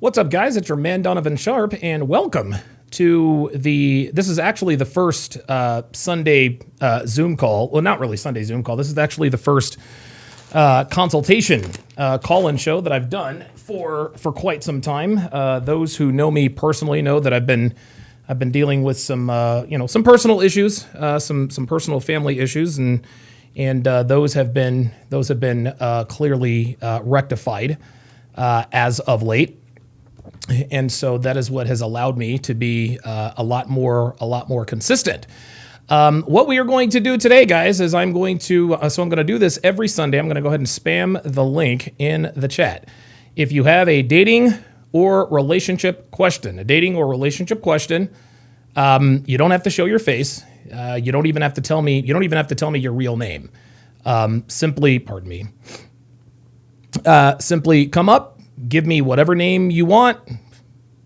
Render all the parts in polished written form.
What's up, guys? It's your man Donovan Sharp, and welcome to this is actually the first Sunday Zoom call. Well, not really Sunday Zoom call. This is actually the first consultation call-in show that I've done for quite some time. Those who know me personally know that I've been dealing with some some personal issues, some personal family issues, and those have been clearly rectified as of late. And so that is what has allowed me to be a lot more consistent. What we are going to do today, guys, is I'm going to do this every Sunday. I'm going to go ahead and spam the link in the chat. If you have a dating or relationship question, you don't have to show your face. You don't even have to tell me. You don't even have to tell me your real name. Simply come up. Give me whatever name you want,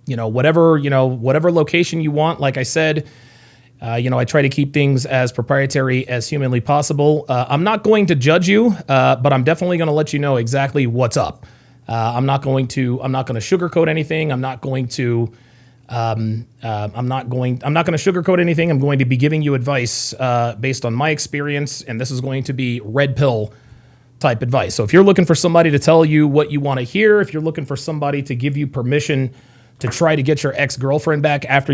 whatever location you want. Like I said, I try to keep things as proprietary as humanly possible. I'm not going to judge you, but I'm definitely going to let you know exactly what's up. I'm not going to sugarcoat anything. I'm not going to sugarcoat anything. I'm going to be giving you advice based on my experience, and this is going to be red pill type advice. So if you're looking for somebody to tell you what you want to hear, if you're looking for somebody to give you permission to try to get your ex-girlfriend back after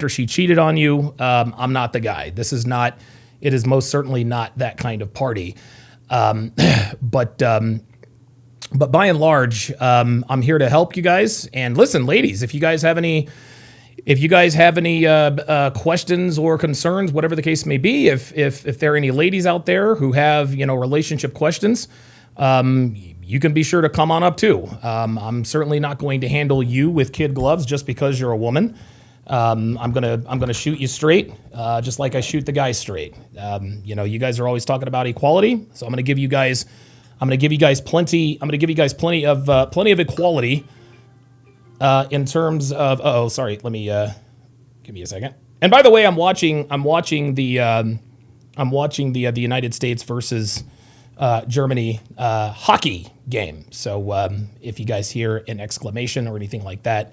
she cheated on you, I'm not the guy. It is most certainly not that kind of party. But by and large, I'm here to help you guys. And listen, ladies, if you guys have any questions or concerns, whatever the case may be, if there are any ladies out there who have, relationship questions, you can be sure to come on up too. I'm certainly not going to handle you with kid gloves just because you're a woman. I'm gonna shoot you straight, just like I shoot the guys straight. You guys are always talking about equality, so I'm gonna give you guys plenty of equality. In terms of, sorry, let me give me a second. And by the way, I'm watching the United States versus Germany hockey game. So if you guys hear an exclamation or anything like that,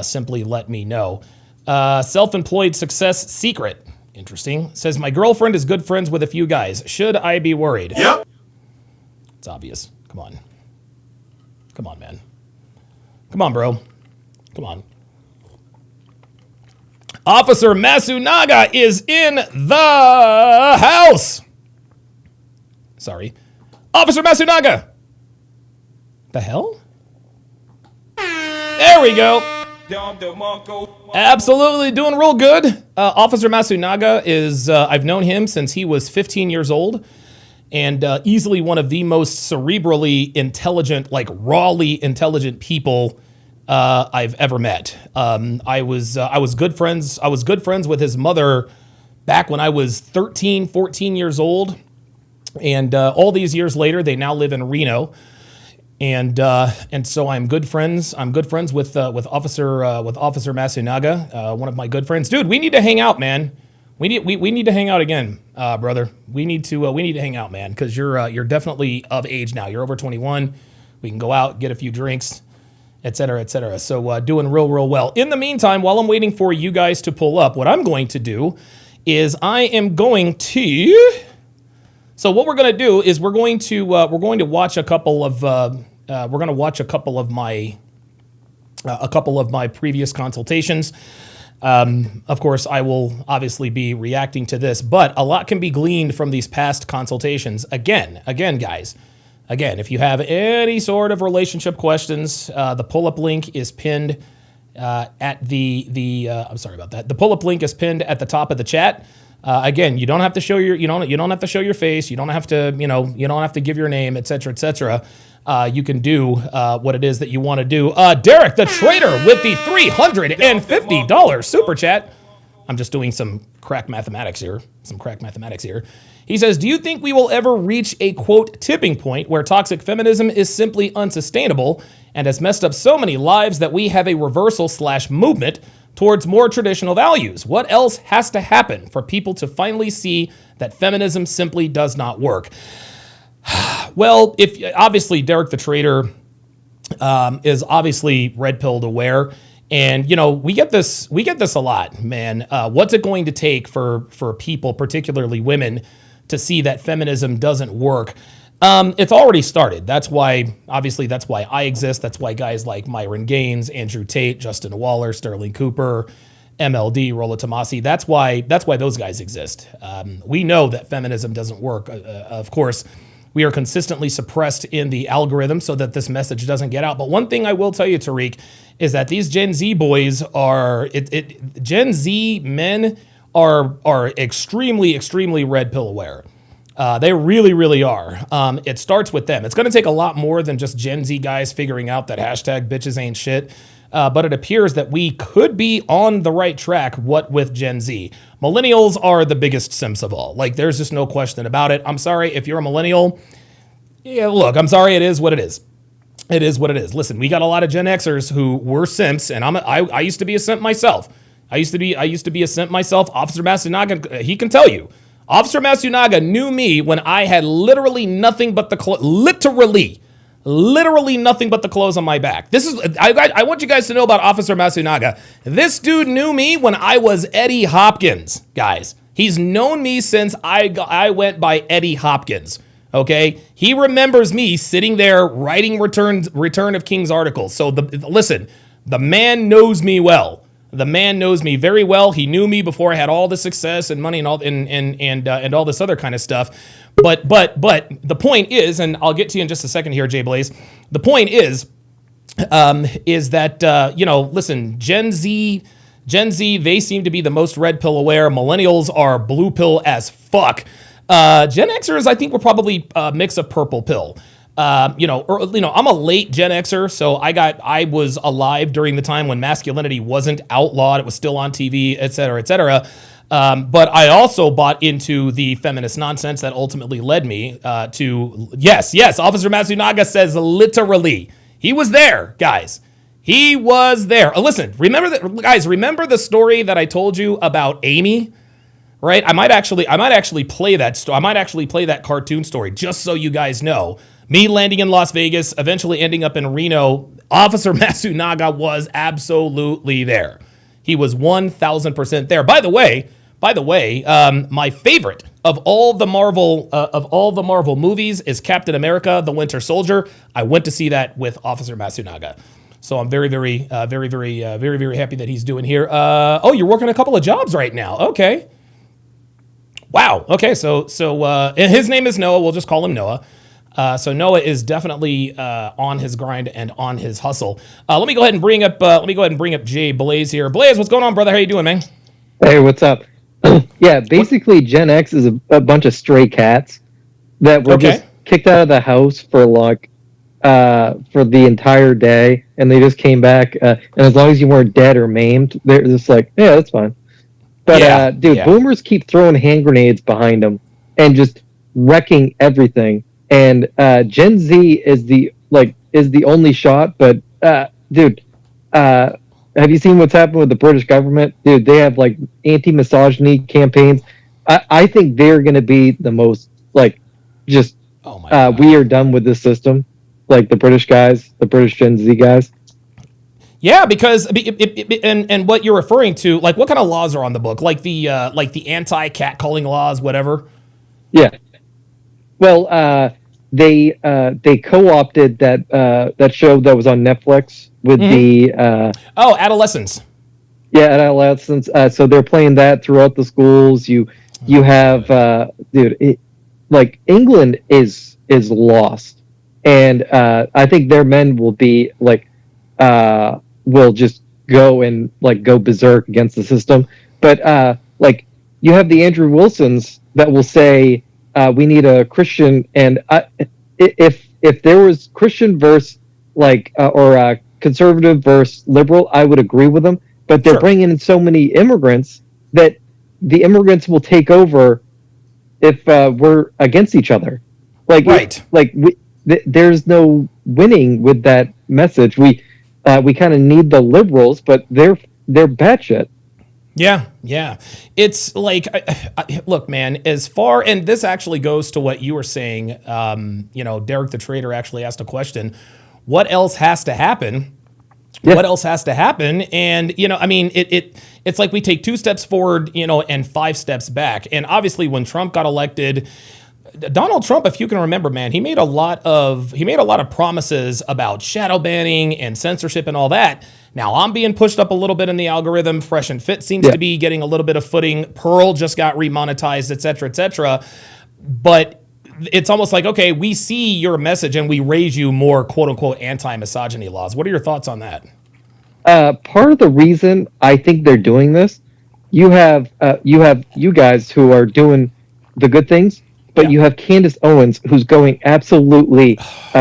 simply let me know. Self-employed success secret. Interesting. Says my girlfriend is good friends with a few guys. Should I be worried? Yep. It's obvious. Come on, man. Come on, bro. Come on. Officer Masunaga is in the house. Sorry. Officer Masunaga. The hell? There we go. Absolutely doing real good. Officer Masunaga is, I've known him since he was 15 years old. And easily one of the most cerebrally intelligent, like rawly intelligent people I've ever met. I was good friends with his mother back when I was 13, 14 years old. And all these years later, they now live in Reno. And so I'm good friends. I'm good friends with Officer Masunaga, one of my good friends. Dude, we need to hang out, man. We need to hang out again, brother. We need to hang out, man, because you're definitely of age now. You're over 21. We can go out, get a few drinks, et cetera, et cetera. So doing real well. In the meantime, while I'm waiting for you guys to pull up, what I'm going to do is we're going to watch a couple of my previous consultations. Of course, I will obviously be reacting to this, but a lot can be gleaned from these past consultations. Again, guys. Again, if you have any sort of relationship questions, the pull-up link is pinned at I'm sorry about that. The pull-up link is pinned at the top of the chat. Again, you don't have to show your face. You don't have to give your name, et cetera, et cetera. You can do what it is that you want to do. Derek the Trader with the $350 super chat. I'm just doing some crack mathematics here. He says, do you think we will ever reach a, quote, tipping point where toxic feminism is simply unsustainable and has messed up so many lives that we have a reversal/movement towards more traditional values? What else has to happen for people to finally see that feminism simply does not work? Well, if obviously Derek the Trader is obviously red pilled aware. And, we get this a lot, man. What's it going to take for people, particularly women, to see that feminism doesn't work? It's already started. That's why I exist. That's why guys like Myron Gaines, Andrew Tate, Justin Waller, Sterling Cooper, MLD, Rolla Tomasi. That's why those guys exist. We know that feminism doesn't work. Of course, we are consistently suppressed in the algorithm so that this message doesn't get out. But one thing I will tell you, Tariq, is that these Gen Z boys Gen Z men are extremely, extremely red pill aware. They really, really are. It starts with them. It's going to take a lot more than just Gen Z guys figuring out that hashtag bitches ain't shit. But it appears that we could be on the right track, what with Gen Z. Millennials are the biggest simps of all. Like, there's just no question about it. I'm sorry if you're a millennial. Yeah, look, I'm sorry. It is what it is. It is what it is. Listen, we got a lot of Gen Xers who were simps, and I used to be a simp myself. I used to be a simp myself. Officer Matsunaga, he can tell you. Officer Matsunaga knew me when I had literally nothing but the literally nothing but the clothes on my back. I want you guys to know about Officer Matsunaga. This dude knew me when I was Eddie Hopkins, guys. He's known me since I went by Eddie Hopkins. Okay, he remembers me sitting there writing Return of King's articles. So listen, the man knows me well. The man knows me very well. He knew me before I had all the success and money and all this other kind of stuff. But the point is, and I'll get to you in just a second here, Jay Blaze. The point is that listen, Gen Z, they seem to be the most red pill aware. Millennials are blue pill as fuck. Gen Xers, I think, were probably a mix of purple pill. I'm a late Gen Xer, so I was alive during the time when masculinity wasn't outlawed. It was still on TV, et cetera, et cetera. But I also bought into the feminist nonsense that ultimately led me to, yes, Officer Matsunaga says literally. He was there, guys. He was there. Listen, remember the story that I told you about Amy? Right? I might actually play that I might actually play that cartoon story just so you guys know. Me landing in Las Vegas, eventually ending up in Reno. Officer Matsunaga was absolutely there. He was 1,000% there. By the way, my favorite of all the Marvel movies is Captain America: The Winter Soldier. I went to see that with Officer Matsunaga. So I'm very, very, very, very, very, very happy that he's doing here. You're working a couple of jobs right now. Okay. Wow. Okay. So and his name is Noah. We'll just call him Noah. So Noah is definitely on his grind and on his hustle. Let me go ahead and bring up Jay Blaze here. Blaze, what's going on, brother? How you doing, man? Hey, what's up? Yeah, basically Gen X is a bunch of stray cats that were just kicked out of the house for for the entire day, and they just came back. And as long as you weren't dead or maimed, they're just like, yeah, that's fine. But boomers keep throwing hand grenades behind them and just wrecking everything. And Gen Z is the only shot. But have you seen what's happened with the British government? Dude, they have anti-misogyny campaigns. I think they're going to be the most we are done with this system. Like the British guys, the British Gen Z guys. Yeah, because and what you're referring to, what kind of laws are on the book? Like the anti-catcalling laws, whatever. Yeah. Well, they co-opted that show that was on Netflix with the Adolescents. Yeah, Adolescents. So they're playing that throughout the schools. You have England is lost, and I think their men will be will just go and go berserk against the system. But you have the Andrew Wilsons that will say we need a Christian, and if there was Christian versus or conservative versus liberal, I would agree with them. But they're bringing in so many immigrants that the immigrants will take over if we're against each other. There's no winning with that message. We kind of need the liberals, but they're batshit. Yeah. It's look, man, and this actually goes to what you were saying. Derek the Trader actually asked a question. what else has to happen? Yeah. What else has to happen? And, I mean, it's like we take 2 steps forward, and 5 steps back. And obviously when Trump got elected, Donald Trump, if you can remember, man, he made a lot of promises about shadow banning and censorship and all that. Now I'm being pushed up a little bit in the algorithm. Fresh and Fit seems to be getting a little bit of footing. Pearl just got remonetized, et cetera, et cetera. But it's almost like, okay, we see your message and we raise you more quote unquote anti-misogyny laws. What are your thoughts on that? Part of the reason I think they're doing this, you have you guys who are doing the good things, but you have Candace Owens who's going absolutely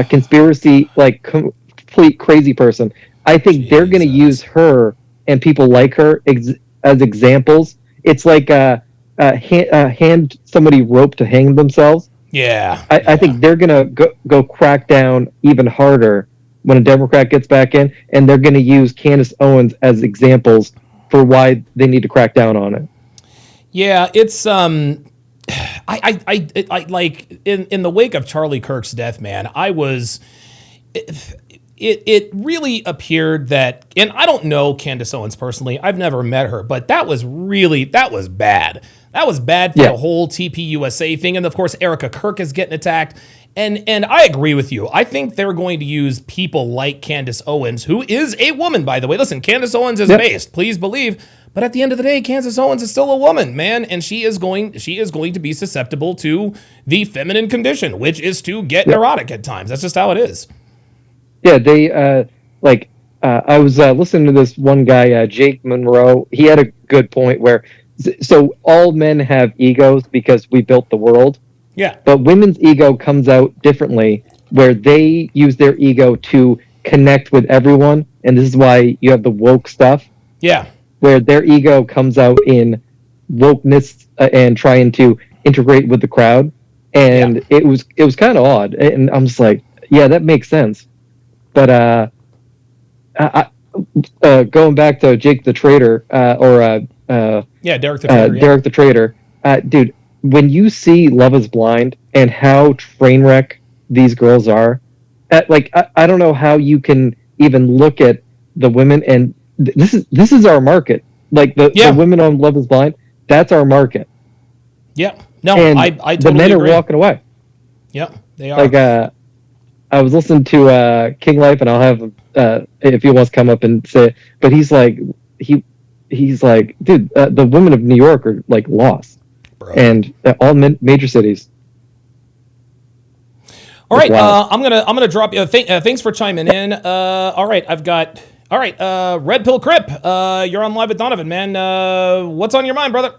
conspiracy, like complete crazy person. I think they're going to use her and people like her as examples. It's like hand somebody rope to hang themselves. Yeah. I think they're going to go crack down even harder when a Democrat gets back in, and they're going to use Candace Owens as examples for why they need to crack down on it. Yeah, it's I like in the wake of Charlie Kirk's death, man, it really appeared that, and I don't know Candace Owens personally, I've never met her, but that was bad. That was bad for the whole TPUSA thing. And of course, Erica Kirk is getting attacked. And I agree with you. I think they're going to use people like Candace Owens, who is a woman, by the way. Listen, Candace Owens is based, please believe. But at the end of the day, Candace Owens is still a woman, man. And she is going to be susceptible to the feminine condition, which is to get neurotic at times. That's just how it is. Yeah, they I was listening to this one guy, Jake Monroe. He had a good point where, so all men have egos because we built the world. Yeah. But women's ego comes out differently, where they use their ego to connect with everyone. And this is why you have the woke stuff. Yeah. Where their ego comes out in wokeness and trying to integrate with the crowd. And it was kind of odd. And I'm just like, yeah, that makes sense. But going back to Jake the Traitor, Derek the Traitor. Derek the Traitor. Dude, when you see Love is Blind and how train wreck these girls are, I don't know how you can even look at the women, and this is our market. Like the women on Love is Blind, that's our market. Yeah. No, and I totally the men agree. are walking away. Yep, they are. Like I was listening to King Life, and I'll have if he wants to come up and say it, but he's like, dude, the women of New York are like lost. Bro. And all major cities. All right, wow. I'm gonna drop you. Thanks for chiming in. All right, Red Pill Crip. You're on Live with Donovan, man. What's on your mind, brother?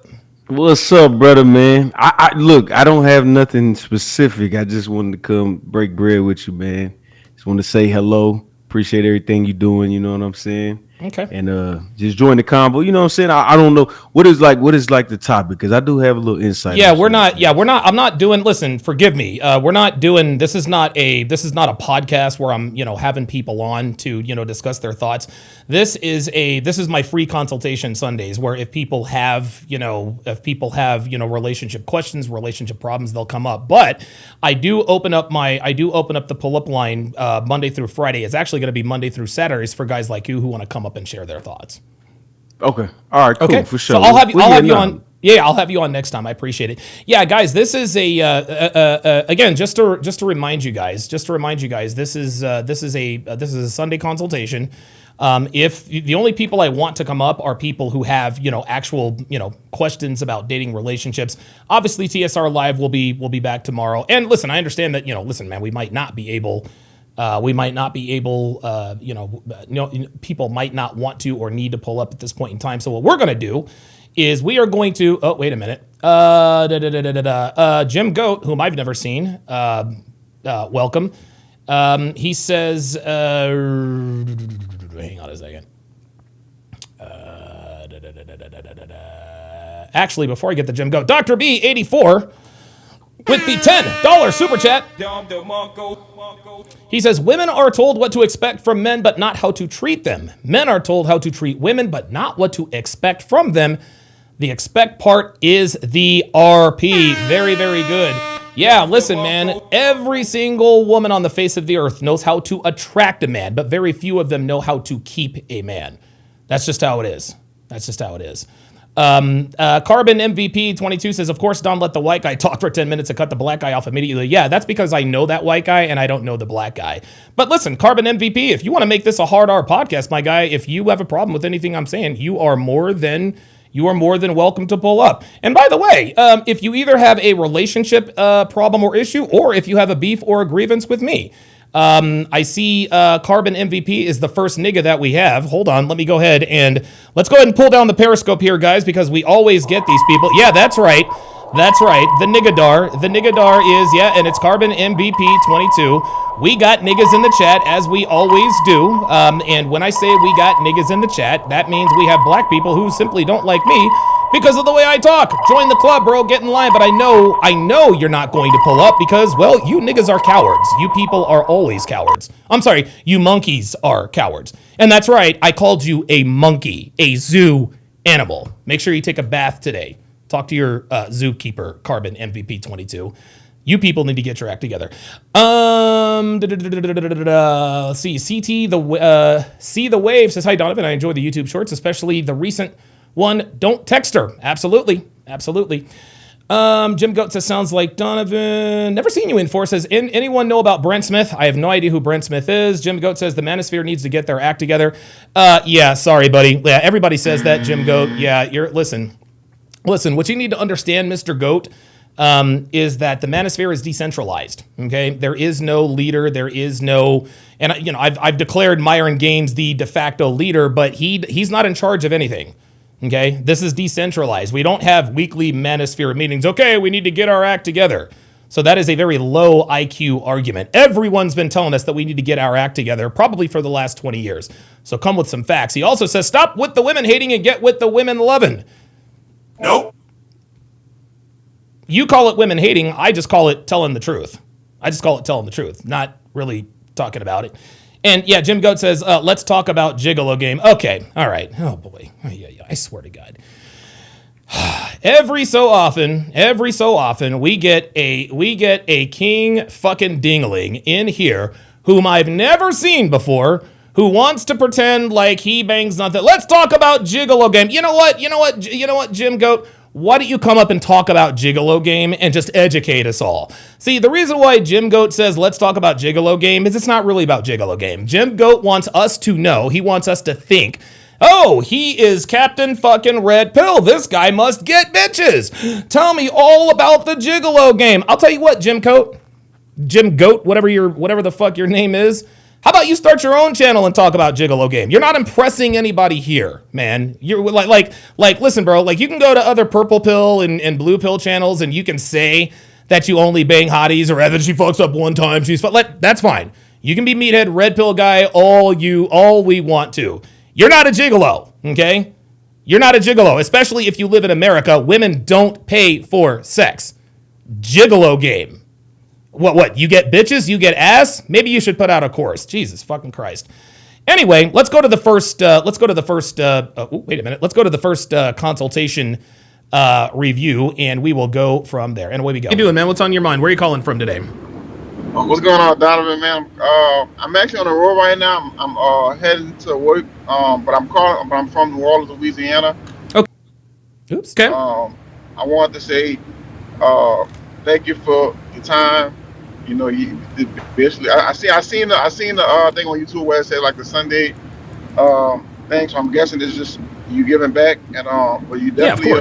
What's up, brother, man? I look, I don't have nothing specific. I just wanted to come break bread with you, man. Just want to say hello. Appreciate everything you're doing. You know what I'm saying? Okay. And just join the convo. You know what I'm saying? I don't know what is like the topic, because I do have a little insight. I'm not doing, listen, forgive me. We're not doing, this is not a podcast where I'm, having people on to, discuss their thoughts. This is my free consultation Sundays, where if people have, relationship questions, relationship problems, they'll come up. But I do open up the pull-up line Monday through Friday. It's actually going to be Monday through Saturdays for guys like you who want to come up and share their thoughts. Okay. All right. Cool. Okay. For sure. So I'll have you on. Yeah, I'll have you on next time. I appreciate it. Yeah, guys, this is again, just to remind you guys, this is a Sunday consultation. If the only people I want to come up are people who have, actual, questions about dating, relationships. Obviously, TSR Live will be back tomorrow. And listen, I understand that, man, we might not be able, people might not want to or need to pull up at this point in time. So what we're going to do is we are going to, oh, wait a minute. Jim Goat, whom I've never seen, welcome. He says, hang on a second. Actually, before I get the Jim Goat, Dr. B84 with the $10 super chat. He says, women are told what to expect from men, but not how to treat them. Men are told how to treat women, but not what to expect from them. The expect part is the RP. Very, very good. Yeah, listen, man. Every single woman on the face of the earth knows how to attract a man, but very few of them know how to keep a man. That's just how it is. That's just how it is. Carbon MVP 22 says, of course, Don let the white guy talk for 10 minutes and cut the black guy off immediately. Yeah, that's because I know that white guy and I don't know the black guy. But listen, Carbon MVP, if you want to make this a hard R podcast, my guy, if you have a problem with anything I'm saying, you are more than welcome to pull up. And by the way, if you either have a relationship problem or issue, or if you have a beef or a grievance with me, I see Carbon MVP is the first nigga that we have. Hold on, let me go ahead and let's go ahead and pull down the Periscope here, guys, because we always get these people. Yeah, that's right. That's right. The niggadar. The niggadar is, yeah, and it's Carbon MVP 22. We got niggas in the chat, as we always do. And when I say we got niggas in the chat, that means we have black people who simply don't like me because of the way I talk. Join the club, bro. Get in line. But I know you're not going to pull up because, well, you niggas are cowards. You people are always cowards. I'm sorry, you monkeys are cowards. And that's right. I called you a monkey, a zoo animal. Make sure you take a bath today. Talk to your zookeeper, Carbon MVP 22. You people need to get your act together. Let's see. See the Wave says, hi, Donovan. I enjoy the YouTube shorts, especially the recent one. Don't text her. Absolutely. Absolutely. Jim Goat says, sounds like Donovan. Never seen you in four. Says, anyone know about Brent Smith? I have no idea who Brent Smith is. Jim Goat says, the Manosphere needs to get their act together. Yeah, sorry, buddy. Yeah, everybody says that, Jim Goat. Yeah, listen, what you need to understand, Mr. Goat, is that the Manosphere is decentralized. Okay, there is no leader. There is no, and I've declared Myron Gaines the de facto leader, but he's not in charge of anything. Okay, this is decentralized. We don't have weekly Manosphere meetings. Okay, we need to get our act together. So that is a very low IQ argument. Everyone's been telling us that we need to get our act together, probably for the last 20 years. So come with some facts. He also says, stop with the women hating and get with the women loving. Nope. You call it women hating. I just call it telling the truth. Not really talking about it. And yeah, Jim Goat says, let's talk about Gigolo game. Okay. All right. Oh boy. Yeah. I swear to God. Every so often, we get a king fucking dingling in here whom I've never seen before, who wants to pretend like he bangs nothing. Let's talk about Gigolo game. You know what, Jim Goat? Why don't you come up and talk about Gigolo game and just educate us all? See, the reason why Jim Goat says let's talk about Gigolo game is it's not really about Gigolo game. Jim Goat wants us to know, he wants us to think, oh, he is Captain fucking Red Pill. This guy must get bitches. Tell me all about the Gigolo game. I'll tell you what, Jim Goat, whatever the fuck your name is. How about you start your own channel and talk about Gigolo game? You're not impressing anybody here, man. You're like, listen, bro, like you can go to other purple pill and blue pill channels and you can say that you only bang hotties or that she fucks up one time. That's fine. You can be meathead red pill guy all we want to. You're not a gigolo, okay? You're not a gigolo, especially if you live in America. Women don't pay for sex. Gigolo game. What? You get bitches? You get ass? Maybe you should put out a course. Jesus fucking Christ. Anyway, let's go to the first. Let's go to the first consultation review, and we will go from there. And away we go. How you doing, man? What's on your mind? Where are you calling from today? What's going on, Donovan, man? I'm actually on the road right now. I'm heading to work, but I'm from New Orleans, Louisiana. Okay. Oops. Okay. I wanted to say thank you for your time. You know, you basically. I seen the thing on YouTube where it said like the Sunday thing. So I'm guessing it's just you giving back, and but you definitely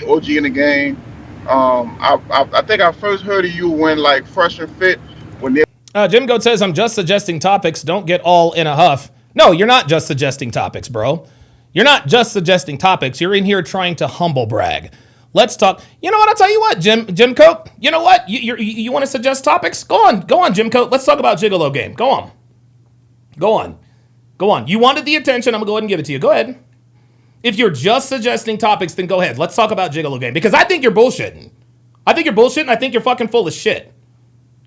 OG in the game. I think I first heard of you when like Fresh and Fit when they. Jim Goat says I'm just suggesting topics. Don't get all in a huff. No, you're not just suggesting topics, bro. You're not just suggesting topics. You're in here trying to humble brag. Let's talk. You know what? I'll tell you what, Jim Coat. You know what? You want to suggest topics? Go on, Jim Coat. Let's talk about Gigolo game. Go on. You wanted the attention. I'm gonna go ahead and give it to you. Go ahead. If you're just suggesting topics, then go ahead. Let's talk about Gigolo game because I think you're bullshitting. I think you're fucking full of shit.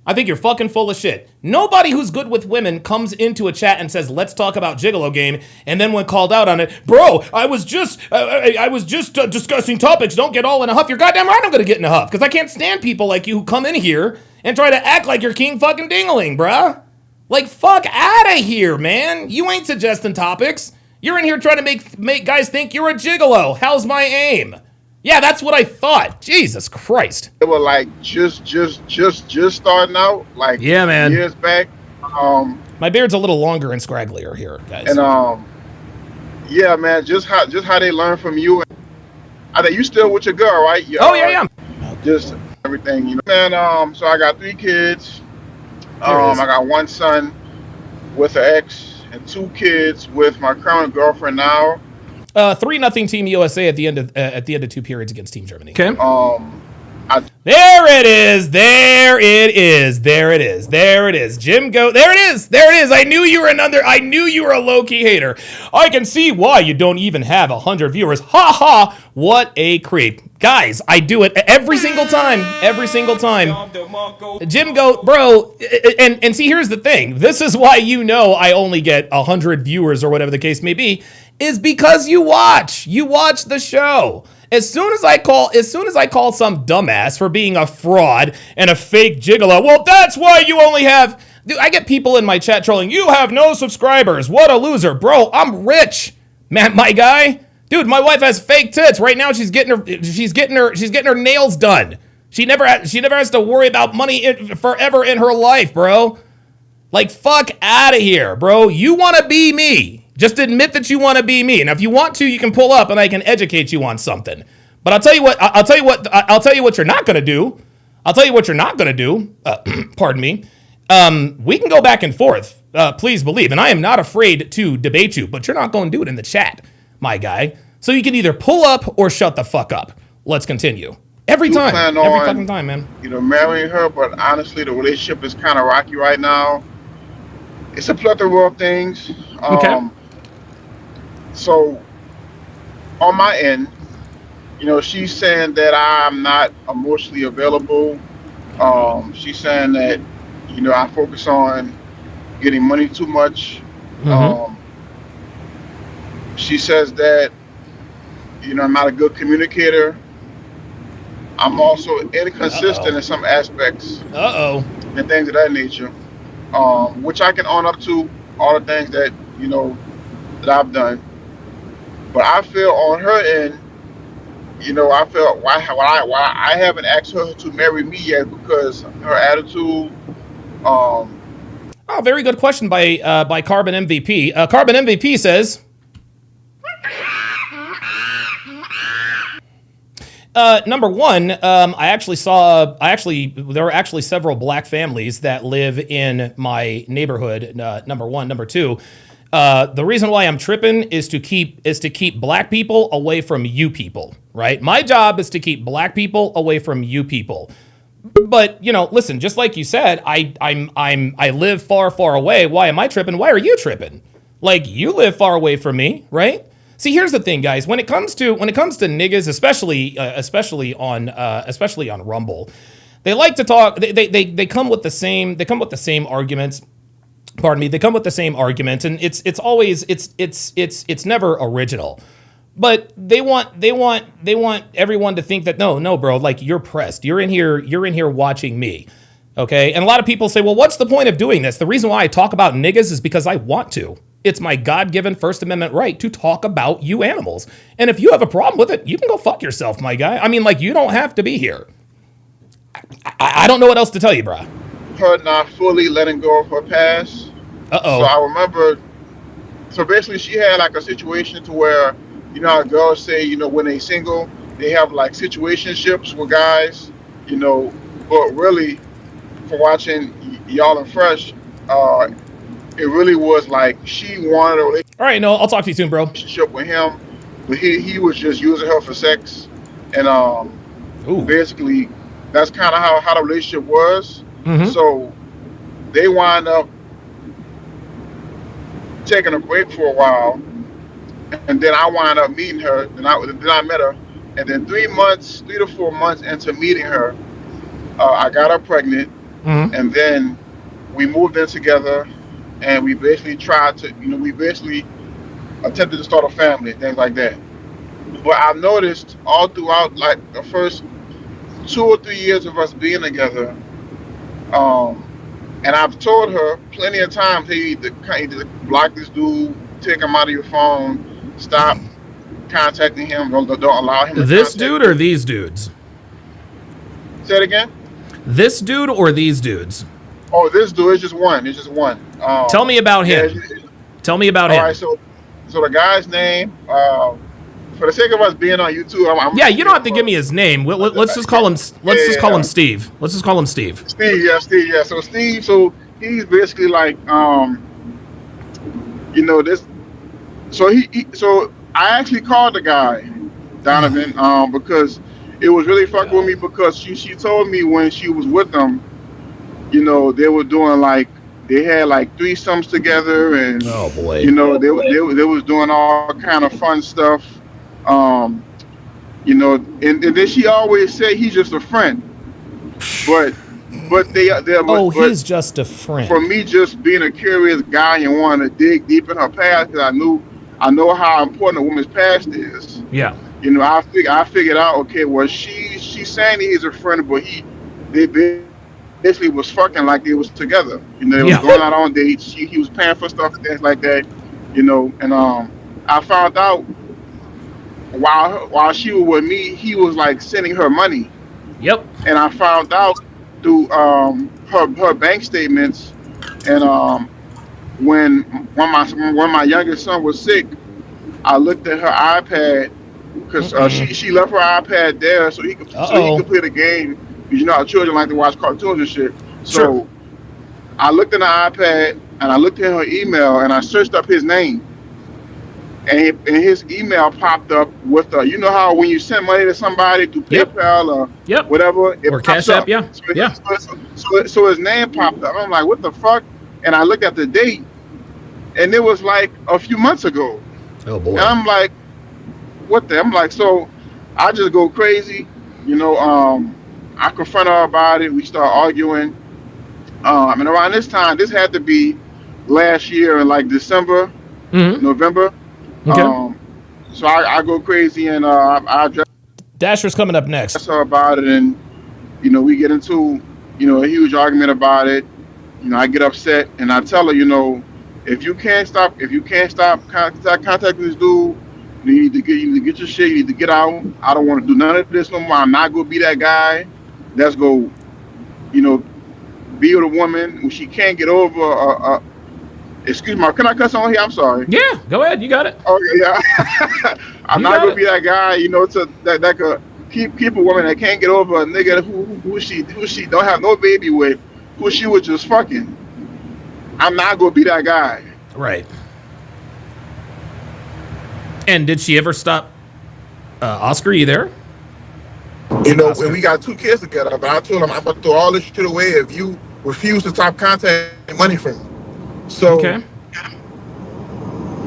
I think you're fucking full of shit. Nobody who's good with women comes into a chat and says, let's talk about Gigolo game, and then when called out on it, bro, I was just discussing topics, don't get all in a huff. You're goddamn right I'm gonna get in a huff, because I can't stand people like you who come in here and try to act like you're king fucking dingling, bruh. Like, fuck out of here, man. You ain't suggesting topics. You're in here trying to make guys think you're a gigolo. How's my aim? Yeah, that's what I thought. Jesus Christ. They were like just starting out, like yeah, man. years back. My beard's a little longer and scragglier here, guys. And yeah, man, just how they learn from you. I think you still with your girl, right? Yeah. Just everything, you know. And so I got 3 kids. I got 1 son with an ex and 2 kids with my current girlfriend now. 3-0 Team USA at the end of 2 periods against Team Germany. Okay. There it is. Jim Goat. There it is. I knew you were a low-key hater. I can see why you don't even have 100 viewers. Ha ha. What a creep. Guys, I do it every single time. Jim Goat, bro. And see, here's the thing. This is why I only get 100 viewers or whatever the case may be, is because you watch the show. As soon as I call some dumbass for being a fraud and a fake gigolo, well, that's why you only have. Dude, I get people in my chat trolling. You have no subscribers. What a loser, bro. I'm rich, man, my guy. Dude, my wife has fake tits right now. She's getting her nails done. She never has to worry about money forever in her life, bro. Like, fuck out of here, bro. You want to be me. Just admit that you want to be me. And if you want to, you can pull up and I can educate you on something. But I'll tell you what you're not going to do. Pardon me. We can go back and forth. Please believe. And I am not afraid to debate you, but you're not going to do it in the chat, my guy. So you can either pull up or shut the fuck up. Let's continue. Every fucking time, man. Marrying her, but honestly, the relationship is kind of rocky right now. It's a plethora of things. Okay. So, on my end, she's saying that I'm not emotionally available. She's saying that, I focus on getting money too much. Mm-hmm. She says that, I'm not a good communicator. I'm also inconsistent in some aspects. And things of that nature. Which I can own up to all the things that, that I've done. But I feel on her end, I feel why I haven't asked her to marry me yet, because her attitude. Very good question by Carbon MVP. Carbon MVP says, number one, there are actually several black families that live in my neighborhood. Number one. Number two, the reason why I'm tripping is to keep black people away from you people, right? My job is to keep black people away from you people. But, listen, just like you said, I live far, far away. Why am I tripping? Why are you tripping? Like, you live far away from me, right? See, here's the thing, guys. When it comes to niggas, especially on Rumble, they like to talk. They come with the same arguments. Pardon me. They come with the same arguments, and it's always never original. But they want everyone to think that no, bro, like, you're pressed. You're in here watching me. Okay? And a lot of people say, well, what's the point of doing this? The reason why I talk about niggas is because I want to. It's my God-given First Amendment right to talk about you animals. And if you have a problem with it, you can go fuck yourself, my guy. I mean, like, you don't have to be here. I don't know what else to tell you, bro. Her not fully letting go of her past. Uh-oh. So I remember, basically she had like a situation to where, how girls say, when they single, they have like situationships with guys, but really, for watching Y'all and Fresh, it really was like she wanted a relationship. All right, no, I'll talk to you soon, bro. Relationship with him, but he was just using her for sex, and basically that's kind of how the relationship was. Mm-hmm. So they wind up taking a break for a while, and then I wind up meeting her. Then I met her, and then 3 to 4 months into meeting her, I got her pregnant. and then we moved in together, and we basically tried to, we basically attempted to start a family, things like that. But I've noticed all throughout, like the first 2 or 3 years of us being together, um, and I've told her plenty of times, hey, you need to block this dude, take him out of your phone, stop contacting him, don't allow him to This contact dude you. or these dudes? Say it again. This dude or these dudes? Oh, this dude is just one. It's just one. Tell me about Yeah, him. Tell me about all him. right. So the guy's name, for the sake of us being on YouTube, Yeah, you don't have to give me his name. Let's just call him. Let's just call him Steve. Let's just call him Steve. Steve. Yeah, Steve. Yeah. So Steve. So he's basically like, this. So I actually called the guy, Donovan, because it was really fucking with me because she told me when she was with them, they were doing like they had like threesomes together, and Oh boy. they was doing all kind of fun stuff, um, and then she always said he's just a friend, but He's just a friend. for me just being a curious guy and wanting to dig deep in her past because I know how important a woman's past is. Yeah. I figured out, okay, well she's saying he's a friend, but they basically was fucking like they was together. They was going out on dates. He was paying for stuff and things like that. And I found out while she was with me, he was like sending her money. Yep. And I found out through her bank statements, and when my youngest son was sick, I looked at her iPad because she left her iPad there so he could play the game. Because our children like to watch cartoons and shit. So Sure. I looked in the iPad and I looked at her email and I searched up his name. And his email popped up with how when you send money to somebody through PayPal or whatever, it or pops Cash App, up. yeah. So his name popped up. I'm like, what the fuck? And I looked at the date, and it was like a few months ago. Oh boy. And I'm like, what the? I'm like, so I just go crazy, I confront her about it. We start arguing. And around this time, this had to be last year in like December, November. Okay. So I go crazy and I address Dasher's coming up next. her about it, and we get into a huge argument about it. I get upset and I tell her, if you can't stop contacting this dude, you need to get your shit. You need to get out. I don't want to do none of this no more. I'm not gonna be that guy. Let's go. Be with a woman when she can't get over. Excuse me, can I cuss on here? I'm sorry. Yeah, go ahead. You got it. Oh yeah. I'm not gonna be that guy, that could keep a woman that can't get over a nigga who she don't have no baby with, who she was just fucking. I'm not gonna be that guy. Right. And did she ever stop? Oscar, you there? And we got 2 kids together, but I told him I'm gonna throw all this shit away if you refuse to stop contacting money from me. So Okay.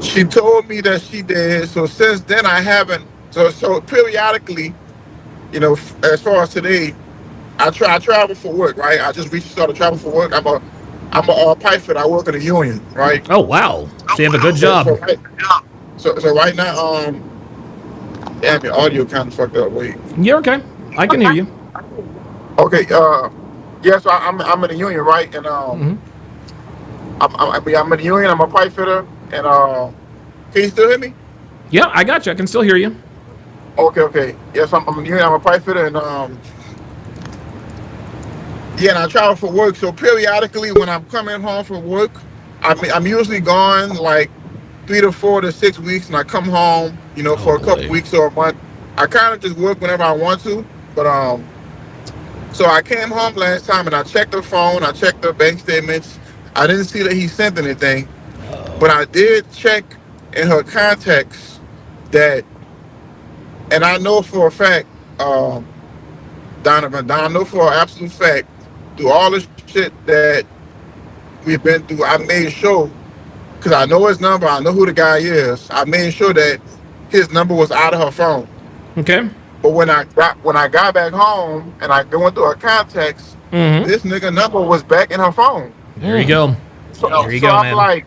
she told me that she did. So since then I haven't. So periodically, as far as today, I travel for work, right? I just recently started traveling for work. I'm a pipe fitter. I work in a union, right? Oh wow. So you have a good job. So right now, damn, your audio kind of fucked up. Wait. You're okay. I can hear you. Okay. Yeah. So I'm in a union, right? And I'm in the union. I'm a pipe fitter, and can you still hear me? Yeah, I got you. I can still hear you. Okay. Yes, I'm in the union. I'm a pipe fitter, and and I travel for work. So periodically, when I'm coming home from work, I'm usually gone like 3 to 4 to 6 weeks, and I come home, for a couple weeks or a month. I kind of just work whenever I want to, but so I came home last time and I checked the phone, I checked the bank statements. I didn't see that he sent anything, but I did check in her contacts that, and I know for a fact, Donovan, I know for an absolute fact, through all this shit that we've been through, I made sure, because I know his number, I know who the guy is, I made sure that his number was out of her phone. Okay. But when I got back home and I went through her contacts, this nigga number was back in her phone. There you go. So, There you so go, I'm man. like,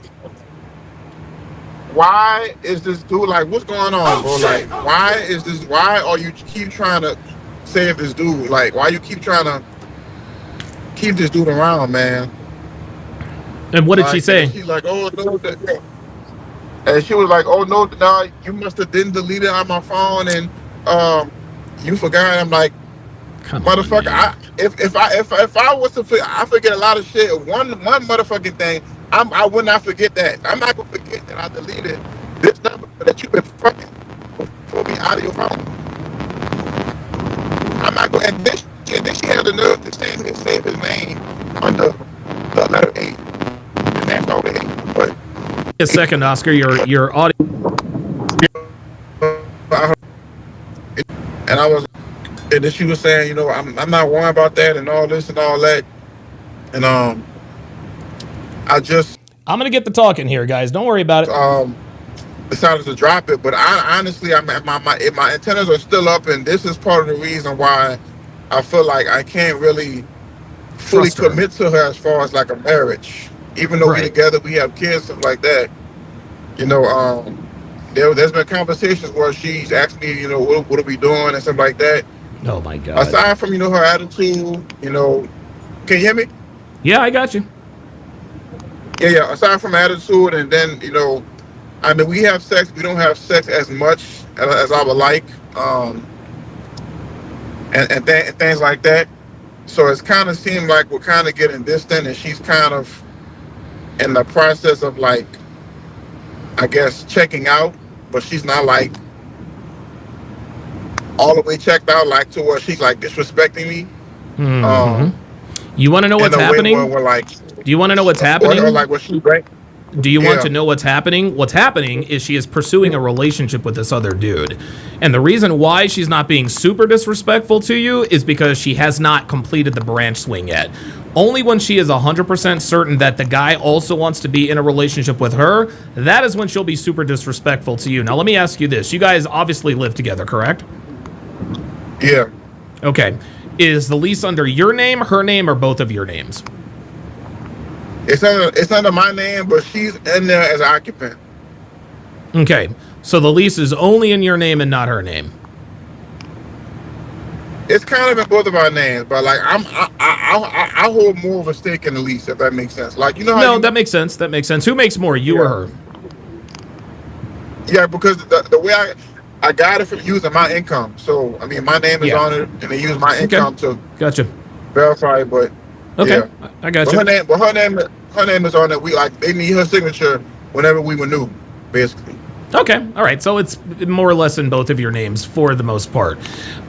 why is this dude like? What's going on, bro? Like, why is this? Why are you keep trying to save this dude? Like, why you keep trying to keep this dude around, man? And what did she say? She's like, oh no, and she was like, oh no, you must have didn't delete it on my phone, and you forgot. I'm like, Come motherfucker, on, if I was to I forget a lot of shit. One motherfucking thing, I would not forget that. I'm not gonna forget that I deleted this number that you've been fucking for me out of your phone. I'm not going. And then she had the nerve to save his name under the letter A. His name's over A. But a second, Oscar. Your audio. and I was, and then she was saying, you know, I'm not worrying about that and all this and all that, and I'm gonna get the talking here, guys. Don't worry about it. Decided to drop it. But I honestly, my antennas are still up, and this is part of the reason why I feel like I can't really fully Trust her. commit to her as far as like a marriage. Even though Right. we together, we have kids, stuff like that. You know, there's been conversations where she's asked me, you know, what are we doing and stuff like that. Oh my God. Aside from, you know, her attitude, you know, can you hear me? Yeah, I got you. Yeah. Aside from attitude, and then, you know, I mean, we have sex. We don't have sex as much as I would like, and things like that. So it's kind of seemed like we're kind of getting distant, and she's kind of in the process of like, I guess, checking out, but she's not like all the way checked out, like to where she's like disrespecting me. You want to know what's in a way happening? where we're like, Do you want to know what's happening? or like what she right? Do you want Yeah. to know what's happening? What's happening is she is pursuing a relationship with this other dude. And the reason why she's not being super disrespectful to you is because she has not completed the branch swing yet. Only when she is 100% certain that the guy also wants to be in a relationship with her, that is when she'll be super disrespectful to you. Now, let me ask you this. You guys obviously live together, correct? Yeah. Okay. Is the lease under your name, her name, or both of your names? It's under my name, but she's in there as an occupant. Okay. So the lease is only in your name and not her name. It's kind of in both of our names, but like I hold more of a stake in the lease, if that makes sense. Like, you know how No, that makes sense. That makes sense. Who makes more, you or her? Yeah, because the way I got it from using my income. So I mean, my name is Yeah. on it, and they use my income to Gotcha. verify it. But Okay, yeah. I got But you. her name is on it. We like they need her signature whenever we renew, basically. Okay, all right. So it's more or less in both of your names for the most part.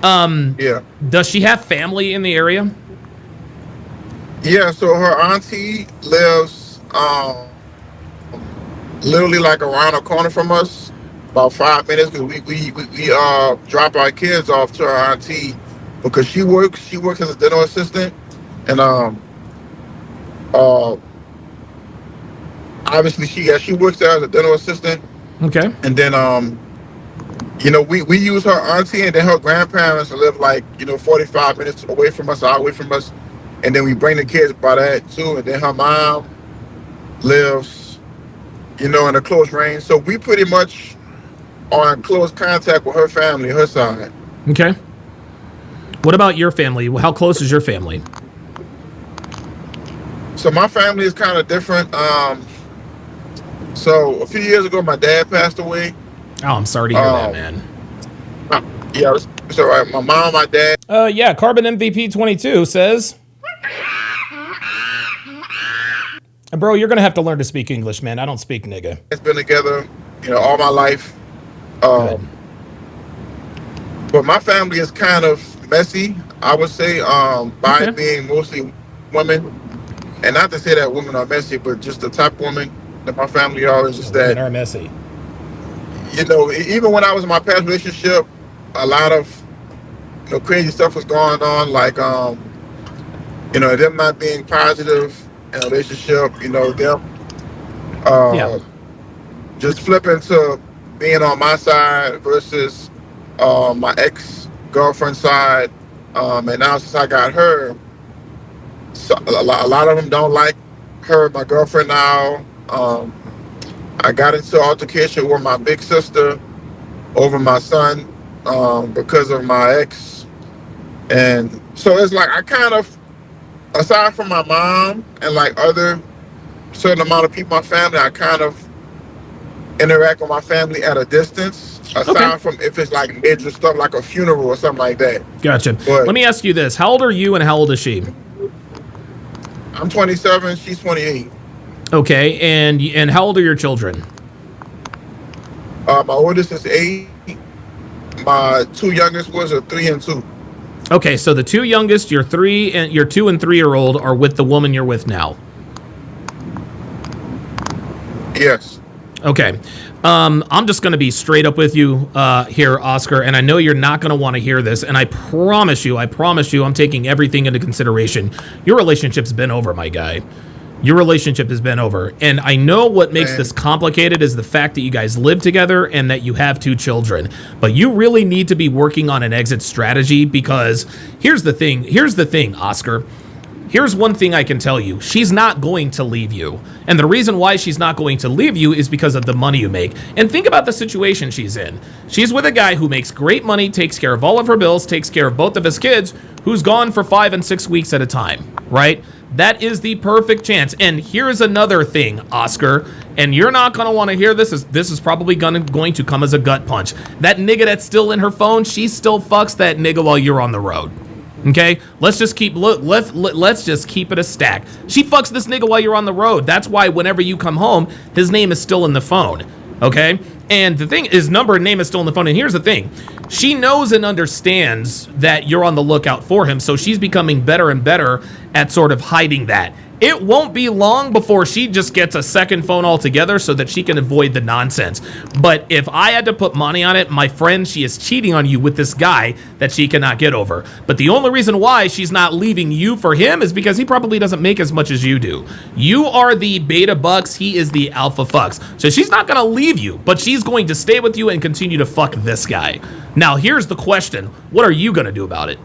Yeah. Does she have family in the area? Yeah. So her auntie lives literally like around the corner from us, about 5 minutes. Because we drop our kids off to her auntie because she works as a dental assistant, and obviously she works there as a dental assistant. Okay. And then you know, we use her auntie, and then her grandparents live like, you know, 45 minutes away from us, or away from us, and then we bring the kids by that too. And then her mom lives, you know, in a close range, so we pretty much are in close contact with her family, her side. Okay. What about your family? How close is your family? So my family is kind of different. So a few years ago, my dad passed away. Oh, I'm sorry to hear that, man. Yeah, it's all right. My mom, my dad. Yeah, Carbon MVP 22 says, bro, you're going to have to learn to speak English, man. I don't speak nigga. It's been together, you know, all my life. Good. But my family is kind of messy, I would say, by Okay. being mostly women. And not to say that women are messy, but just the type of women that my family are is just Women that, are messy. you know, even when I was in my past relationship, a lot of, you know, crazy stuff was going on, like, you know, them not being positive in a relationship, you know, them Yeah. just flipping to being on my side versus my ex-girlfriend's side. And now since I got her, So a lot of them don't like her, my girlfriend now. I got into an altercation with my big sister over my son because of my ex. And so it's like I kind of, aside from my mom and like other certain amount of people in my family, I kind of interact with my family at a distance. Aside Okay. from if it's like major stuff like a funeral or something like that. Gotcha. But Let me ask you this. How old are you and how old is she? I'm 27, she's 28. Okay, and how old are your children? My oldest is 8. My 2 youngest ones are 3 and 2. Okay, so the 2 youngest, your 2 and 3-year-old are with the woman you're with now. Yes. Okay. I'm just going to be straight up with you here, Oscar, and I know you're not going to want to hear this, and I promise you, I'm taking everything into consideration. Your relationship's been over, my guy. Your relationship has been over, and I know what makes this complicated is the fact that you guys live together and that you have 2 children, but you really need to be working on an exit strategy because here's the thing, Oscar. Here's one thing I can tell you. She's not going to leave you. And the reason why she's not going to leave you is because of the money you make. And think about the situation she's in. She's with a guy who makes great money, takes care of all of her bills, takes care of both of his kids, who's gone for 5 and 6 weeks at a time, right? That is the perfect chance. And here's another thing, Oscar, and you're not going to want to hear this. This is probably going to come as a gut punch. That nigga that's still in her phone, she still fucks that nigga while you're on the road. Okay, let's just keep it a stack. She fucks this nigga while you're on the road. That's why whenever you come home, his name is still in the phone. Okay, and the thing is, number and name is still in the phone. And here's the thing: she knows and understands that you're on the lookout for him. So she's becoming better and better at sort of hiding that. It won't be long before she just gets a second phone altogether so that she can avoid the nonsense. But if I had to put money on it, my friend, she is cheating on you with this guy that she cannot get over. But the only reason why she's not leaving you for him is because he probably doesn't make as much as you do. You are the beta bucks, he is the alpha fucks. So she's not going to leave you, but she's going to stay with you and continue to fuck this guy. Now, here's the question. What are you going to do about it?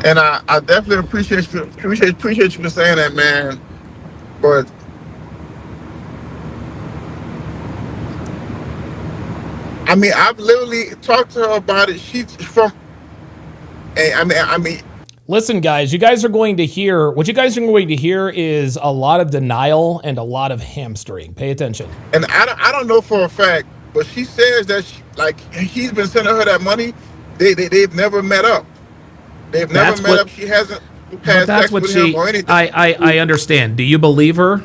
And I definitely appreciate you for saying that, man. But I mean, I've literally talked to her about it. She's from. I mean. Listen, guys, what you guys are going to hear is a lot of denial and a lot of hamstring. Pay attention. And I don't know for a fact, but she says that he's been sending her that money. They've never met up. They've never met up. She hasn't had sex with him or anything. I understand. Do you believe her?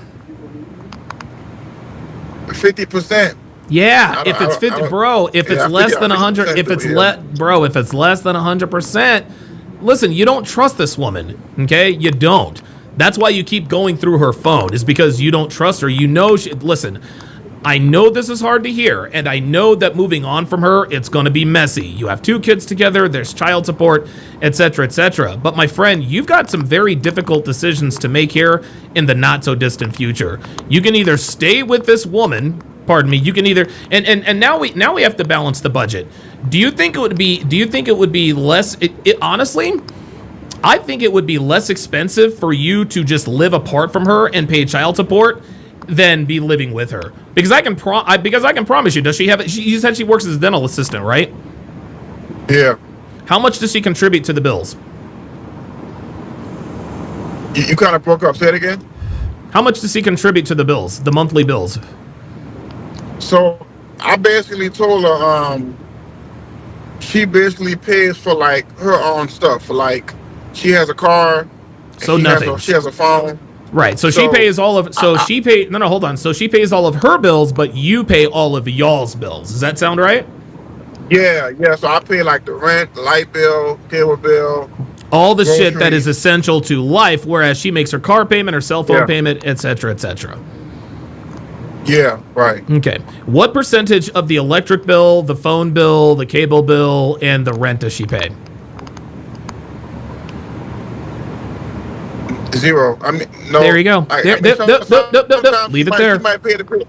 50%. Yeah, if it's 50, bro. If it's less than 100, if it's less than 100%, listen. You don't trust this woman, okay? You don't. That's why you keep going through her phone. Is because you don't trust her. You know. Listen. I know this is hard to hear, and I know that moving on from her, it's going to be messy. You have 2 kids together, there's child support, etc., etc. But my friend, you've got some very difficult decisions to make here in the not-so-distant future. You can either stay with this woman, you can either, and now we have to balance the budget. Do you think it would be less, honestly, I think it would be less expensive for you to just live apart from her and pay child support than be living with her, because I can promise you. Does she have it? You said she works as a dental assistant, right? Yeah. How much does she contribute to the bills? You kind of broke up. Say it again. How much does she contribute to the bills, the monthly bills? So I basically told her she basically pays for like her own stuff. For like she has a car. So nothing. She has a phone. Right. So she pays all of. So she pay. No, hold on. So she pays all of her bills, but you pay all of y'all's bills. Does that sound right? Yeah. So I pay like the rent, the light bill, cable bill, all the shit that is essential to life. Whereas she makes her car payment, her cell phone payment, etc., etc. Yeah. Right. Okay. What percentage of the electric bill, the phone bill, the cable bill, and the rent does she pay? 0. I mean, no. There you go. Leave it there. She might pay the bill.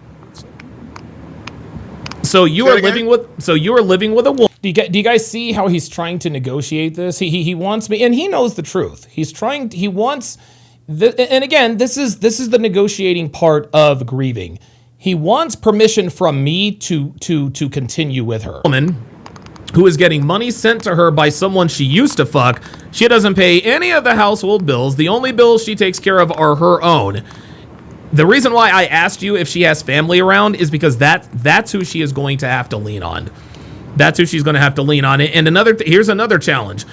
So you are living with a woman. Do you guys see how he's trying to negotiate this? He wants me, and he knows the truth. He wants, and again, this is the negotiating part of grieving. He wants permission from me to continue with her. Woman who is getting money sent to her by someone she used to fuck. She doesn't pay any of the household bills. The only bills she takes care of are her own. The reason why I asked you if she has family around is because that's who she is going to have to lean on. That's who she's going to have to lean on. And here's another challenge.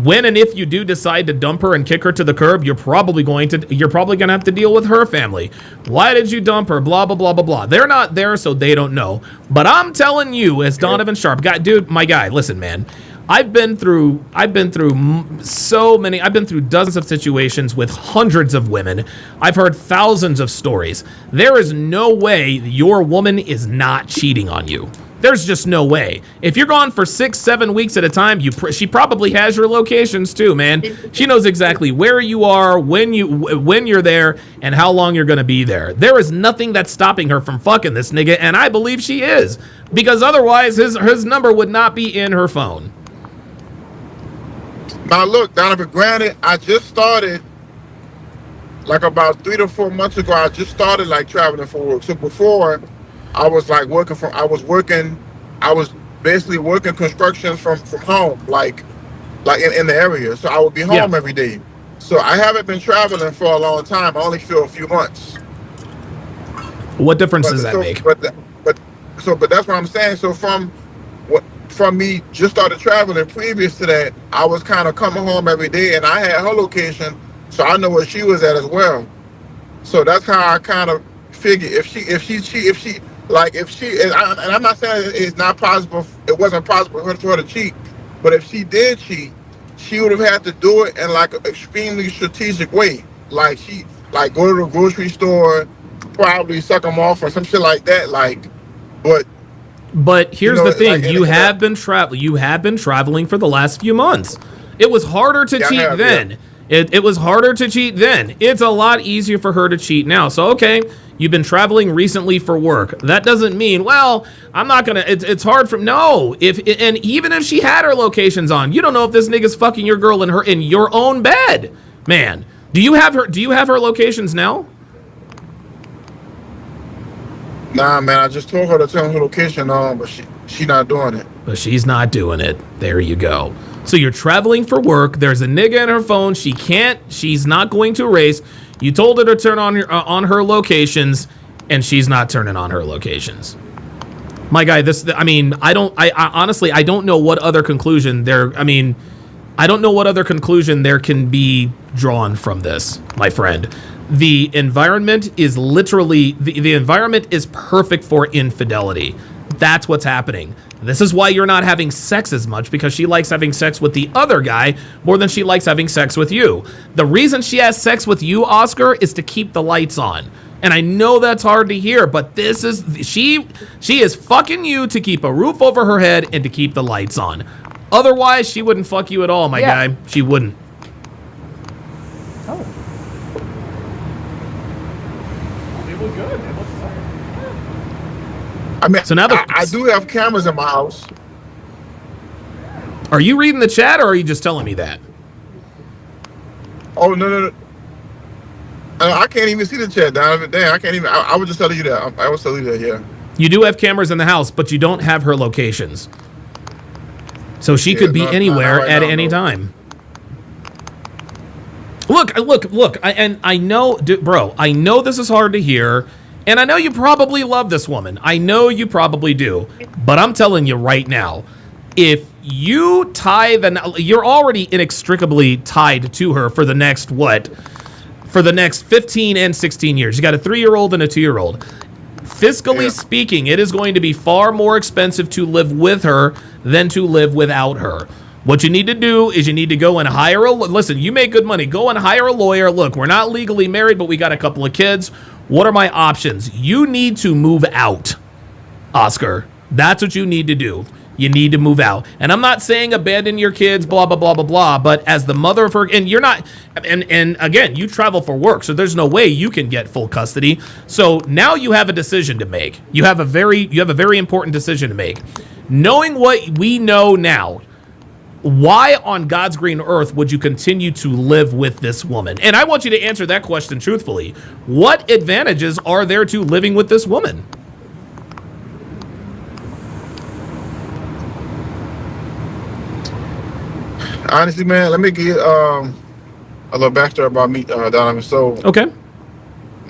When and if you do decide to dump her and kick her to the curb, you're probably going to have to deal with her family. Why did you dump her? Blah, blah, blah, blah, blah. They're not there, so they don't know. But I'm telling you, as Donovan Sharp, my guy, listen, man. I've been through dozens of situations with hundreds of women. I've heard thousands of stories. There is no way your woman is not cheating on you. There's just no way. If you're gone for 6-7 weeks at a time, she probably has your locations too, man. She knows exactly where you are, when you're there, and how long you're gonna be there. There is nothing that's stopping her from fucking this nigga, and I believe she is, because otherwise his number would not be in her phone. Now look, Donovan, granted, I just started, like about 3 to 4 months ago, I just started like traveling for work. So before, I was basically working construction from home, like in the area. So I would be home every day. So I haven't been traveling for a long time. I only feel a few months. What difference does that make? But that's what I'm saying. So from me just started traveling previous to that, I was kind of coming home every day, and I had her location, so I know where she was at as well. So that's how I kind of figured if she, and I'm not saying it's not possible, it wasn't possible for her to cheat, but if she did cheat, she would have had to do it in like an extremely strategic way. Like go to the grocery store, probably suck them off or some shit like that. But here's the thing: you have been traveling for the last few months. It was harder to cheat then. Yeah. It was harder to cheat then. It's a lot easier for her to cheat now. So okay, you've been traveling recently for work. That doesn't mean, well, I'm not gonna. It's hard for no. And even if she had her locations on, you don't know if this nigga's fucking your girl in your own bed, man. Do you have her locations now? Nah, man, I just told her to tell her location, but she not doing it. But she's not doing it. There you go. So you're traveling for work. There's a nigga in her phone. She's not going to erase. You told her to turn on her locations, and she's not turning on her locations. My guy, I honestly, I don't know what other conclusion there can be drawn from this, my friend. The environment is literally, the environment is perfect for infidelity. That's what's happening. This is why you're not having sex as much, because she likes having sex with the other guy more than she likes having sex with you. The reason she has sex with you, Oscar, is to keep the lights on. And I know that's hard to hear, but she is fucking you to keep a roof over her head and to keep the lights on. Otherwise, she wouldn't fuck you at all, my guy. She wouldn't. Oh. It was good. It was I mean, so now I do have cameras in my house. Are you reading the chat, or are you just telling me that? Oh, no. I can't even see the chat, Donovan. Damn, I can't even. I was just telling you that. I was telling you that, yeah. You do have cameras in the house, but you don't have her locations. So she could be anywhere at any time. Look. I know, bro, I know this is hard to hear. And I know you probably love this woman. I know you probably do. But I'm telling you right now, if you you're already inextricably tied to her for the next, for the next 15 and 16 years. You got a 3-year-old and a 2-year-old. Fiscally speaking, it is going to be far more expensive to live with her than to live without her. What you need to do is you need to go and hire listen, you make good money. Go and hire a lawyer. Look, we're not legally married, but we got a couple of kids. What are my options? You need to move out, Oscar. That's what you need to do. You need to move out. And I'm not saying abandon your kids, blah, blah, blah, blah, blah, but as the mother of her, and you're not, and again, you travel for work, so there's no way you can get full custody. So now you have a decision to make. You have a very important decision to make. Knowing what we know now, why on God's green earth would you continue to live with this woman? And I want you to answer that question truthfully. What advantages are there to living with this woman? Honestly, man, let me give a little backstory about me, Donovan. So, Okay.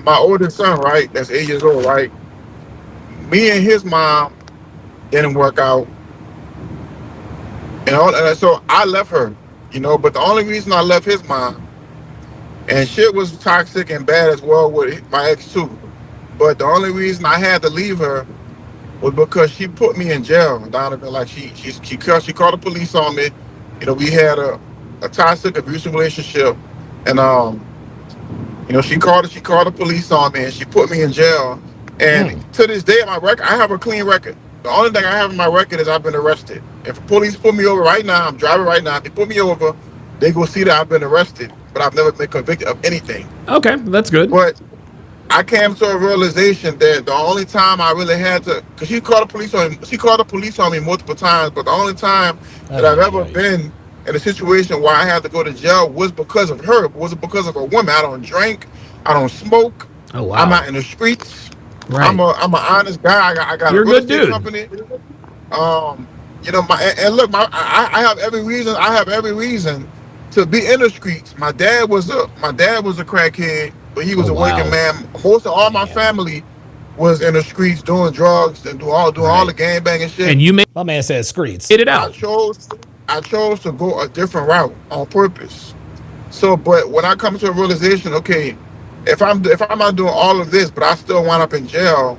my oldest son, right, that's 8 years old, right? Me and his mom didn't work out, and so I left her, But the only reason I left his mom, and shit was toxic and bad as well with my ex too. But the only reason I had to leave her was because she put me in jail, Donovan. Like she called the police on me. We had a toxic, abusive relationship, and she called the police on me, and she put me in jail. And to this day, my record, I have a clean record. The only thing I have in my record is I've been arrested. If the police pull me over right now, I'm driving right now. If they pull me over, they go see that I've been arrested, but I've never been convicted of anything. Okay, that's good. But I came to a realization that the only time I really had to, because she called the police on me multiple times, but the only time that I've ever been in a situation where I had to go to jail was because of her. It wasn't because of a woman. I don't drink. I don't smoke. Oh wow. I'm out in the streets. Right. I'm an honest guy. I got You're a real a good estate dude. company. I have every reason. I have every reason to be in the streets. My dad was a crackhead, but he was a working man. Most of all my family was in the streets doing drugs and doing all the gangbanging shit. And you made My man says screeds. it out. I chose to go a different route on purpose. So, but when I come to a realization, okay, if I'm not doing all of this, but I still wind up in jail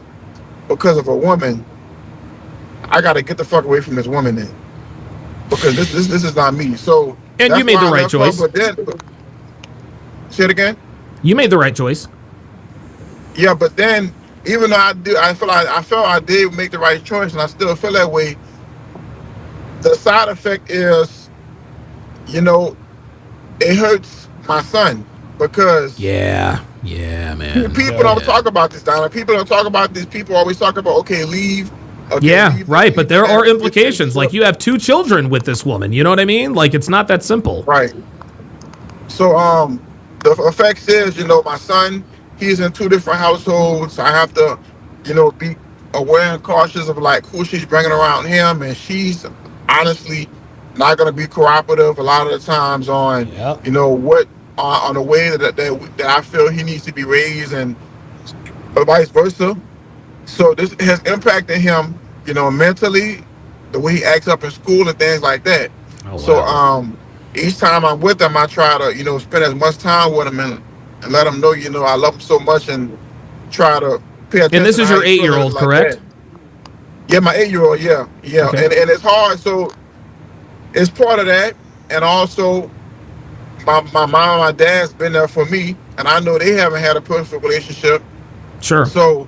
because of a woman, I got to get the fuck away from this woman then, because this is not me. So, and you made the right choice. Say it again. You made the right choice. Yeah, but then even though I felt I did make the right choice, and I still feel that way. The side effect is, it hurts my son because Yeah, man. people don't talk about this, Donna. People don't talk about this. People always talk about leave. Yeah, right. But there are implications. Like you have 2 children with this woman. You know what I mean? Like it's not that simple. Right. So the effects is, my son, he's in 2 different households. I have to, be aware and cautious of like who she's bringing around him, and she's honestly not going to be cooperative a lot of the times on, what on the way that I feel he needs to be raised, and vice versa. So this has impacted him, mentally, the way he acts up in school and things like that. Oh, wow. So each time I'm with him, I try to, spend as much time with him and let him know, I love him so much, and try to pay attention. And this is your 8-year-old, correct? That. Yeah, my 8-year-old, yeah. Okay. And it's hard, so it's part of that, and also my mom and my dad's been there for me, and I know they haven't had a perfect relationship. Sure. So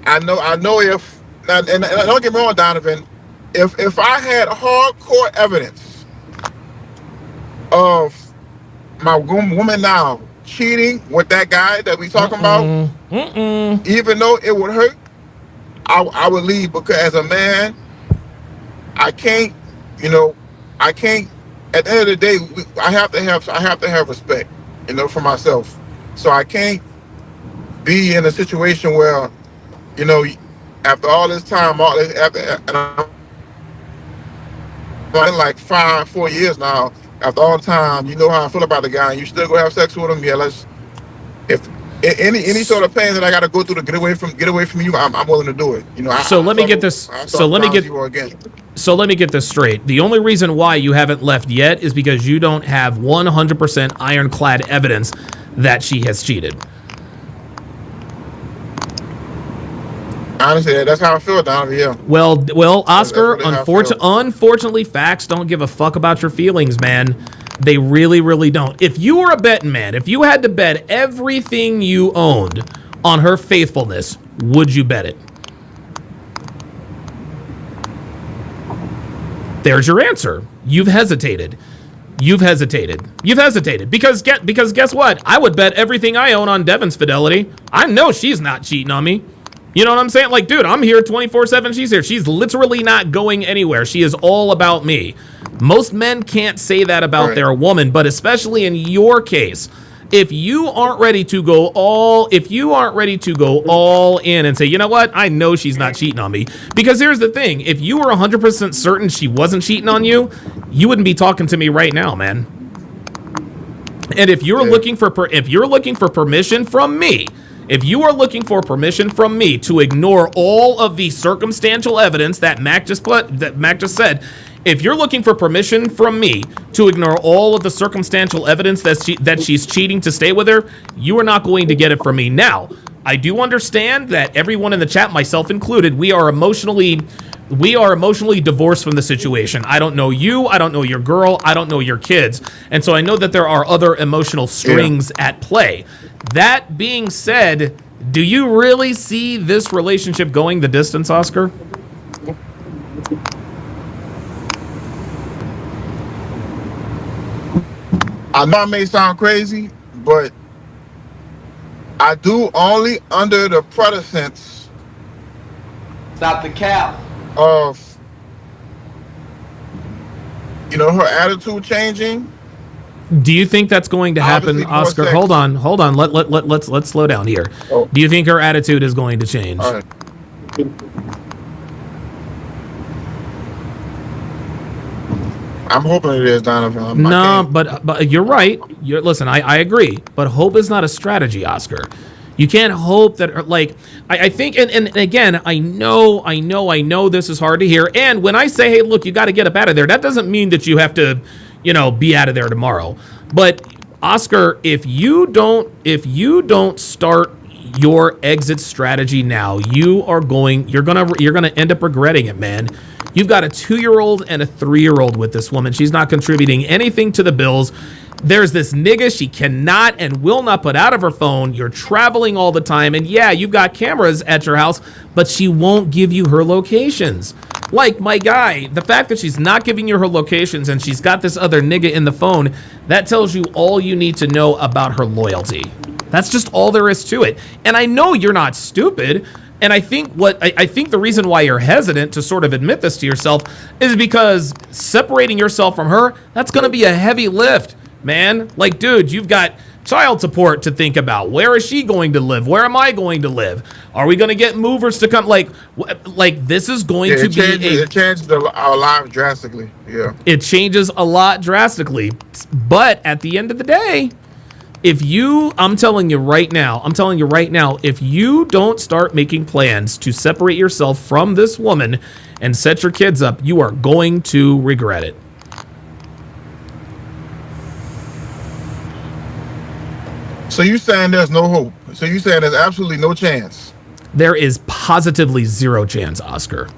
I know if, and don't get me wrong, Donovan, if I had hardcore evidence of my woman now cheating with that guy that we talking about, even though it would hurt, I would leave, because as a man, I can't, at the end of the day, I have to have respect, for myself. So I can't be in a situation where, after all this time, and I'm in like 4 years now, after all the time, you know how I feel about the guy, and you still go have sex with him, if any sort of pain that I got to go through to get away from you, I'm willing to do it. So let me get this straight. The only reason why you haven't left yet is because you don't have 100% ironclad evidence that she has cheated. Honestly, that's how I feel, Donovan. Yeah. Well, Oscar. That's really unfortunately, facts don't give a fuck about your feelings, man. They really, really don't. If you were a betting man, if you had to bet everything you owned on her faithfulness, would you bet it? There's your answer. You've hesitated. Because guess what? I would bet everything I own on Devin's fidelity. I know she's not cheating on me. You know what I'm saying? Like, dude, I'm here 24/7. She's here. She's literally not going anywhere. She is all about me. Most men can't say that about their woman, but especially in your case, if you aren't ready to go all in and say, you know what, I know she's not cheating on me. Because here's the thing: if you were 100% certain she wasn't cheating on you, you wouldn't be talking to me right now, man. And if you're looking for permission from me. If you are looking for permission from me to ignore all of the circumstantial evidence that Mac just said, if you're looking for permission from me to ignore all of the circumstantial evidence that she's cheating to stay with her, you are not going to get it from me. Now, I do understand that everyone in the chat, myself included, we are emotionally divorced from the situation. I don't know you, I don't know your girl, I don't know your kids. And so I know that there are other emotional strings at play. That being said, do you really see this relationship going the distance, Oscar? I know it may sound crazy, but I do only under the pretense. Stop the cap. Of, her attitude changing. Do you think that's going to happen, Oscar? Hold on. Let's slow down here. Oh. Do you think her attitude is going to change? All right. I'm hoping it is, Donovan. No, but you're right. Listen, I agree. But hope is not a strategy, Oscar. You can't hope that, like, I think, and again, I know this is hard to hear. And when I say, hey, look, you got to get up out of there, that doesn't mean that you have to, be out of there tomorrow. But Oscar, if you don't start your exit strategy now, you're gonna end up regretting it, man. You've got a 2-year-old and a 3-year-old with this woman. She's not contributing anything to the bills. There's this nigga she cannot and will not put out of her phone. You're traveling all the time. And yeah, you've got cameras at your house, but she won't give you her locations. Like, my guy, the fact that she's not giving you her locations and she's got this other nigga in the phone, that tells you all you need to know about her loyalty. That's just all there is to it. And I know you're not stupid. And I think the reason why you're hesitant to sort of admit this to yourself is because separating yourself from her, that's going to be a heavy lift, man. Like, dude, you've got child support to think about. Where is she going to live? Where am I going to live? Are we going to get movers to come? Like this is going to be it changes our lives drastically. Yeah, it changes a lot drastically. But at the end of the day, I'm telling you right now, if you don't start making plans to separate yourself from this woman and set your kids up, you are going to regret it. So you're saying there's no hope? So you're saying there's absolutely no chance? There is positively zero chance, Oscar.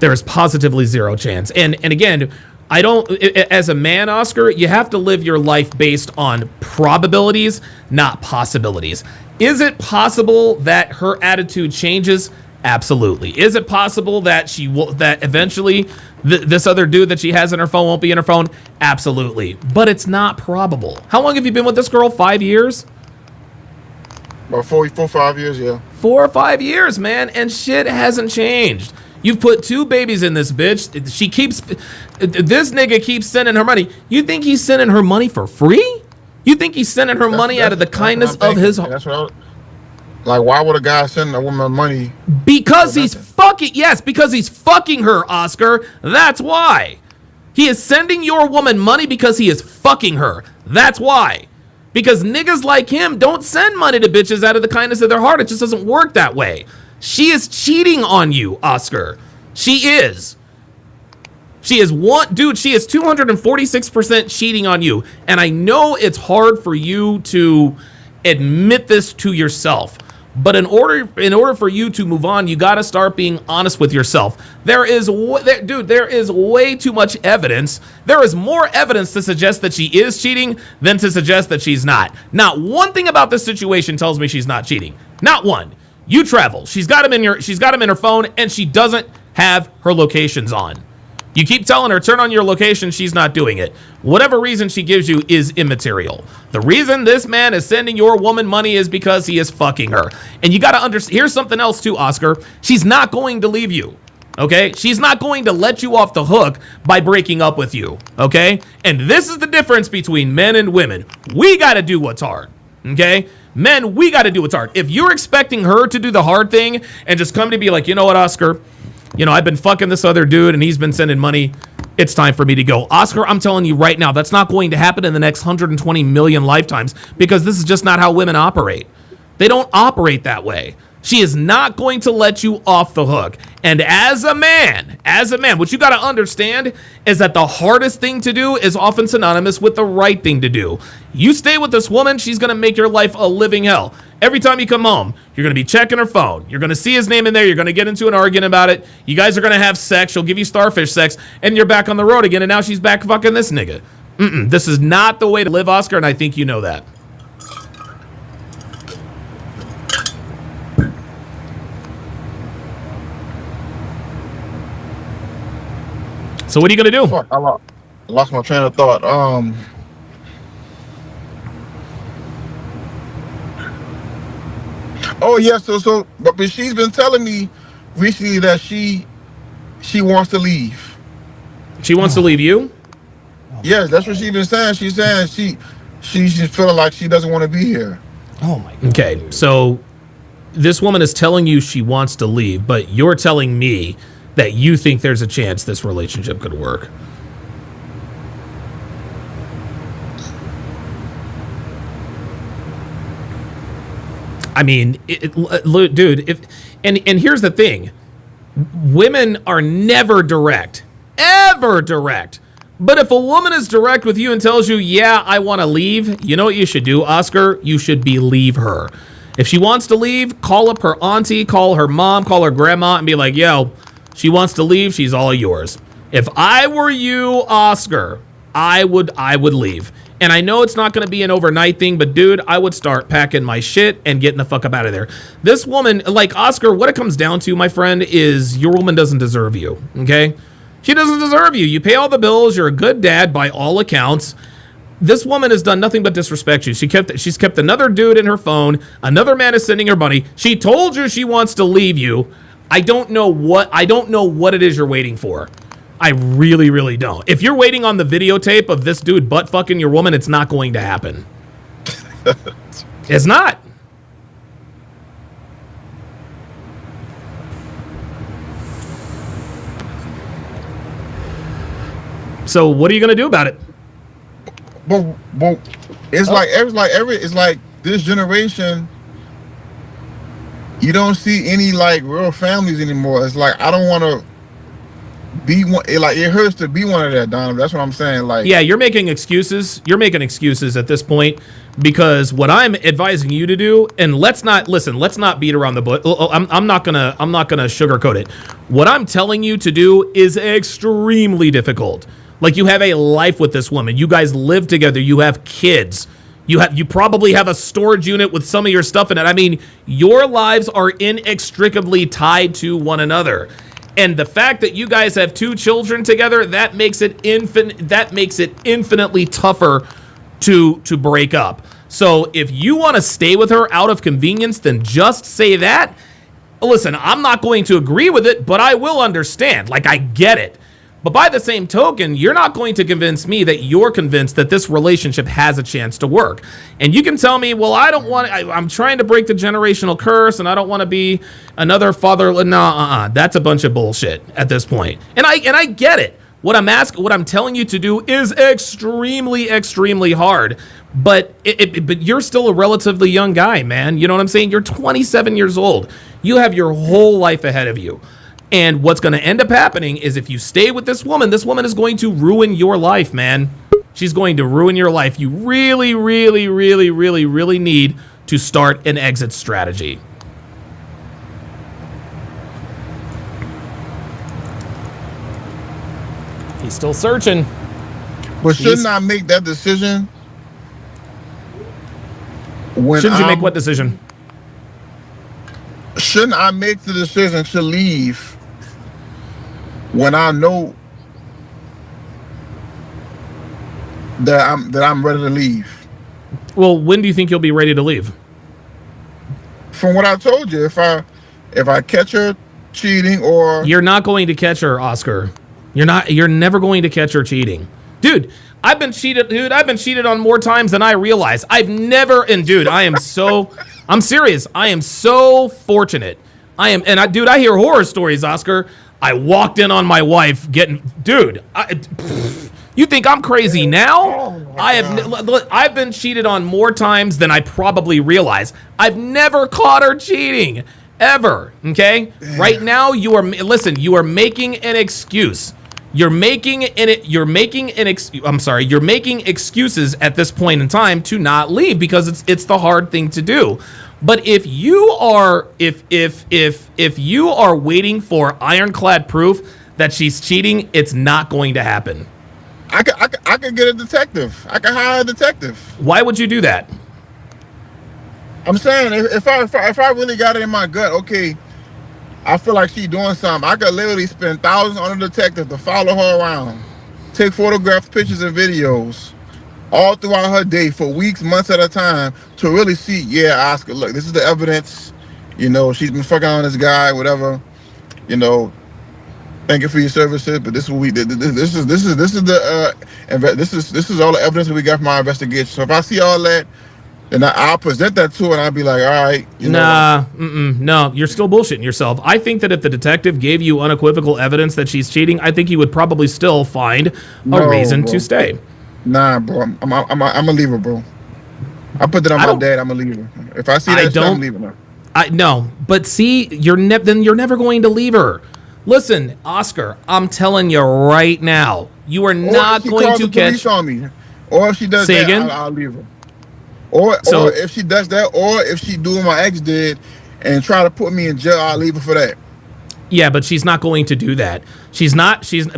There is positively zero chance. And again, as a man, Oscar, you have to live your life based on probabilities, not possibilities. Is it possible that her attitude changes? Absolutely. Is it possible that that eventually this other dude that she has in her phone won't be in her phone? Absolutely. But it's not probable. How long have you been with this girl? 5 years? About 4 or 5 years, yeah. 4 or 5 years, man, and shit hasn't changed. You've put 2 babies in this bitch. This nigga keeps sending her money. You think he's sending her money for free? You think he's sending her money out of the kindness of his heart? That's what like, why would a guy send a woman money? Because he's fucking her, Oscar. That's why. He is sending your woman money because he is fucking her. That's why. Because niggas like him don't send money to bitches out of the kindness of their heart. It just doesn't work that way. She is cheating on you, Oscar. She is. She is 246% cheating on you. And I know it's hard for you to admit this to yourself. But in order for you to move on, you got to start being honest with yourself. There is way too much evidence. There is more evidence to suggest that she is cheating than to suggest that she's not. Not one thing about this situation tells me she's not cheating. Not one. You travel. She's got him in her phone, and she doesn't have her locations on. You keep telling her, turn on your location, she's not doing it. Whatever reason she gives you is immaterial. The reason this man is sending your woman money is because he is fucking her. And you got to understand, here's something else too, Oscar. She's not going to leave you, okay? She's not going to let you off the hook by breaking up with you, okay? And this is the difference between men and women. We got to do what's hard, okay? Men, we got to do what's hard. If you're expecting her to do the hard thing and just come to be like, you know what, Oscar? You know, I've been fucking this other dude and he's been sending money. It's time for me to go. Oscar, I'm telling you right now, that's not going to happen in the next 120 million lifetimes because this is just not how women operate. They don't operate that way. She is not going to let you off the hook. And as a man, what you got to understand is that the hardest thing to do is often synonymous with the right thing to do. You stay with this woman, she's going to make your life a living hell. Every time you come home, you're going to be checking her phone. You're going to see his name in there. You're going to get into an argument about it. You guys are going to have sex. She'll give you starfish sex. And you're back on the road again. And now she's back fucking this nigga. This is not the way to live, Oscar. And I think you know that. So what are you going to do? Fuck, I lost my train of thought. Oh yeah, but she's been telling me recently that she wants to leave. She wants to leave you? Yes, that's what she's been saying. She's saying she's feeling like she doesn't want to be here. Oh my God. Okay, so this woman is telling you she wants to leave, but you're telling me that you think there's a chance this relationship could work. I mean, dude, and here's the thing. Women are never direct. Ever direct. But if a woman is direct with you and tells you, yeah, I want to leave, you know what you should do, Oscar? You should believe her. If she wants to leave, call up her auntie, call her mom, call her grandma, and be like, yo, she wants to leave, she's all yours. If I were you, Oscar, I would leave. And I know it's not going to be an overnight thing, but dude, I would start packing my shit and getting the fuck up out of there. This woman, like Oscar, what it comes down to, my friend, is your woman doesn't deserve you, okay? She doesn't deserve you. You pay all the bills. You're a good dad by all accounts. This woman has done nothing but disrespect you. She's kept another dude in her phone. Another man is sending her money. She told you she wants to leave you. I don't know what it is you're waiting for. I really, really don't. If you're waiting on the videotape of this dude butt fucking your woman, it's not going to happen. It's not. So what are you going to do about it? But it's like this generation, you don't see any like real families anymore. It's like I don't want to be one. It hurts to be one of that, Donald. That's what I'm saying. Like, yeah, you're making excuses. You're making excuses at this point because what I'm advising you to do, and let's not beat around the bush. I'm not gonna sugarcoat it. What I'm telling you to do is extremely difficult. Like, you have a life with this woman. You guys live together. You have kids. You probably have a storage unit with some of your stuff in it. I mean, your lives are inextricably tied to one another. And the fact that you guys have 2 children together, that makes it infinitely tougher to break up. So if you want to stay with her out of convenience, then just say that. Listen, I'm not going to agree with it, but I will understand. Like, I get it. But by the same token, you're not going to convince me that you're convinced that this relationship has a chance to work. And you can tell me, well, I'm trying to break the generational curse and I don't want to be another father. No, that's a bunch of bullshit at this point. And I get it. What I'm telling you to do is extremely, extremely hard. But you're still a relatively young guy, man. You know what I'm saying? You're 27 years old. You have your whole life ahead of you. And what's going to end up happening is if you stay with this woman is going to ruin your life, man. She's going to ruin your life. You really, really, really, really, really need to start an exit strategy. He's still searching. But shouldn't I make that decision? Shouldn't you make what decision? Shouldn't I make the decision to leave when I know that I'm ready to leave. Well, when do you think you'll be ready to leave? From what I told you, if I catch her cheating or You're not going to catch her, Oscar. You're never going to catch her cheating. Dude, I've been cheated on more times than I realize. Dude, I'm serious. I am so fortunate. Dude, I hear horror stories, Oscar. I walked in on my wife you think I'm crazy now? I've been cheated on more times than I probably realize. I've never caught her cheating ever. Okay? Right now you are making an excuse. You're making excuses at this point in time to not leave because it's the hard thing to do. But if you are waiting for ironclad proof that she's cheating, it's not going to happen. I could get a detective. I could hire a detective. Why would you do that? I'm saying if I really got it in my gut, okay, I feel like she's doing something. I could literally spend thousands on a detective to follow her around, take photographs, pictures, and videos all throughout her day for weeks, months at a time to really see. Yeah, Oscar, look, this is the evidence. You know, she's been fucking on this guy, whatever. You know, thank you for your services, but this is what we did. This is all the evidence that we got from our investigation. So if I see all that, then I'll present that to her, and I'll be like, all right. No, you're still bullshitting yourself. I think that if the detective gave you unequivocal evidence that she's cheating, I think you would probably still find a reason to stay. Nah, bro, I'm a leaver, bro. I put that on my dad. I'm a leaver. If I see that shit, I'm leaving her. No, but see, then you're never going to leave her. Listen, Oscar, I'm telling you right now, you are not going to catch. On me. Or if she does Say that, again? I'll leave her. Or if she does that, or if she do what my ex did and try to put me in jail, I'll leave her for that. Yeah, but she's not going to do that.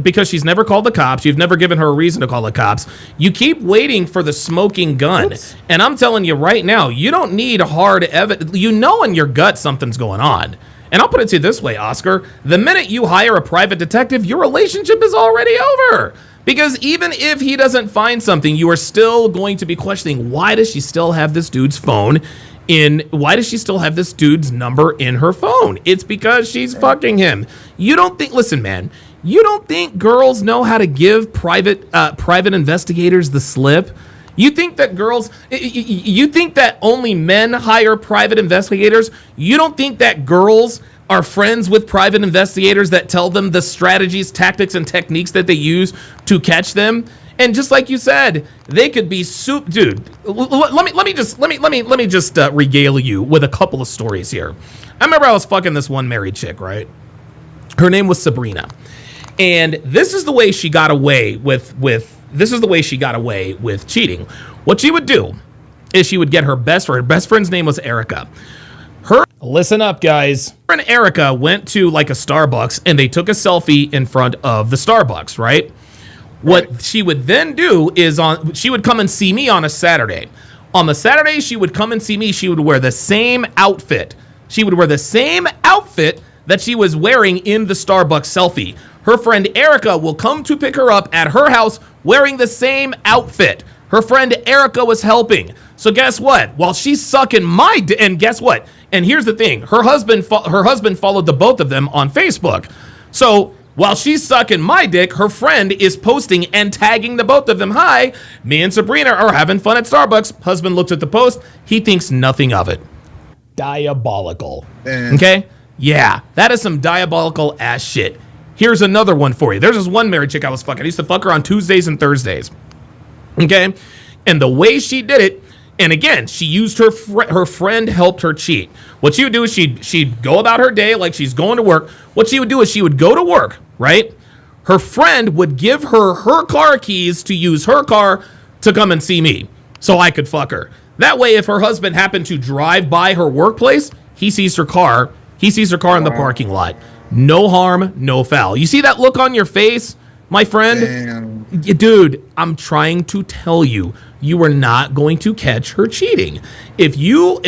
Because she's never called the cops. You've never given her a reason to call the cops. You keep waiting for the smoking gun. Oops. And I'm telling you right now, you don't need hard evidence. You know in your gut something's going on. And I'll put it to you this way, Oscar. The minute you hire a private detective, your relationship is already over. Because even if he doesn't find something, you are still going to be questioning, why does she still have this dude's phone why does she still have this dude's number in her phone? It's because she's fucking him. Listen, man, you don't think girls know how to give private investigators the slip? You think that you think that only men hire private investigators? You don't think that girls are friends with private investigators that tell them the strategies, tactics, and techniques that they use to catch them? And just like you said, they could be dude. Let me just regale you with a couple of stories here. I remember I was fucking this one married chick, right? Her name was Sabrina, and this is the way she got away with cheating. What she would do is she would get her best friend's name was Erica. Listen up, guys. Her and Erica went to like a Starbucks and they took a selfie in front of the Starbucks, right? What she would then do is she would come and see me on a Saturday. On the Saturday she would come and see me. She would wear the same outfit. She would wear the same outfit that she was wearing in the Starbucks selfie. Her friend Erica will come to pick her up at her house wearing the same outfit. Her friend Erica was helping. So guess what? While she's sucking my dick, and guess what? And here's the thing. Her husband followed the both of them on Facebook. So while she's sucking my dick, her friend is posting and tagging the both of them. Hi, me and Sabrina are having fun at Starbucks. Husband looks at the post. He thinks nothing of it. Diabolical. Okay? Yeah, that is some diabolical ass shit. Here's another one for you. There's this one married chick I was fucking. I used to fuck her on Tuesdays and Thursdays. Okay? And the way she did it, and again, she used her friend helped her cheat. What she would do is she'd go about her day like she's going to work. What she would do is she would go to work, right? Her friend would give her her car keys to use her car to come and see me so I could fuck her. That way, if her husband happened to drive by her workplace, he sees her car. He sees her car in the parking lot. No harm, no foul. You see that look on your face, my friend? Damn. Dude, I'm trying to tell you, you are not going to catch her cheating. If you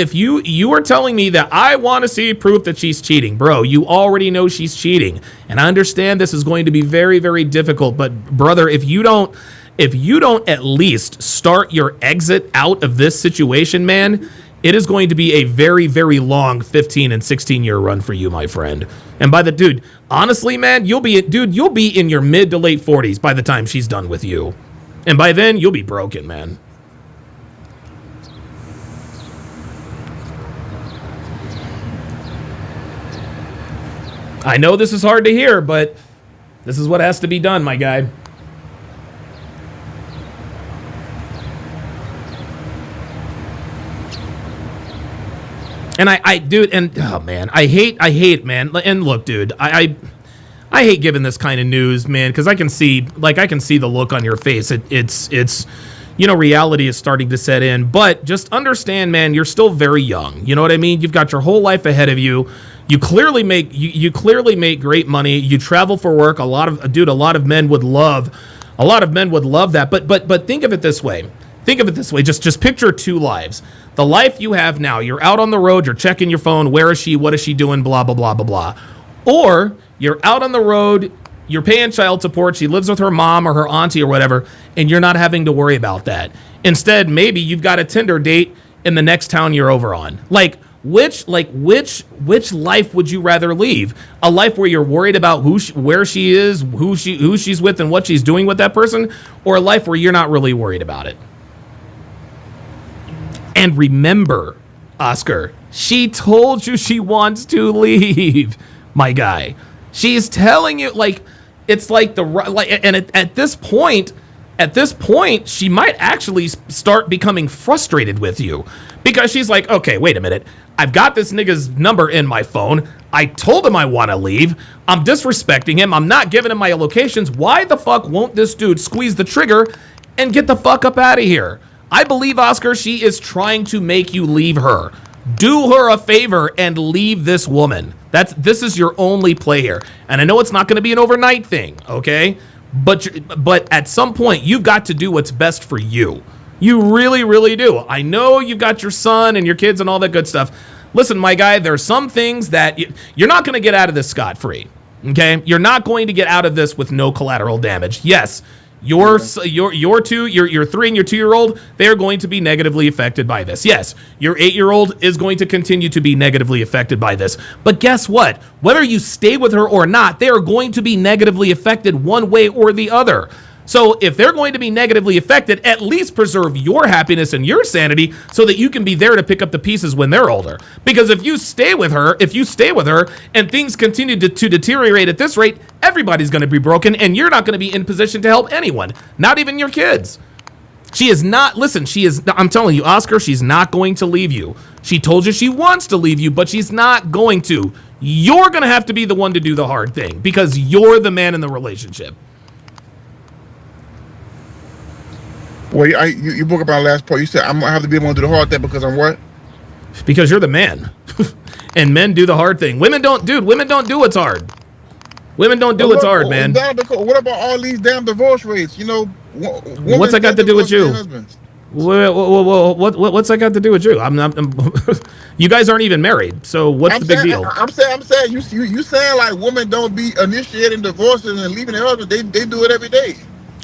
are telling me that I want to see proof that she's cheating, bro, you already know she's cheating. And I understand this is going to be very, very difficult, but brother, if you don't if you don't at least start your exit out of this situation, man, it is going to be a very, very long 15 and 16-year run for you, my friend. And dude, honestly, man, you'll be in your mid to late 40s by the time she's done with you. And by then, you'll be broken, man. I know this is hard to hear, but this is what has to be done, my guy. And oh man, I hate, man. And look, dude, I hate giving this kind of news, man, because I can see the look on your face. It's reality is starting to set in. But just understand, man, you're still very young. You know what I mean? You've got your whole life ahead of you. You clearly make great money. You travel for work. A lot of men would love that. But think of it this way. Just picture two lives. The life you have now, you're out on the road, you're checking your phone, where is she, what is she doing, blah, blah, blah, blah, blah. Or you're out on the road, you're paying child support, she lives with her mom or her auntie or whatever, and you're not having to worry about that. Instead, maybe you've got a Tinder date in the next town you're over on. Which life would you rather leave? A life where you're worried about where she is, who she's with, and what she's doing with that person, or a life where you're not really worried about it? And remember, Oscar, she told you she wants to leave, my guy. She's telling you, it's like and at this point, she might actually start becoming frustrated with you because she's like, okay, wait a minute. I've got this nigga's number in my phone. I told him I want to leave. I'm disrespecting him. I'm not giving him my locations. Why the fuck won't this dude squeeze the trigger and get the fuck up out of here? I believe, Oscar, she is trying to make you leave her. Do her a favor and leave this woman. This is your only play here. And I know it's not going to be an overnight thing, okay? But at some point, you've got to do what's best for you. You really, really do. I know you've got your son and your kids and all that good stuff. Listen, my guy, there are some things that you're not going to get out of this scot-free, okay? You're not going to get out of this with no collateral damage. Yes, your 3 and your 2-year-old, they are going to be negatively affected by this. Yes, your 8-year-old is going to continue to be negatively affected by this. But guess what? Whether you stay with her or not, they are going to be negatively affected one way or the other. So if they're going to be negatively affected, at least preserve your happiness and your sanity so that you can be there to pick up the pieces when they're older. Because if you stay with her and things continue to deteriorate at this rate, everybody's going to be broken and you're not going to be in position to help anyone, not even your kids. I'm telling you, Oscar, she's not going to leave you. She told you she wants to leave you, but she's not going to. You're going to have to be the one to do the hard thing because you're the man in the relationship. Well, you broke up our last part. You said I'm gonna have to be able to do the hard thing because I'm what? Because you're the man, and men do the hard thing. Women don't do what's hard. Women don't do what's hard, man. What about all these damn divorce rates? What's that got to do with you? What's that got to do with you? You guys aren't even married, so what's the big deal? I'm saying you saying like women don't be initiating divorces and leaving their husband. They do it every day.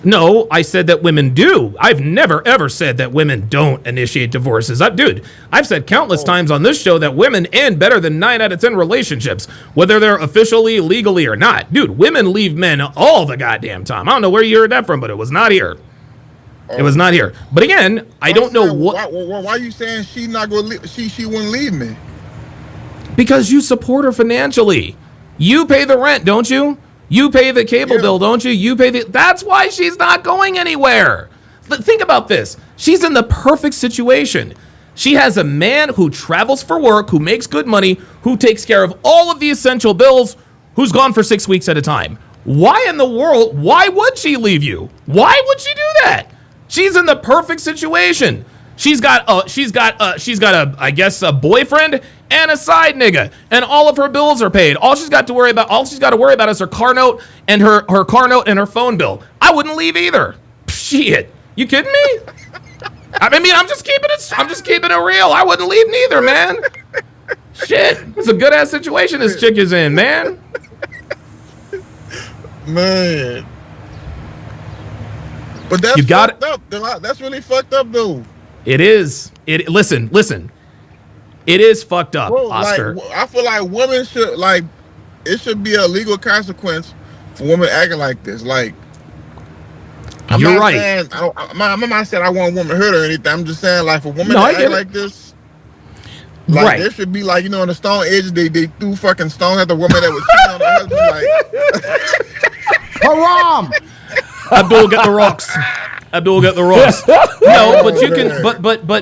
No, I said that women do. I've never, ever said that women don't initiate divorces. I've said countless times on this show that women end better than 9 out of 10 relationships, whether they're officially, legally, or not. Dude, women leave men all the goddamn time. I don't know where you heard that from, but it was not here. It was not here. But again, I don't know what... Why are you saying she not going to she wouldn't leave me? Because you support her financially. You pay the rent, don't you? You pay the cable bill, don't you? That's why she's not going anywhere. Think about this. She's in the perfect situation. She has a man who travels for work, who makes good money, who takes care of all of the essential bills, who's gone for 6 weeks at a time. Why in the world, why would she leave you? Why would she do that? She's in the perfect situation. She's got a I guess a boyfriend and a side nigga, and all of her bills are paid. All she's got to worry about is her car note and her her phone bill. I wouldn't leave either. Shit, you kidding me? I mean, I'm just keeping it real. I wouldn't leave neither, man. Shit, it's a good ass situation this chick is in, man. But that's You got fucked up. That's really fucked up, though. It is. Listen. It is fucked up, Bro, Oscar. like, I feel like women should it should be a legal consequence for women acting like this. Like, You're right. Saying, I'm not saying I want a woman hurt or anything. I'm just saying, like, for women to act like this, like, Right. there should be, like, in the Stone Age, they threw fucking stones at the woman that was cheating on her husband. Like, Haram! Abdul, get the rocks. Abdul, get the rocks. No, but you can.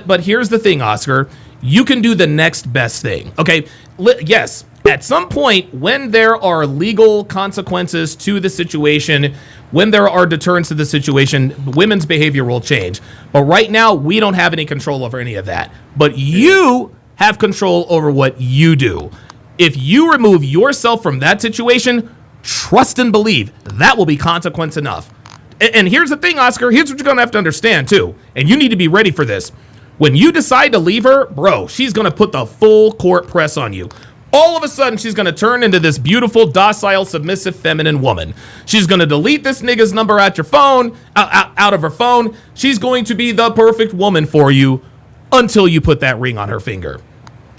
But here's the thing, Oscar. You can do the next best thing. Okay. Yes. At some point, when there are legal consequences to the situation, when there are deterrents to the situation, women's behavior will change. But right now, we don't have any control over any of that. But you have control over what you do. If you remove yourself from that situation, trust and believe that will be consequence enough. And here's the thing, Oscar. Here's what you're going to have to understand, too. And you need to be ready for this. When you decide to leave her, bro, she's going to put the full court press on you. All of a sudden, she's going to turn into this beautiful, docile, submissive, feminine woman. She's going to delete this nigga's number out your phone, out of her phone. She's going to be the perfect woman for you until you put that ring on her finger.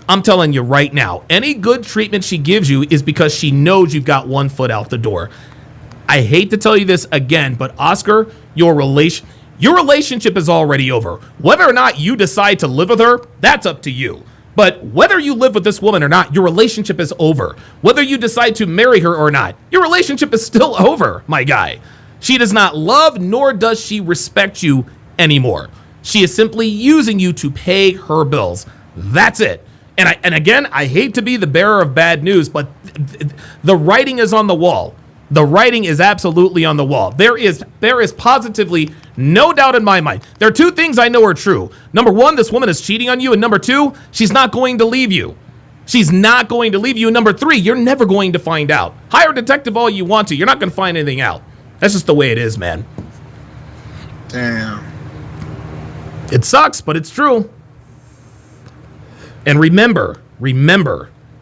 I'm telling you right now, any good treatment she gives you is because she knows you've got one foot out the door. I hate to tell you this again, but Oscar, your relationship is already over. Whether or not you decide to live with her, that's up to you. But whether you live with this woman or not, your relationship is over. Whether you decide to marry her or not, your relationship is still over, my guy. She does not love nor does she respect you anymore. She is simply using you to pay her bills. That's it. And again, I hate to be the bearer of bad news, but the writing is on the wall. The writing is absolutely on the wall. There is positively no doubt in my mind. There are two things I know are true. Number one, this woman is cheating on you. And number two, she's not going to leave you. She's not going to leave you. And number three, you're never going to find out. Hire a detective all you want to. You're not going to find anything out. That's just the way it is, man. damn. It sucks, but it's true. And remember,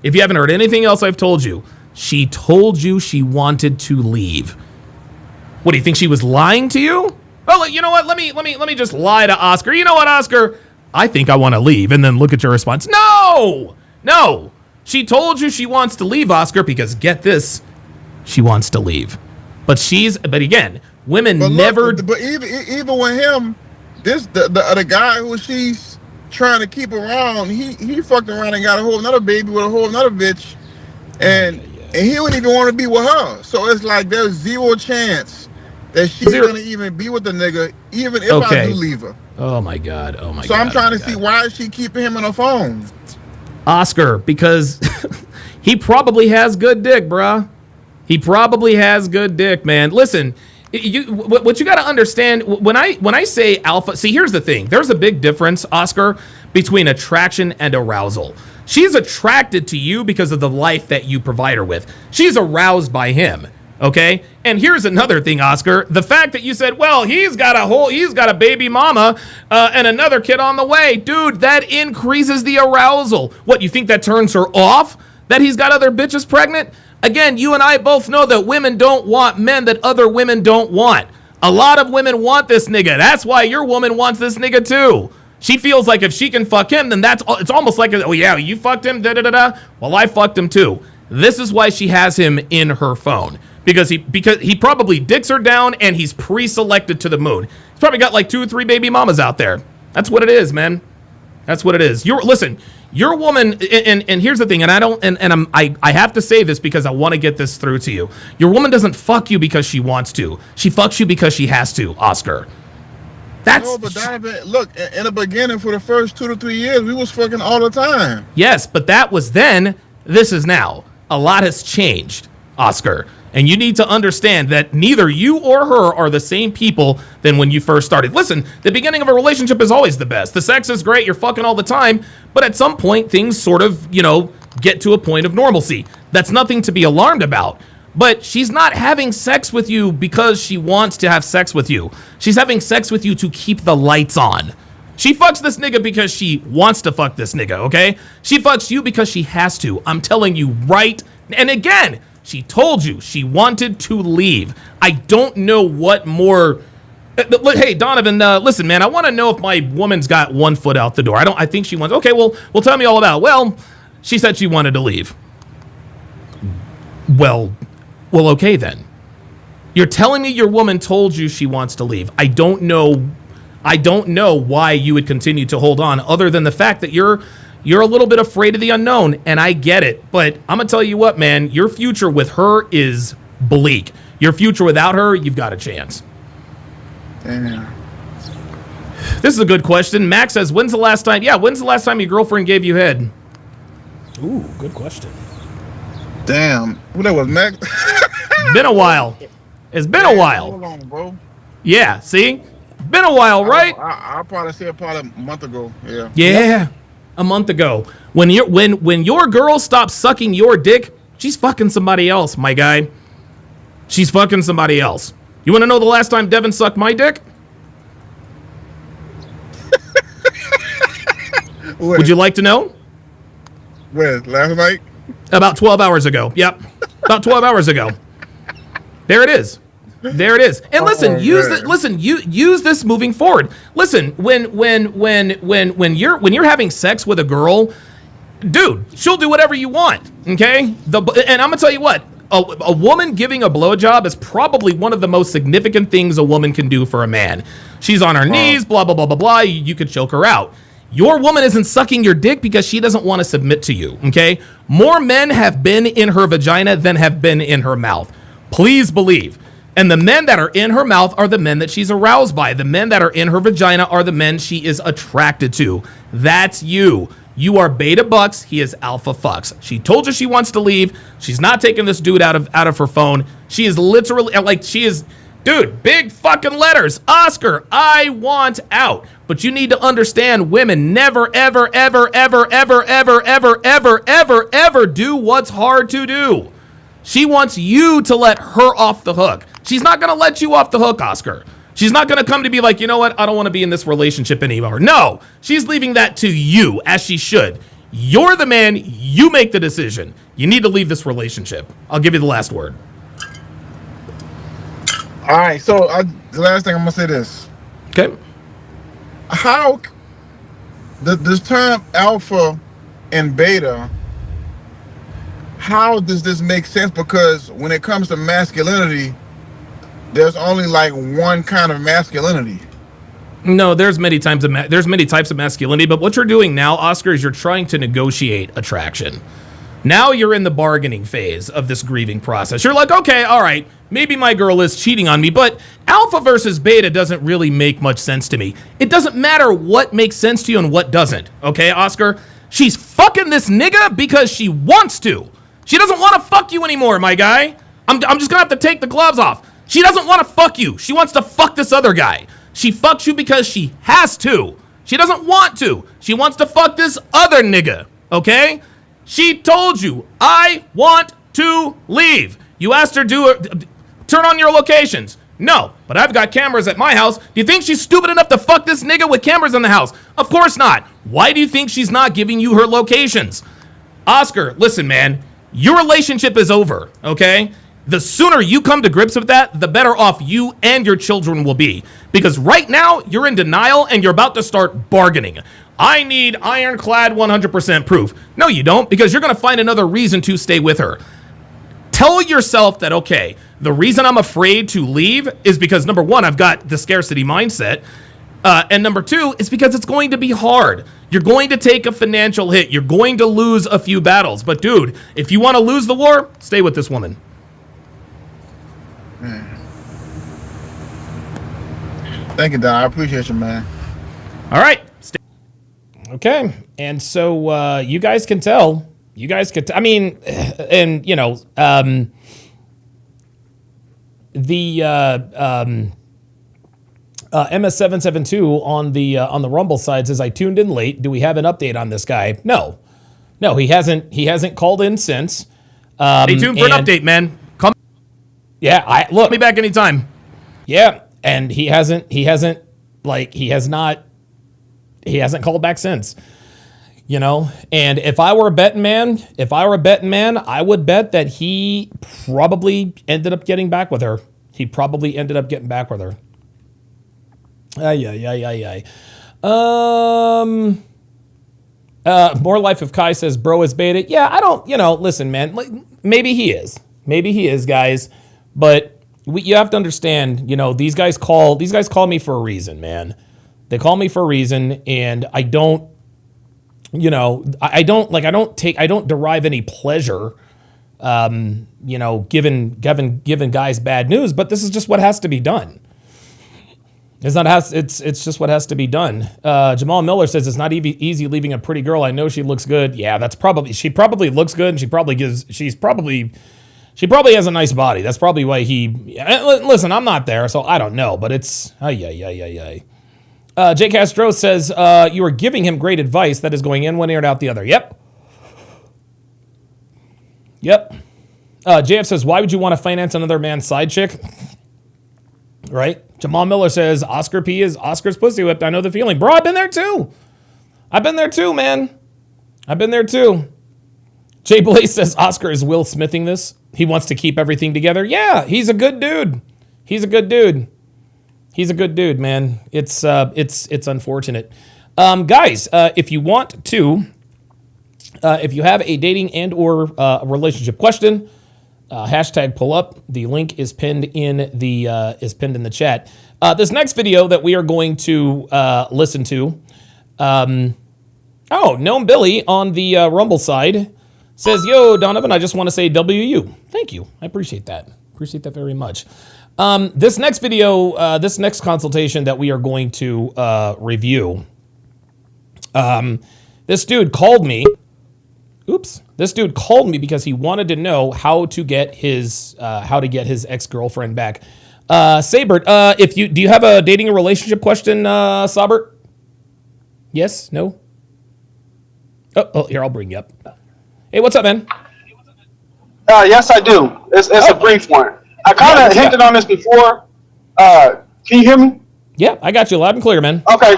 if you haven't heard anything else I've told you, she told you she wanted to leave. What, do you think she was lying to you? Well, you know what? Let me just lie to Oscar. You know what, Oscar? I think I want to leave. And then look at your response. No. She told you she wants to leave, Oscar, because get this, she wants to leave. But again, women never. But even with him, the guy who she's trying to keep around, he fucked around and got a whole another baby with a whole another bitch, and he wouldn't even want to be with her. So it's like there's zero chance that she's gonna even be with the nigga, even if I do leave her. Oh my god. So I'm trying to see why is she keeping him on the phone, Oscar, because he probably has good dick, bruh. He probably has good dick, man. Listen, what you got to understand when I say alpha. See, here's the thing. There's a big difference, Oscar, between attraction and arousal. She's attracted to you because of the life that you provide her with. She's aroused by him. Okay. And here's another thing, Oscar. The fact that you said, well, he's got a baby mama and another kid on the way. Dude, that increases the arousal. What, you think that turns her off? That he's got other bitches pregnant? Again, you and I both know that women don't want men that other women don't want. A lot of women want this nigga. That's why your woman wants this nigga too. She feels like if she can fuck him, then it's almost like, oh yeah, you fucked him, da-da-da-da. Well, I fucked him too. This is why she has him in her phone. Because he probably dicks her down and he's pre-selected to the moon. He's probably got like 2 or 3 baby mamas out there. That's what it is, man. That's what it is. Your woman, and here's the thing, and I have to say this because I want to get this through to you. Your woman doesn't fuck you because she wants to. She fucks you because she has to, Oscar. But Donovan, look, in the beginning, for the first 2 to 3 years, we was fucking all the time. Yes, but that was then. This is now. A lot has changed, Oscar. And you need to understand that neither you or her are the same people than when you first started. Listen, the beginning of a relationship is always the best. The sex is great. You're fucking all the time. But at some point, things sort of, get to a point of normalcy. That's nothing to be alarmed about. But she's not having sex with you because she wants to have sex with you. She's having sex with you to keep the lights on. She fucks this nigga because she wants to fuck this nigga, okay? She fucks you because she has to. I'm telling you right. And again, she told you she wanted to leave. I don't know what more Hey, Donovan, listen, man, I want to know if my woman's got one foot out the door. I think she wants, okay, well, tell me all about it. Well, she said she wanted to leave. Well, okay then. You're telling me your woman told you she wants to leave. I don't know why you would continue to hold on other than the fact that you're a little bit afraid of the unknown, and I get it. But I'm going to tell you what, man, your future with her is bleak. Your future without her, you've got a chance. Damn. This is a good question. Max says, when's the last time your girlfriend gave you head? Ooh, good question. Damn. Who that was, Max? Been a while. It's been a while. Hold on, bro. Yeah, see? Been a while, right? I'll probably say probably a month ago. Yeah. Yeah. A month ago. When your girl stops sucking your dick, she's fucking somebody else, my guy. She's fucking somebody else. You want to know the last time Devin sucked my dick? Would you like to know? When? Last night? About 12 hours ago. Yep. About 12 hours ago. There it is. There it is. And listen, use this moving forward. Listen, when you're having sex with a girl, dude, she'll do whatever you want. Okay? And I'm gonna tell you what, a woman giving a blowjob is probably one of the most significant things a woman can do for a man. She's on her knees, blah blah blah blah blah. You could choke her out. Your woman isn't sucking your dick because she doesn't want to submit to you. Okay? More men have been in her vagina than have been in her mouth. Please believe. And the men that are in her mouth are the men that she's aroused by. The men that are in her vagina are the men she is attracted to. That's you. You are beta bucks. He is alpha fucks. She told you she wants to leave. She's not taking this dude out of her phone. She is literally dude, big fucking letters. Oscar, I want out. But you need to understand, women never, ever, ever, ever, ever, ever, ever, ever, ever, ever do what's hard to do. She wants you to let her off the hook. She's not going to let you off the hook, Oscar. She's not going to come to be like, you know what? I don't want to be in this relationship anymore. No, she's leaving that to you, as she should. You're the man. You make the decision. You need to leave this relationship. I'll give you the last word. All right. So the last thing I'm going to say this. Okay. How this term alpha and beta, how does this make sense? Because when it comes to masculinity, there's only like one kind of masculinity. No, there's many types of masculinity, but what you're doing now, Oscar, is you're trying to negotiate attraction. Now you're in the bargaining phase of this grieving process. You're like, okay, all right, maybe my girl is cheating on me, but alpha versus beta doesn't really make much sense to me. It doesn't matter what makes sense to you and what doesn't, okay, Oscar? She's fucking this nigga because she wants to. She doesn't want to fuck you anymore, my guy. I'm just gonna have to take the gloves off. She doesn't want to fuck you. She wants to fuck this other guy. She fucks you because she has to. She doesn't want to. She wants to fuck this other nigga, okay? She told you, I want to leave. You asked her to turn on your locations. No, but I've got cameras at my house. Do you think she's stupid enough to fuck this nigga with cameras in the house? Of course not. Why do you think she's not giving you her locations? Oscar, listen, man, your relationship is over, okay? The sooner you come to grips with that, the better off you and your children will be. Because right now, you're in denial and you're about to start bargaining. I need ironclad 100% proof. No, you don't, because you're going to find another reason to stay with her. Tell yourself that, okay, the reason I'm afraid to leave is because, number one, I've got the scarcity mindset. And number two, it's because it's going to be hard. You're going to take a financial hit. You're going to lose a few battles. But, dude, if you want to lose the war, stay with this woman. Thank you, Don. I appreciate you, man. All right. Okay. And so you guys can tell. I mean, and, you know, the MS772 on the Rumble side says, I tuned in late. Do we have an update on this guy? No, he hasn't called in since. Stay tuned for an update, man. Come. Yeah, look. Me back anytime. Yeah, and he hasn't called back since. You know, and if I were a betting man, I would bet that he probably ended up getting back with her. He probably ended up getting back with her. Ay. More Life of Kai says, bro is baited. Yeah, I don't, listen, man, maybe he is. Maybe he is, guys. But you have to understand, these guys call me for a reason, man. They call me for a reason, and I don't, I don't derive any pleasure, giving guys bad news, but this is just what has to be done. It's just what has to be done. Jamal Miller says it's not easy leaving a pretty girl. I know she looks good. Yeah, she probably looks good, and she probably has a nice body. That's probably why listen, I'm not there, so I don't know, but it's, Jay Castro says, you are giving him great advice that is going in one ear and out the other. Yep. JF says, why would you want to finance another man's side chick? Right? Jamal Miller says, Oscar's pussy whipped. I know the feeling. Bro, I've been there too, man. I've been there too. Jay Blaze says, Oscar is Will Smithing this. He wants to keep everything together. Yeah, he's a good dude. He's a good dude, man. It's unfortunate. Guys, if you want to, if you have a dating and or a relationship question, hashtag pull up. The link is pinned in the chat. This next video that we are going to listen to, Gnome Billy on the Rumble side says, yo, Donovan, I just want to say WU. Thank you. I appreciate that. Appreciate that very much. This next video, this next consultation that we are going to review, this dude called me. This dude called me because he wanted to know how to get his ex-girlfriend back. Sabert, do you have a dating or relationship question, Sabert? Yes? No? Oh, here, I'll bring you up. Hey, what's up, man? Yes, I do. It's a brief one. I kind of hinted on this before. Can you hear me? Yeah, I got you loud and clear, man. Okay.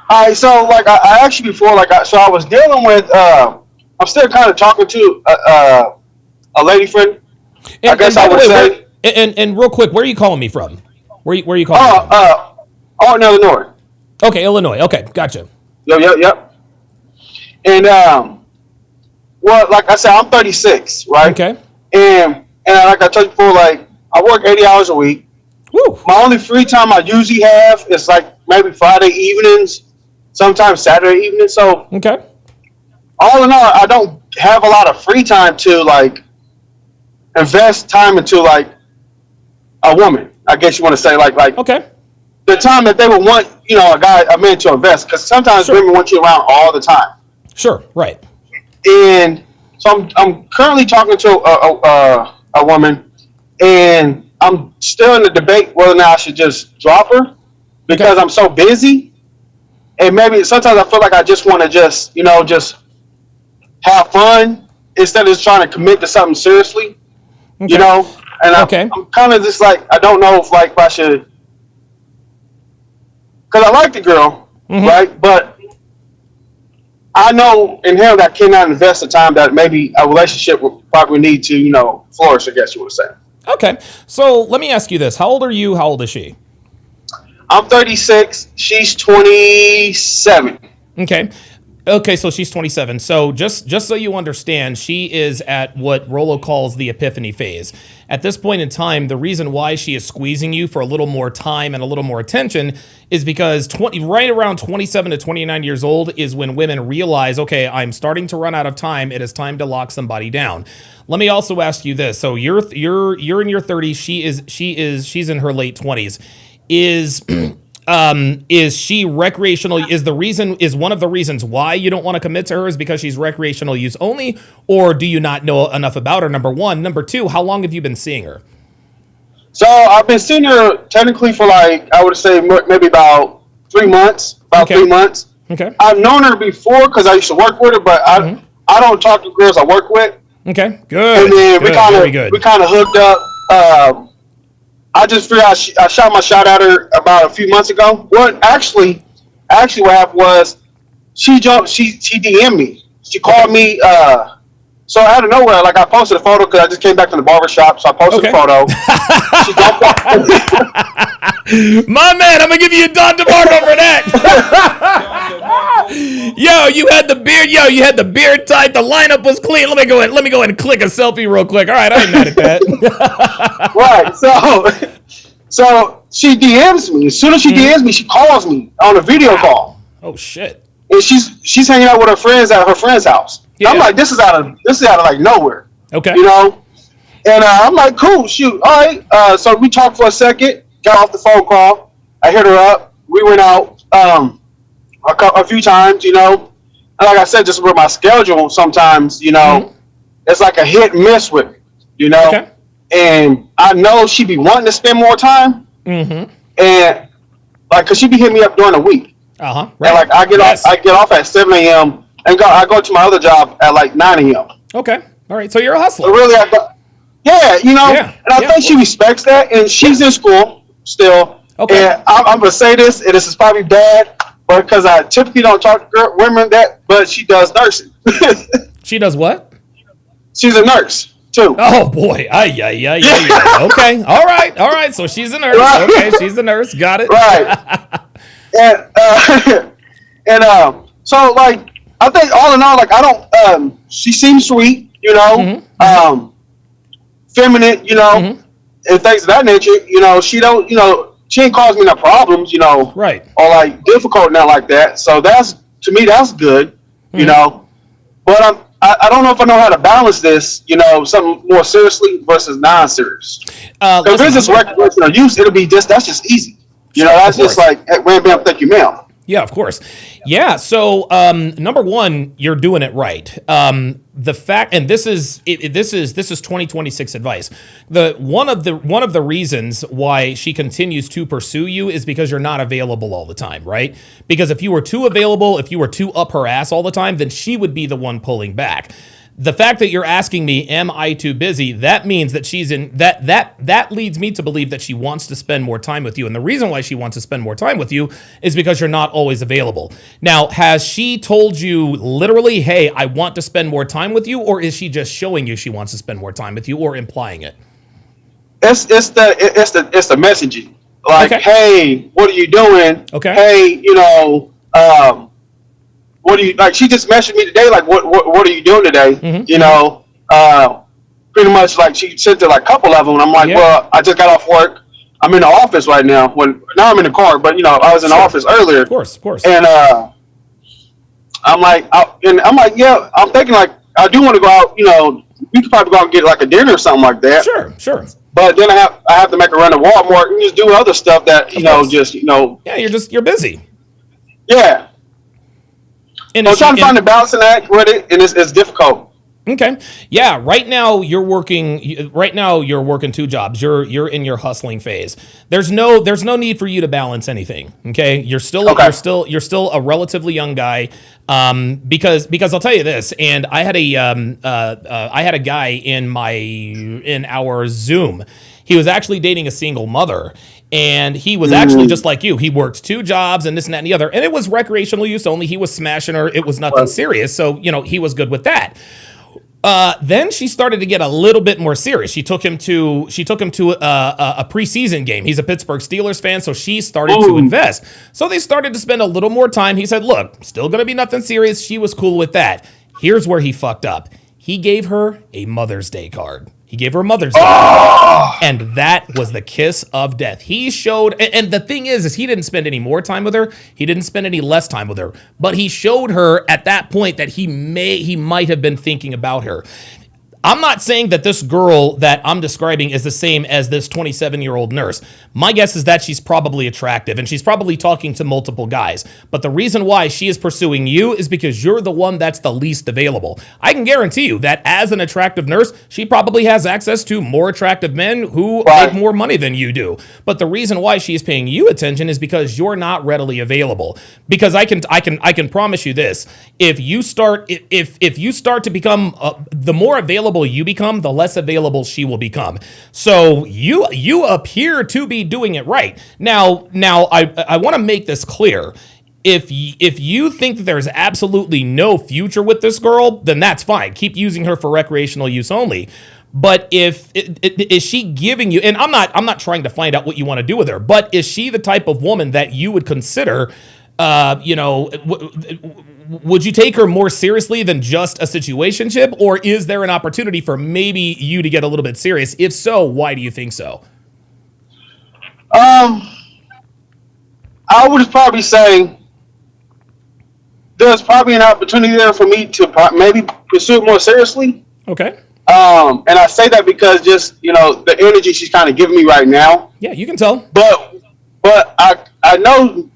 All right. So, I asked you before. I was dealing with. I'm still kind of talking to a lady friend. I guess I would say. And real quick, where are you calling me from? Where are you calling me from? In Illinois. Okay, Illinois. Okay, gotcha. Yep. And well, like I said, I'm 36, right? Okay. And like I told you before, I work 80 hours a week. Woo. My only free time I usually have is maybe Friday evenings, sometimes Saturday evening. So okay. All in all, I don't have a lot of free time to invest time into a woman. I guess you want to say okay. The time that they would want a man to invest, because sometimes women want you around all the time. Sure, right. And so I'm currently talking to a woman, and I'm still in the debate whether or not I should just drop her because I'm so busy. And maybe sometimes I feel like I just want to just have fun instead of just trying to commit to something seriously, And I'm kind of just I don't know if I should, because I like the girl, right? But I know in him that I cannot invest the time that maybe a relationship would probably need to, flourish, I guess you would say. Okay. So let me ask you this. How old are you? How old is she? I'm 36. She's 27. Okay, so she's 27. So just so you understand, she is at what Rolo calls the epiphany phase. At this point in time, the reason why she is squeezing you for a little more time and a little more attention is because right around 27 to 29 years old is when women realize, okay, I'm starting to run out of time. It is time to lock somebody down. Let me also ask you this. So you're in your 30s. She's in her late 20s. Is she recreational? Is one of the reasons why you don't want to commit to her is because she's recreational use only, or do you not know enough about her? Number one. Number two, how long have you been seeing her? So I've been seeing her technically for I would say maybe about 3 months. About 3 months. Okay. I've known her before because I used to work with her, but I don't talk to girls I work with. Okay. Good. And then we kind of hooked up. I just figured I shot my shot at her about a few months ago. Well, actually, what happened was she DM'd me. She called me So out of nowhere, like I posted a photo because I just came back from the barber shop. So I posted a photo. She jumped off. My man, I'm gonna give you a Don DeMarco for that. Yo, you had the beard. Yo, you had the beard tight. The lineup was clean. Let me go ahead and click a selfie real quick. All right, I ain't mad at that. Right. So she DMs me. As soon as she DMs me, she calls me on a video call. Oh shit. And she's hanging out with her friends at her friend's house. Yeah. I'm like, this is out of like nowhere. Okay. You know? And I'm like, cool, shoot. All right. So we talked for a second, got off the phone call. I hit her up. We went out a few times, you know. And like I said, just with my schedule, sometimes, you know, it's like a hit and miss with me, you know. Okay. And I know she be wanting to spend more time. And like, cause she be hitting me up during the week. Right. And like I get off at 7 a.m. and I go to my other job at like 9 a.m. Okay. All right. So you're a hustler. So really, you know, and I think she respects that, and she's in school still. Okay. And I'm gonna say this, and this is probably bad, but because I typically don't talk to women but she does nursing. She does what? She's a nurse too. Oh boy. Okay. All right. So she's a nurse. Right. Okay. She's a nurse. Got it. Right. And so like I think all in all, like I don't. She seems sweet, you know, feminine, you know, and things of that nature. You know, she don't, you know, she ain't caused me no problems, you know, Right. or like difficult now like that. So that's to me that's good, you know. But I don't know if I know how to balance this, you know, something more seriously versus non-serious. If it's just recreational use, it'll be that's just easy. You know, that's just like, hey, wham, bam, thank you, ma'am. Yeah, of course. Yeah. So, number one, you're doing it right. The fact, and this is 2026 advice. One of the reasons why she continues to pursue you is because you're not available all the time, right? Because if you were too available, if you were too up her ass all the time, then she would be the one pulling back. The fact that you're asking me, am I too busy? That means that she's in that leads me to believe that she wants to spend more time with you. And the reason why she wants to spend more time with you is because you're not always available. Now, has she told you literally, hey, I want to spend more time with you? Or is she just showing you she wants to spend more time with you or implying it? It's the messaging. Like, hey, what are you doing? Okay. Hey, you know, what do you like? She just messaged me today. Like, what are you doing today? You know, pretty much like she sent to like a couple of them. And I'm like, well, I just got off work. I'm in the office right now. Now I'm in the car, but you know, I was in the office earlier. Of course. And I'm like, yeah. I'm thinking like I do want to go out. You know, we could probably go out and get like a dinner or something like that. Sure. But then I have to make a run to Walmart and just do other stuff that Yeah, you're busy. Yeah. And I'm trying to find a balancing act with it, and it's difficult. Okay. Yeah. Right now you're working 2 jobs. You're in your hustling phase. There's no need for you to balance anything. Okay. You're still a relatively young guy. Because I'll tell you this, and I had a guy in our Zoom. He was actually dating a single mother. And he was actually just like you. He worked 2 jobs and this and that and the other. And it was recreational use only. He was smashing her. It was nothing serious. So, you know, he was good with that. Then she started to get a little bit more serious. She took him to a preseason game. He's a Pittsburgh Steelers fan, so she started to invest. So they started to spend a little more time. He said, look, still going to be nothing serious. She was cool with that. Here's where he fucked up. He gave her a Mother's Day card. He gave her a Mother's Day card. And that was the kiss of death. He showed, and the thing is he didn't spend any more time with her. He didn't spend any less time with her. But he showed her at that point that he might have been thinking about her. I'm not saying that this girl that I'm describing is the same as this 27-year-old nurse. My guess is that she's probably attractive and she's probably talking to multiple guys. But the reason why she is pursuing you is because you're the one that's the least available. I can guarantee you that as an attractive nurse, she probably has access to more attractive men who make more money than you do. But the reason why she is paying you attention is because you're not readily available. Because I can promise you this: if you start to become the more available you become, the less available she will become. So you appear to be doing it right. Now I want to make this clear. if you think that there's absolutely no future with this girl, then that's fine. Keep using her for recreational use only. But is she giving you? And I'm not trying to find out what you want to do with her. But is she the type of woman that you would consider? Would you take her more seriously than just a situationship, or is there an opportunity for maybe you to get a little bit serious? If so, why do you think so? I would probably say there's probably an opportunity there for me to maybe pursue it more seriously. Okay. And I say that because just, the energy she's kind of giving me right now. Yeah, you can tell. But I know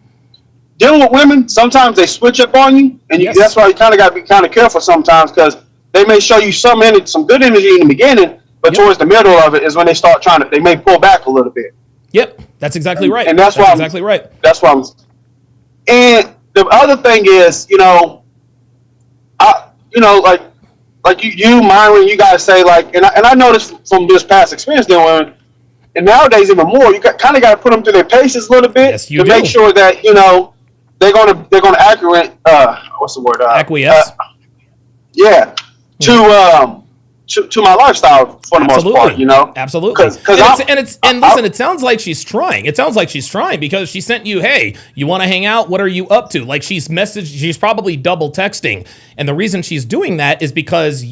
dealing with women, sometimes they switch up on you, and Yes. that's why you kind of got to be kind of careful sometimes, because they may show you some good energy in the beginning, but Yep. towards the middle of it is when they start they may pull back a little bit. Yep, that's exactly right. And that's why exactly right. That's why and the other thing is, like you, Myron, you guys say, like, and I know this from this past experience dealing with women, and nowadays even more, you kind of got to put them through their paces a little bit Yes, you do. make sure that they're gonna accurate. What's the word? Acquiesce. Yeah, to my lifestyle for the most part, Absolutely. Because listen, it sounds like she's trying. It sounds like she's trying because she sent you, hey, you want to hang out? What are you up to? Like she's probably double texting. And the reason she's doing that is because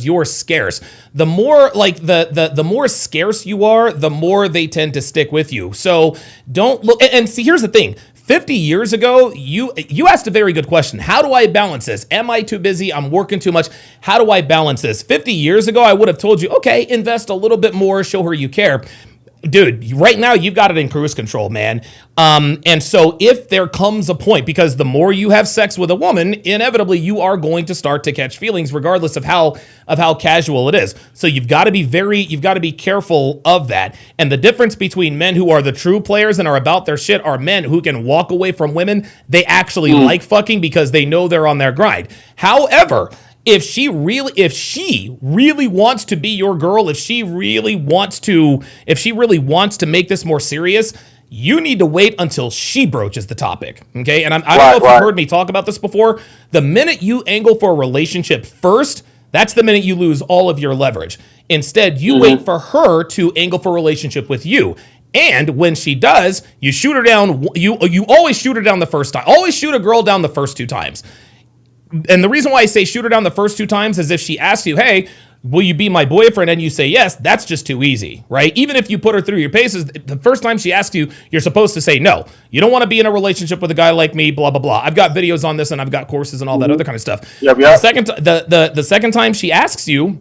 you're scarce. The more like the more scarce you are, the more they tend to stick with you. So don't look and see, here's the thing. 50 years ago, you asked a very good question. How do I balance this? Am I too busy? I'm working too much. How do I balance this? 50 years ago, I would have told you, okay, invest a little bit more, show her you care. Dude, right now you've got it in cruise control, man. And so if there comes a point, because the more you have sex with a woman, inevitably you are going to start to catch feelings, regardless of how casual it is. So you've got to be careful of that. And the difference between men who are the true players and are about their shit are men who can walk away from women they actually like fucking because they know they're on their grind. However, if she really wants to be your girl, if she really wants to make this more serious, you need to wait until she broaches the topic. Okay. And I don't know if you've heard me talk about this before. The minute you angle for a relationship first, that's the minute you lose all of your leverage. Instead, you wait for her to angle for a relationship with you. And when she does, you shoot her down. You always shoot her down the first time. Always shoot a girl down the first 2 times. And the reason why I say shoot her down the first 2 times is if she asks you, hey, will you be my boyfriend? And you say yes, that's just too easy, right? Even if you put her through your paces, the first time she asks you, you're supposed to say no. You don't want to be in a relationship with a guy like me, blah, blah, blah. I've got videos on this and I've got courses and all that other kind of stuff. Yep. The second time she asks you,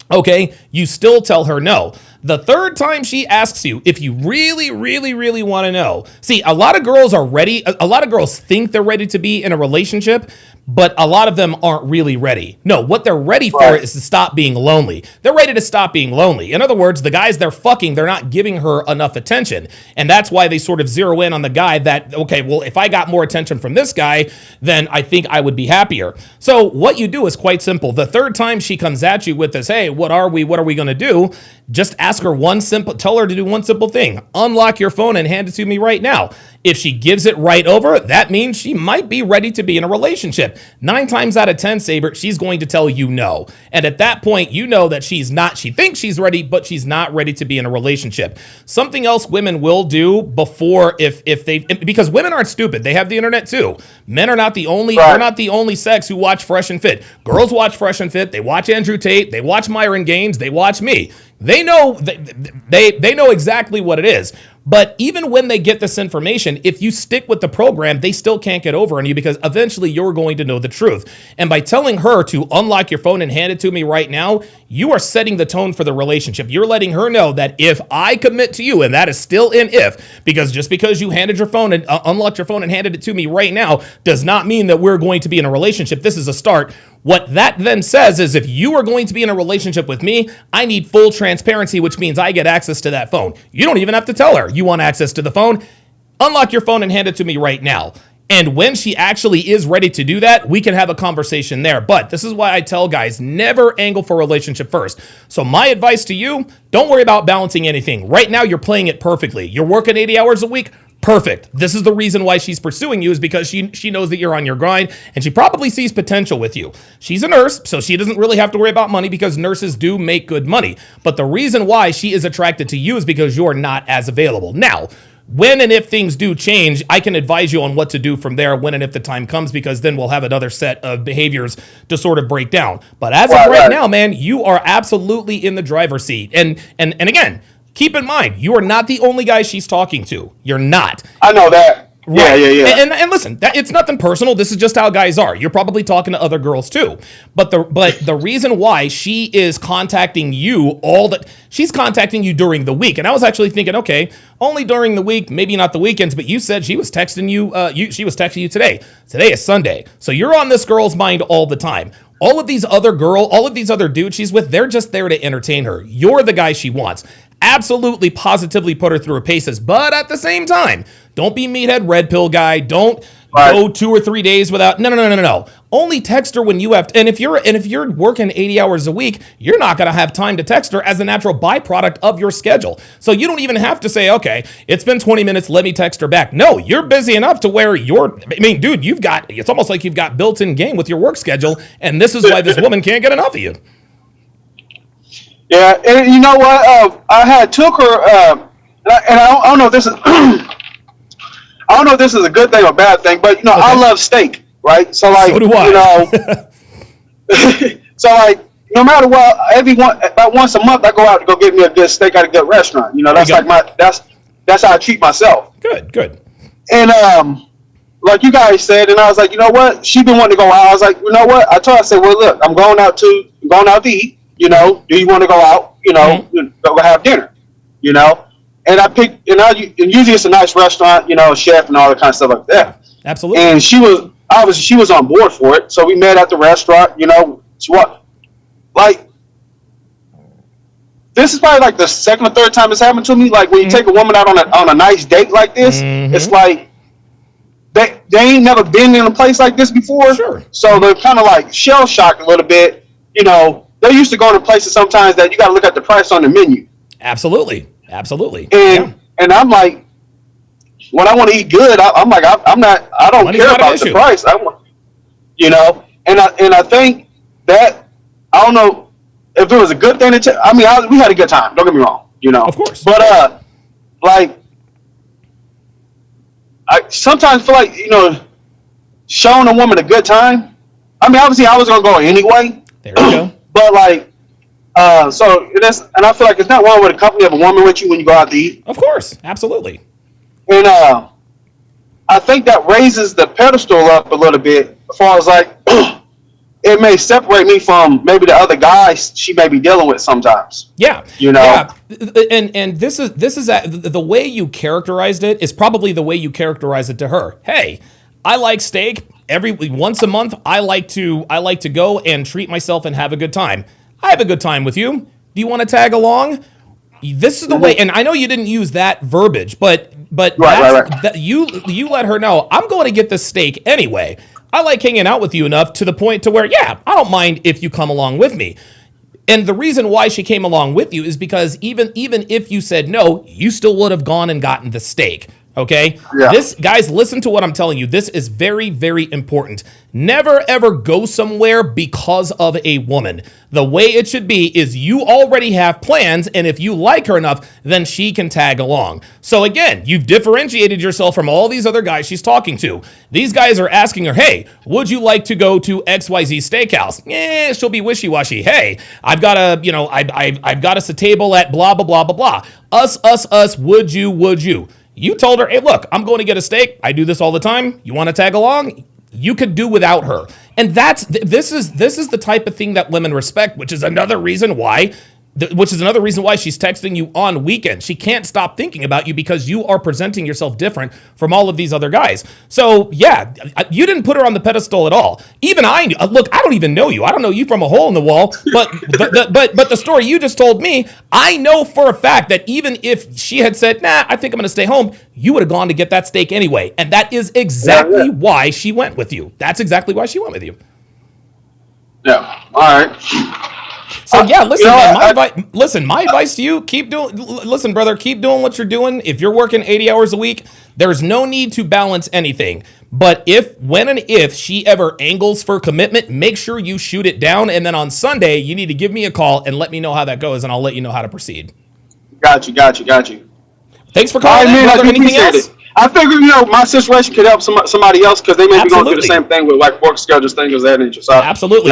okay, you still tell her no. The third time she asks you, if you really, really, really want to know. See, a lot of girls are ready. A lot of girls think they're ready to be in a relationship, but a lot of them aren't really ready. No, what they're ready for is to stop being lonely. They're ready to stop being lonely. In other words, the guys they're fucking, they're not giving her enough attention. And that's why they sort of zero in on the guy that, okay, well, if I got more attention from this guy, then I think I would be happier. So what you do is quite simple. The third time she comes at you with this, hey, what are we going to do? Just ask her tell her to do one simple thing. Unlock your phone and hand it to me right now. If she gives it right over, that means she might be ready to be in a relationship. 9 times out of 10, Saber, she's going to tell you no. And at that point, you know that she thinks she's ready, but she's not ready to be in a relationship. Something else women will do before because women aren't stupid. They have the internet too. Men are not the only, they're not the only sex who watch Fresh and Fit. Girls watch Fresh and Fit. They watch Andrew Tate. They watch Myron Gaines. They watch me. They know they know exactly what it is. But even when they get this information, if you stick with the program, they still can't get over on you because eventually you're going to know the truth. And by telling her to unlock your phone and hand it to me right now, you are setting the tone for the relationship. You're letting her know that if I commit to you, and that is still an if, because just because you handed your phone and unlocked your phone and handed it to me right now does not mean that we're going to be in a relationship. This is a start. What that then says is if you are going to be in a relationship with me, I need full transparency, which means I get access to that phone. You don't even have to tell her you want access to the phone. Unlock your phone and hand it to me right now. And when she actually is ready to do that, we can have a conversation there. But this is why I tell guys, never angle for a relationship first. So my advice to you, don't worry about balancing anything. Right now, you're playing it perfectly. You're working 80 hours a week. Perfect. This is the reason why she's pursuing you, is because she knows that you're on your grind, and she probably sees potential with you. She's a nurse, so she doesn't really have to worry about money because nurses do make good money. But the reason why she is attracted to you is because you're not as available. Now, when and if things do change, I can advise you on what to do from there when and if the time comes, because then we'll have another set of behaviors to sort of break down. But as of right now, man, you are absolutely in the driver's seat. And again, keep in mind, you are not the only guy she's talking to. You're not. I know that. Right. Yeah. And listen, it's nothing personal. This is just how guys are. You're probably talking to other girls too. But the reason why she is contacting you she's contacting you during the week. And I was actually thinking, okay, only during the week, maybe not the weekends, but you said she was texting you, she was texting you today. Today is Sunday. So you're on this girl's mind all the time. All of these other dudes she's with, they're just there to entertain her. You're the guy she wants. Absolutely, positively put her through her paces. But at the same time, don't be meathead red pill guy. Don't go 2 or 3 days without. No. Only text her when you have to. And if you're working 80 hours a week, you're not going to have time to text her as a natural byproduct of your schedule. So you don't even have to say, okay, it's been 20 minutes, let me text her back. No, you're busy enough to where dude, it's almost like you've got built-in game with your work schedule. And this is why this woman can't get enough of you. Yeah, and you know what? I had took her, and I don't know if this is, I don't know if this is a good thing or a bad thing, but okay. I love steak, right? So like, so do I. So like, no matter what, about once a month, I go out to go get me a good steak at a good restaurant. That's like that's how I treat myself. Good. And like you guys said, and I was like, you know what? She been wanting to go out. I was like, you know what? I said, well, look, I'm going out to eat. Do you want to go out? Go have dinner. And I picked, and usually it's a nice restaurant, chef and all that kind of stuff like that. Absolutely. And she was on board for it. So we met at the restaurant. This is probably like the second or third time it's happened to me. Like when you take a woman out on a nice date like this, it's like they ain't never been in a place like this before. Sure. So they're kind of like shell shocked a little bit. They're used to going to places sometimes that you got to look at the price on the menu. Absolutely. And I'm like, when I want to eat good, I'm like, I don't care about the price. I want, and I think that, I don't know if it was a good thing to we had a good time. Don't get me wrong, Of course. But like, I sometimes feel like showing a woman a good time. Obviously, I was gonna go anyway. There you go. But like, so it is, and I feel like it's not wrong with a company of a woman with you when you go out to eat. Of course, absolutely. And I think that raises the pedestal up a little bit, as far as like, it may separate me from maybe the other guys she may be dealing with sometimes. Yeah. Yeah. And this is the way you characterized it is probably the way you characterize it to her. Hey, I like steak. Once a month, I like to go and treat myself and have a good time. I have a good time with you. Do you want to tag along? This is the way, and I know you didn't use that verbiage, but right. That you let her know, I'm going to get this steak anyway. I like hanging out with you enough to the point to where, yeah, I don't mind if you come along with me. And the reason why she came along with you is because even if you said no, you still would have gone and gotten the steak. Okay? Yeah. Guys, listen to what I'm telling you. This is very, very important. Never, ever go somewhere because of a woman. The way it should be is you already have plans, and if you like her enough, then she can tag along. So again, you've differentiated yourself from all these other guys she's talking to. These guys are asking her, hey, would you like to go to XYZ Steakhouse? She'll be wishy-washy. Hey, I've got I've got us a table at blah, blah, blah, blah, blah. Us, would you? You told her, hey, look, I'm going to get a steak. I do this all the time. You want to tag along? You could do without her. And this is the type of thing that women respect, which is another reason why she's texting you on weekends. She can't stop thinking about you because you are presenting yourself different from all of these other guys. So yeah, you didn't put her on the pedestal at all. Even I don't even know you. I don't know you from a hole in the wall, but the story you just told me, I know for a fact that even if she had said, nah, I think I'm going to stay home, you would have gone to get that steak anyway. And that is exactly why she went with you. That's exactly why she went with you. Yeah. All right. So yeah, listen, man, my advice to you, keep doing what you're doing. If you're working 80 hours a week, There's no need to balance anything. But when and if she ever angles for commitment, make sure you shoot it down. And then on Sunday, you need to give me a call and let me know how that goes, and I'll let you know how to proceed. Got you. Thanks for All calling right, in, man. brother. I Anything appreciate else? it. I figured, my situation could help somebody else because they may be going through the same thing with like work schedules, things of that nature. So Absolutely.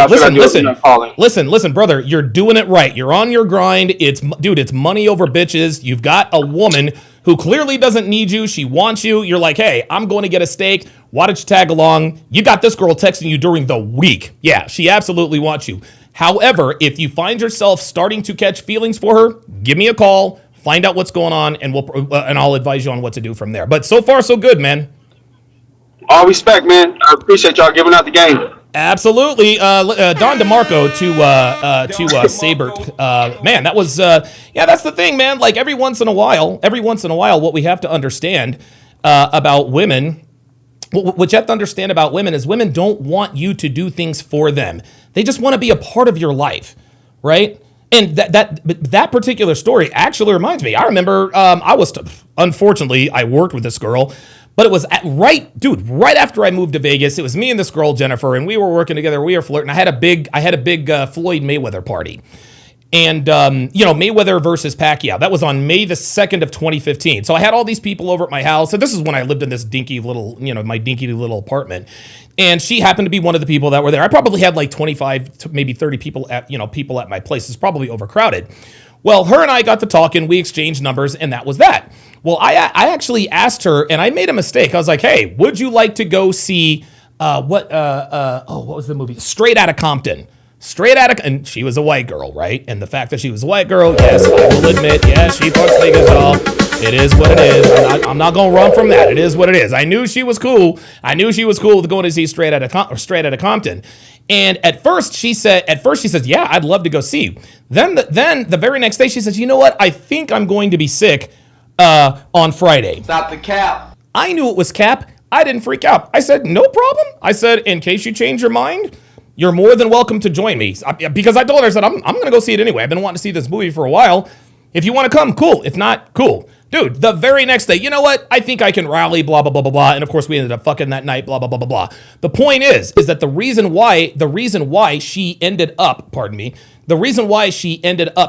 Listen, brother, you're doing it right. You're on your grind. It's money over bitches. You've got a woman who clearly doesn't need you. She wants you. You're like, hey, I'm going to get a steak. Why don't you tag along? You got this girl texting you during the week. Yeah, she absolutely wants you. However, if you find yourself starting to catch feelings for her, give me a call. Find out what's going on, and I'll advise you on what to do from there. But so far, so good, man. All respect, man. I appreciate y'all giving out the game. Absolutely. Don DeMarco to Sabert. Man, that was, that's the thing, man. Like every once in a while, what we have to understand about women, what you have to understand about women is women don't want you to do things for them. They just want to be a part of your life, right? And that particular story actually reminds me. I remember unfortunately, I worked with this girl, but it was right after I moved to Vegas. It was me and this girl, Jennifer, and we were working together. We were flirting. I had a big Floyd Mayweather party. And, Mayweather versus Pacquiao. That was on May the 2nd of 2015. So I had all these people over at my house. So this is when I lived in this dinky little, my dinky little apartment. And she happened to be one of the people that were there. I probably had like 25 to maybe 30 people at my place. It's probably overcrowded. Well, her and I got to talking. We exchanged numbers, and that was that. Well, I actually asked her, and I made a mistake. I was like, hey, would you like to go see what was the movie? Straight Outta Compton. And she was a white girl, right? And the fact that she was a white girl, yes, I will admit, yes, she fucks niggas, y'all. It is what it is. I'm not gonna run from that. It is what it is. I knew she was cool. With going to see Straight Outta Compton. And at first she says, yeah, I'd love to go see you. Then the very next day she says, you know what? I think I'm going to be sick on Friday. Stop the cap. I knew it was cap. I didn't freak out. I said, no problem. I said, in case you change your mind, you're more than welcome to join me. Because I told her, I said, I'm going to go see it anyway. I've been wanting to see this movie for a while. If you want to come, cool. If not, cool. Dude, the very next day, you know what? I think I can rally, blah, blah, blah, blah, blah. And of course, we ended up fucking that night, blah, blah, blah, blah, blah. The point is that the reason why she ended up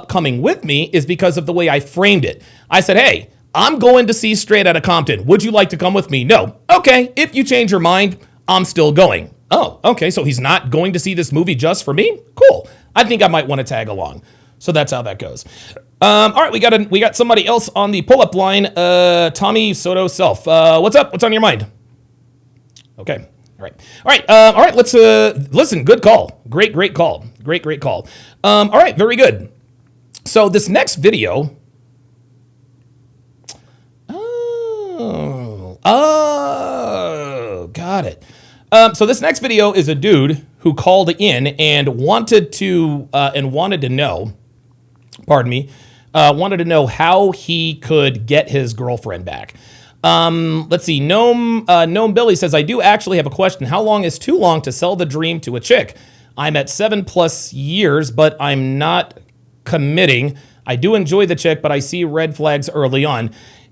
coming with me is because of the way I framed it. I said, hey, I'm going to see Straight Outta Compton. Would you like to come with me? No. Okay, if you change your mind, I'm still going. Oh, okay, so he's not going to see this movie just for me? Cool. I think I might want to tag along. So that's how that goes. All right, we got somebody else on the pull-up line. Tommy Soto Self. What's up? What's on your mind? Okay. All right. Let's listen. Good call. Great call. Great call. All right. Very good. So this next video. Oh, got it. So this next video is a dude who called in and wanted to know how he could get his girlfriend back. Let's see. Gnome Billy says, I do actually have a question. How long is too long to sell the dream to a chick? I'm at 7+ years, but I'm not committing. I do enjoy the chick, but I see red flags early on.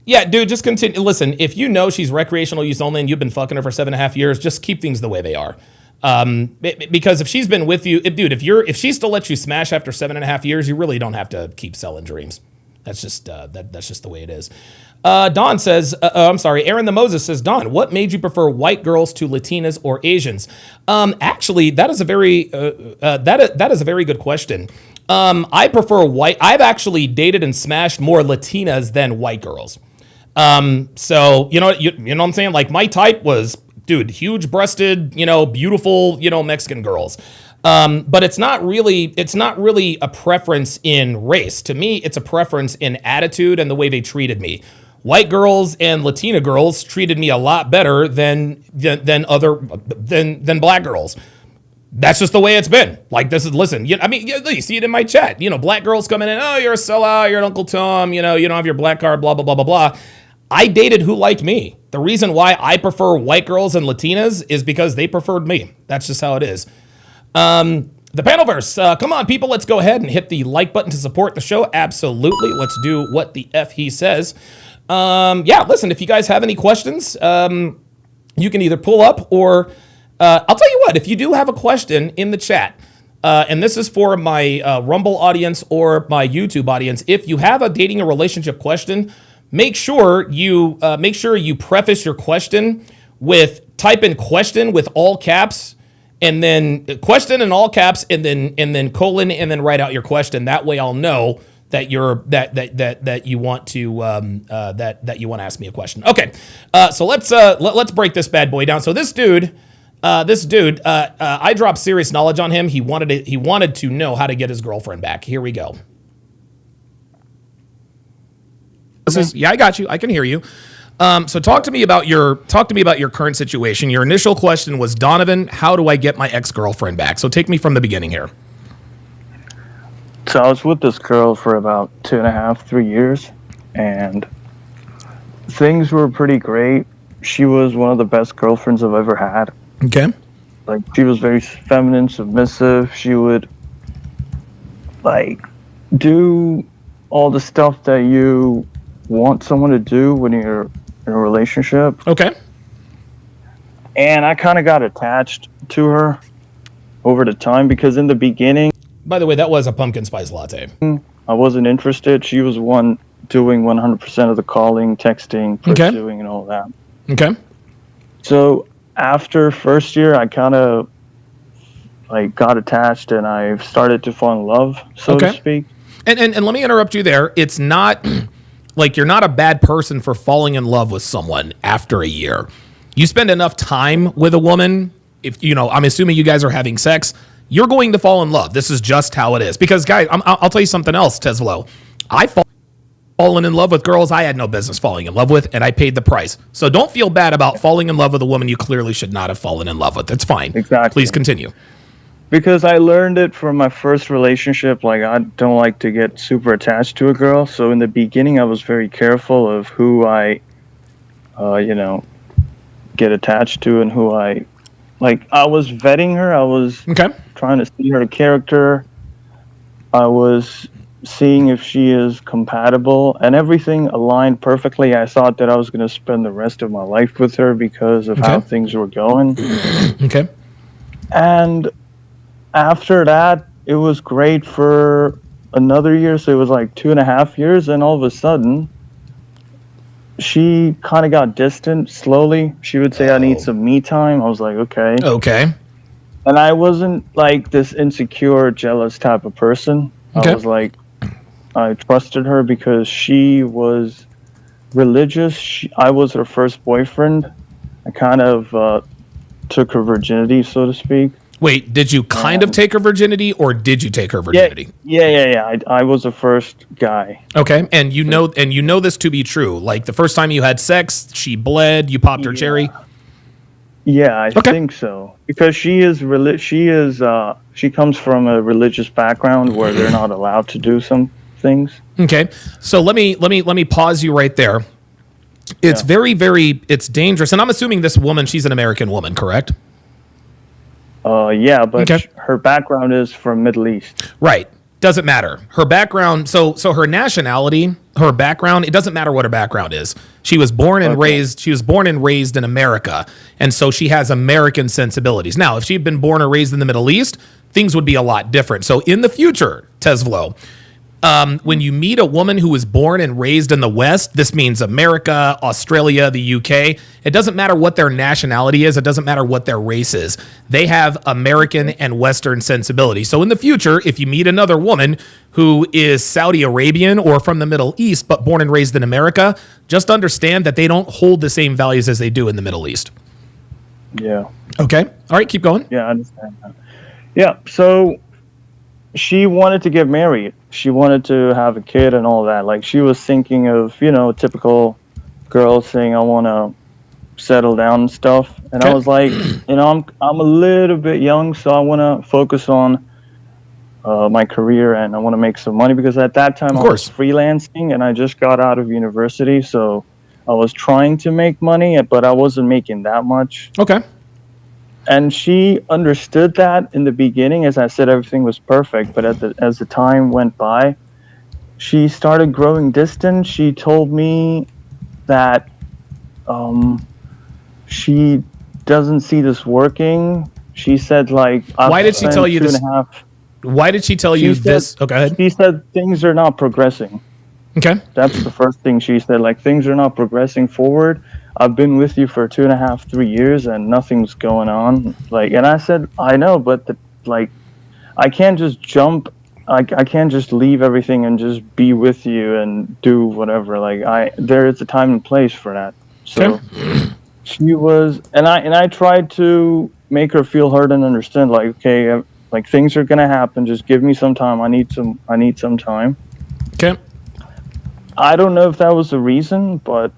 Yeah, dude, just continue. Listen, if you know she's recreational use only and you've been fucking her for 7.5 years, just keep things the way they are. Because if she's been with you, if she still lets you smash after 7.5 years, you really don't have to keep selling dreams. That's just that's just the way it is. Don says, Aaron the Moses says, Don, what made you prefer white girls to Latinas or Asians? Actually, that is a very good question. I prefer white. I've actually dated and smashed more Latinas than white girls. So you know what I'm saying? Like my type was, dude, huge breasted, beautiful, Mexican girls. But it's not really a preference in race. To me, it's a preference in attitude and the way they treated me. White girls and Latina girls treated me a lot better than black girls. That's just the way it's been. Like, listen, you see it in my chat. Black girls coming in, oh, you're a sellout, you're an Uncle Tom, you don't have your black card, blah, blah, blah, blah, blah. I dated who liked me. The reason why I prefer white girls and Latinas is because they preferred me. That's just how it is. The Panelverse, come on, people, let's go ahead and hit the like button to support the show. Absolutely. Let's do what the F he says. Yeah, listen, if you guys have any questions, you can either pull up or I'll tell you what, if you do have a question in the chat, and this is for my Rumble audience or my YouTube audience, if you have a dating or relationship question, make sure you preface your question with type in question with all caps, and then question in all caps, and then colon, and then write out your question. That way I'll know that you want to ask me a question. Okay, so let's break this bad boy down. So this dude, I dropped serious knowledge on him. He wanted to know how to get his girlfriend back. Here we go. Yeah, I got you. I can hear you. So talk to me about your current situation. Your initial question was, Donovan, how do I get my ex-girlfriend back? So take me from the beginning here. So I was with this girl for about 2.5, 3 years, and things were pretty great. She was one of the best girlfriends I've ever had. Okay. Like, she was very feminine, submissive. She would, like, do all the stuff that you want someone to do when you're in a relationship. Okay. And I kind of got attached to her over the time, because in the beginning, by the way, that was a pumpkin spice latte. I wasn't interested. She was one doing 100% of the calling, texting, pursuing, and all that. Okay. So after first year, I kind of like got attached, and I started to fall in love, so to speak. And let me interrupt you there. It's not like you're not a bad person for falling in love with someone after a year. You spend enough time with a woman, if I'm assuming you guys are having sex, you're going to fall in love. This is just how it is. Because, guys, I'll tell you something else, Teslo. I've fallen in love with girls I had no business falling in love with, and I paid the price. So don't feel bad about falling in love with a woman you clearly should not have fallen in love with. It's fine. Exactly. Please continue. Because I learned it from my first relationship. Like, I don't like to get super attached to a girl. So in the beginning, I was very careful of who I, get attached to, and who I was vetting her. I was trying to see her character. I was seeing if she is compatible, and everything aligned perfectly. I thought that I was going to spend the rest of my life with her because of how things were going. Okay. And after that, it was great for another year. So it was like 2.5 years, and all of a sudden, she kind of got distant slowly. She would say, I need some me time. I was like, okay. Okay. And I wasn't like this insecure, jealous type of person. I was like, I trusted her because she was religious. I was her first boyfriend. I kind of took her virginity, so to speak. Wait, did you kind of take her virginity, or did you take her virginity? Yeah. I was the first guy. Okay, and you know this to be true. Like, the first time you had sex, she bled, you popped her cherry. Yeah, I think so. Because she comes from a religious background where they're not allowed to do some things. Okay, so let me pause you right there. It's very, very, it's dangerous, and I'm assuming this woman, she's an American woman, correct? Yeah, but her background is from Middle East. Right. Doesn't matter. Her background, so her nationality, her background, it doesn't matter what her background is. She was born and raised in America, and so she has American sensibilities. Now, if she'd been born or raised in the Middle East, things would be a lot different. So in the future, Tesvlo, when you meet a woman who was born and raised in the West, this means America, Australia, the UK. It doesn't matter what their nationality is. It doesn't matter what their race is. They have American and Western sensibilities. So in the future, if you meet another woman who is Saudi Arabian or from the Middle East, but born and raised in America, just understand that they don't hold the same values as they do in the Middle East. Yeah. Okay. All right. Keep going. Yeah, I understand that. Yeah. So she wanted to get married. She wanted to have a kid and all that. Like, she was thinking of, typical girls saying, I want to settle down and stuff. And I was like, I'm a little bit young, so I want to focus on my career, and I want to make some money, because at that time I was freelancing and I just got out of university. So I was trying to make money, but I wasn't making that much. Okay. And she understood that in the beginning. As I said, everything was perfect. But as the time went by, she started growing distant. She told me that she doesn't see this working. She said, like, Why did she tell you this? Why did she tell you this? Oh, go ahead. She said things are not progressing. Okay. That's the first thing she said. Like, things are not progressing forward. I've been with you for 2.5, 3 years, and nothing's going on. Like, and I said, I know, but I can't just jump. I can't just leave everything and just be with you and do whatever. Like, there is a time and place for that. So Okay. she was, and I tried to make her feel heard and understand. Like, okay, like, things are gonna happen. Just give me some time. I need some time. Okay. I don't know if that was the reason, but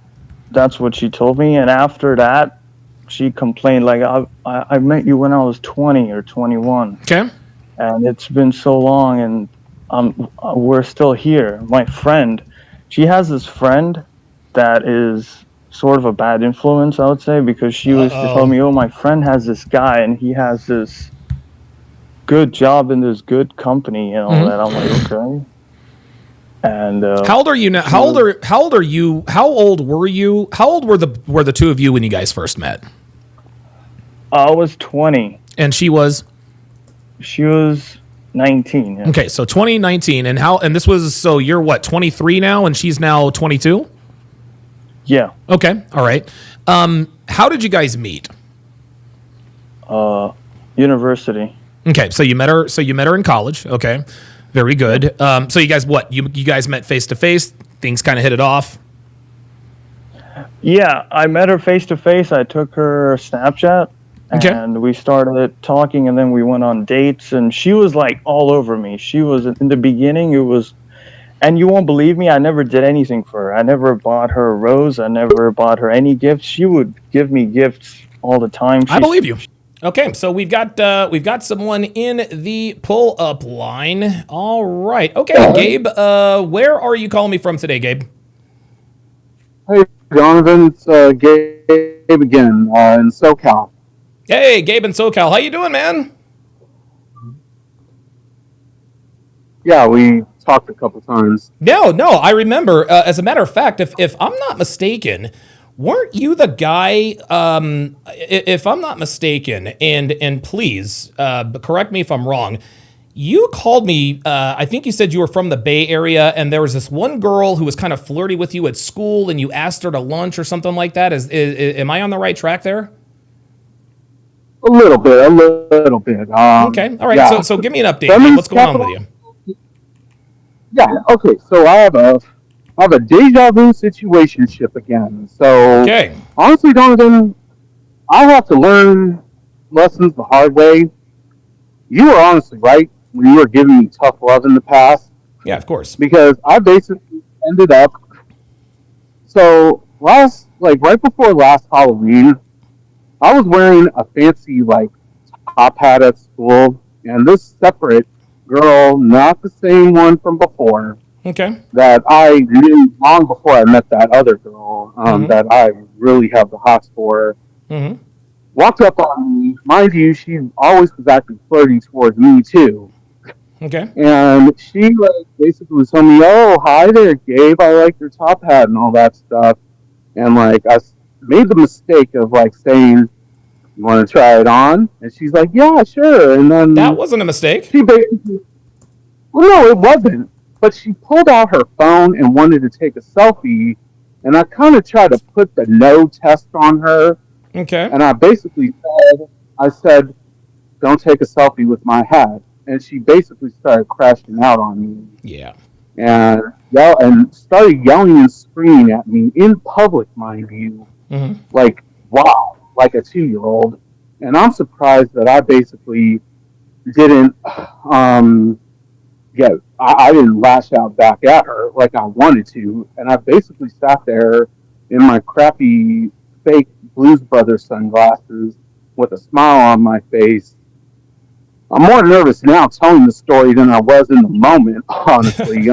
that's what she told me. And after that, she complained, like, I met you when I was 20 or 21. Okay. And it's been so long, and we're still here. My friend, she has this friend that is sort of a bad influence, I would say, because she was to tell me, oh, my friend has this guy, and he has this good job in this good company and all that. I'm like, okay. And how old are you now? How old are you? How old were you? How old were the two of you when you guys first met? I was 20. And she was? She was 19. Yeah. Okay, so 2019, and this was, so you're what, 23 now, and she's now 22? Yeah. Okay, all right. How did you guys meet? University. Okay, so you met her in college. Okay, very good. So you guys, you guys met face to face? Things kind of hit it off. Yeah, I met her face to face. I took her Snapchat, and we started talking, and then we went on dates. And she was like all over me. She was, in the beginning, it was, and you won't believe me, I never did anything for her. I never bought her a rose. I never bought her any gifts. She would give me gifts all the time. I believe you. Okay, so we've got someone in the pull-up line. All right. Okay, Gabe, where are you calling me from today, Gabe? Hey, Jonathan, it's Gabe again in SoCal. Hey, Gabe in SoCal. How you doing, man? Yeah, we talked a couple times. No, I remember. As a matter of fact, if I'm not mistaken, weren't you the guy? If I'm not mistaken, and please correct me if I'm wrong. You called me. I think you said you were from the Bay Area, and there was this one girl who was kind of flirty with you at school, and you asked her to lunch or something like that. Am I on the right track there? A little bit. Okay, all right. Yeah. So give me an update. Man. What's going on with you? Yeah. Okay. So I have a deja vu situationship again. So honestly, Jonathan, I have to learn lessons the hard way. You were honestly right when you were giving me tough love in the past. Yeah, of course. Because I basically ended up. So right before last Halloween, I was wearing a fancy top hat at school, and this separate girl, not the same one from before, that I knew long before I met that other girl, that I really have the hots for, walked up on me. Mind you, she always was acting flirty towards me too. Okay. And she basically was telling me, "Oh, hi there, Gabe. I like your top hat and all that stuff." And I made the mistake of saying, "You want to try it on?" And she's like, "Yeah, sure." And then that wasn't a mistake. She basically, well, no, it wasn't. But she pulled out her phone and wanted to take a selfie, and I kind of tried to put the no test on her. Okay. And I basically said, "Don't take a selfie with my hat." And she basically started crashing out on me. Yeah. And started yelling and screaming at me in public, mind you. Wow, like a 2-year-old. And I'm surprised that I basically didn't I didn't lash out back at her like I wanted to. And I basically sat there in my crappy fake Blues Brothers sunglasses with a smile on my face. I'm more nervous now telling the story than I was in the moment, honestly.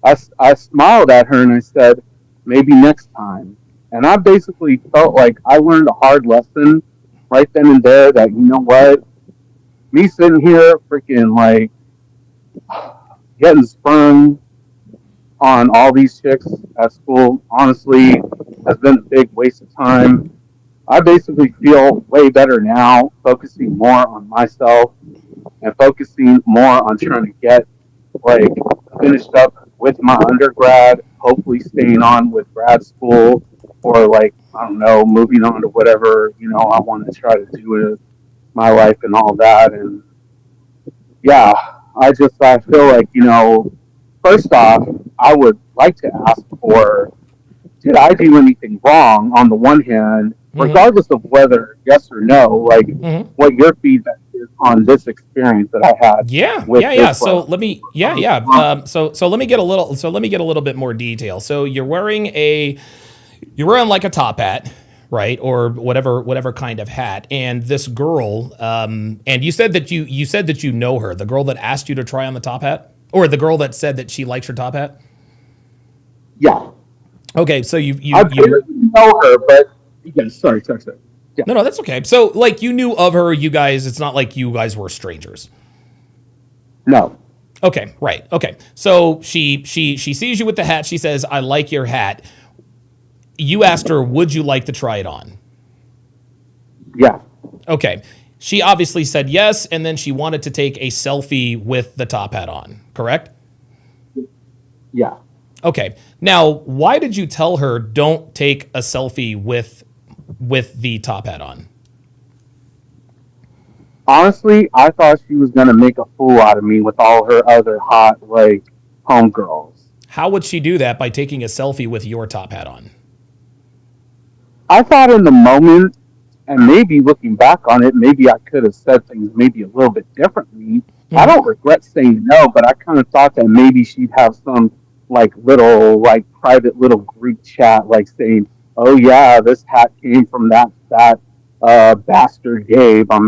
I smiled at her and I said, "Maybe next time." And I basically felt like I learned a hard lesson right then and there that, you know what, me sitting here freaking getting sprung on all these chicks at school, honestly, has been a big waste of time. I basically feel way better now, focusing more on myself and focusing more on trying to get like finished up with my undergrad, hopefully staying on with grad school or like I don't know, moving on to whatever, I want to try to do with my life and all that. And yeah, I feel like, first off, I would like to ask for, did I do anything wrong on the one hand, Mm-hmm. regardless of whether yes or no, like Mm-hmm. what your feedback is on this experience that I had Yeah, with yeah, this yeah. So like let me, yeah, yeah. So let me get a little, so let me get a little bit more detail. So you're wearing like a top hat, right, or whatever kind of hat, and this girl, and you said that you know her, the girl that asked you to try on the top hat, or the girl that said that she likes your top hat. yeah. Okay, so I barely know her, but yeah, sorry. Yeah. no, that's okay. So like you knew of her, you guys. It's not like you guys were strangers. No. Okay, right. Okay. So she sees you with the hat. She says, "I like your hat." You asked her, "Would you like to try it on?" Yeah. Okay. She obviously said yes, and then she wanted to take a selfie with the top hat on, correct? Yeah. Okay. Now, why did you tell her don't take a selfie with the top hat on? Honestly, I thought she was gonna make a fool out of me with all her other hot like homegirls. How would she do that by taking a selfie with your top hat on? I thought in the moment, and maybe looking back on it, maybe I could have said things maybe a little bit differently. I Mm-hmm. don't regret saying no, but I kind of thought that maybe she'd have some like little like private little group chat, like saying, "Oh yeah, this hat came from that bastard Gabe." I'm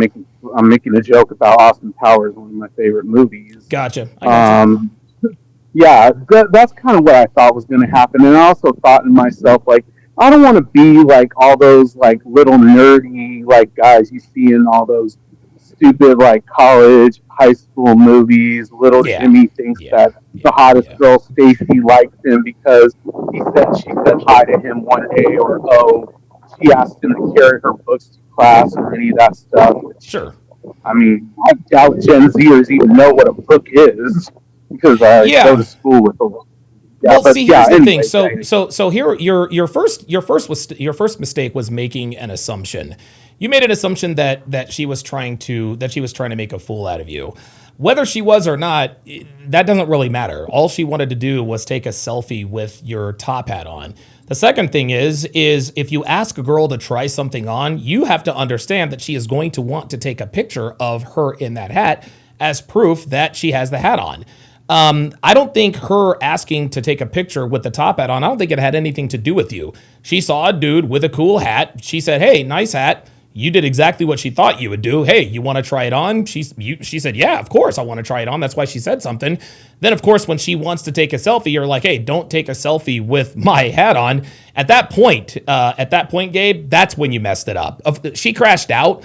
making a joke about Austin Powers, one of my favorite movies. Gotcha. I got you. Um, yeah, that's kind of what I thought was going to happen. And I also thought in myself, like, I don't want to be like all those like little nerdy like guys you see in all those stupid like college, high school movies. Little Yeah. Jimmy thinks Yeah. that the Yeah. hottest Yeah. girl, Stacy, likes him because she said hi to him one day, or oh, she asked him to carry her books to class, or any of that stuff. Which, Sure. I mean, I doubt Gen Zers even know what a book is because I go to Yeah. school with them. Yeah, Well, but see, yeah. here's the thing. Anyway, So here, your first mistake was making an assumption. You made an assumption that she was trying to make a fool out of you. Whether she was or not, that doesn't really matter. All she wanted to do was take a selfie with your top hat on. The second thing is if you ask a girl to try something on, you have to understand that she is going to want to take a picture of her in that hat as proof that she has the hat on. I don't think her asking to take a picture with the top hat on, I don't think it had anything to do with you. She saw a dude with a cool hat. She said, "Hey, nice hat." You did exactly what she thought you would do. "Hey, you want to try it on?" She said, "Yeah, of course I want to try it on." That's why she said something. Then, of course, when she wants to take a selfie, you're like, "Hey, don't take a selfie with my hat on." At that point, Gabe, that's when you messed it up. She crashed out.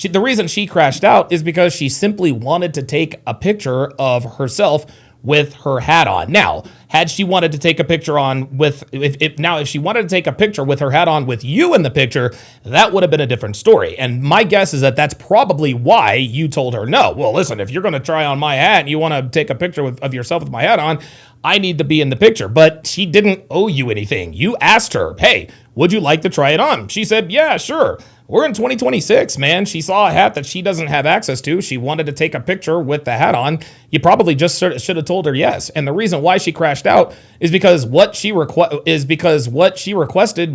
The reason she crashed out is because she simply wanted to take a picture of herself with her hat on. Now, had she wanted to take a picture on with if she wanted to take a picture with her hat on with you in the picture, that would have been a different story. And my guess is that that's probably why you told her no. Well, listen, if you're going to try on my hat and you want to take a picture of yourself with my hat on, I need to be in the picture. But she didn't owe you anything. You asked her, "Hey, would you like to try it on?" She said, "Yeah, sure." We're in 2026, man. She saw a hat that she doesn't have access to. She wanted to take a picture with the hat on. You probably just should have told her yes. And the reason why she crashed out is because what she requested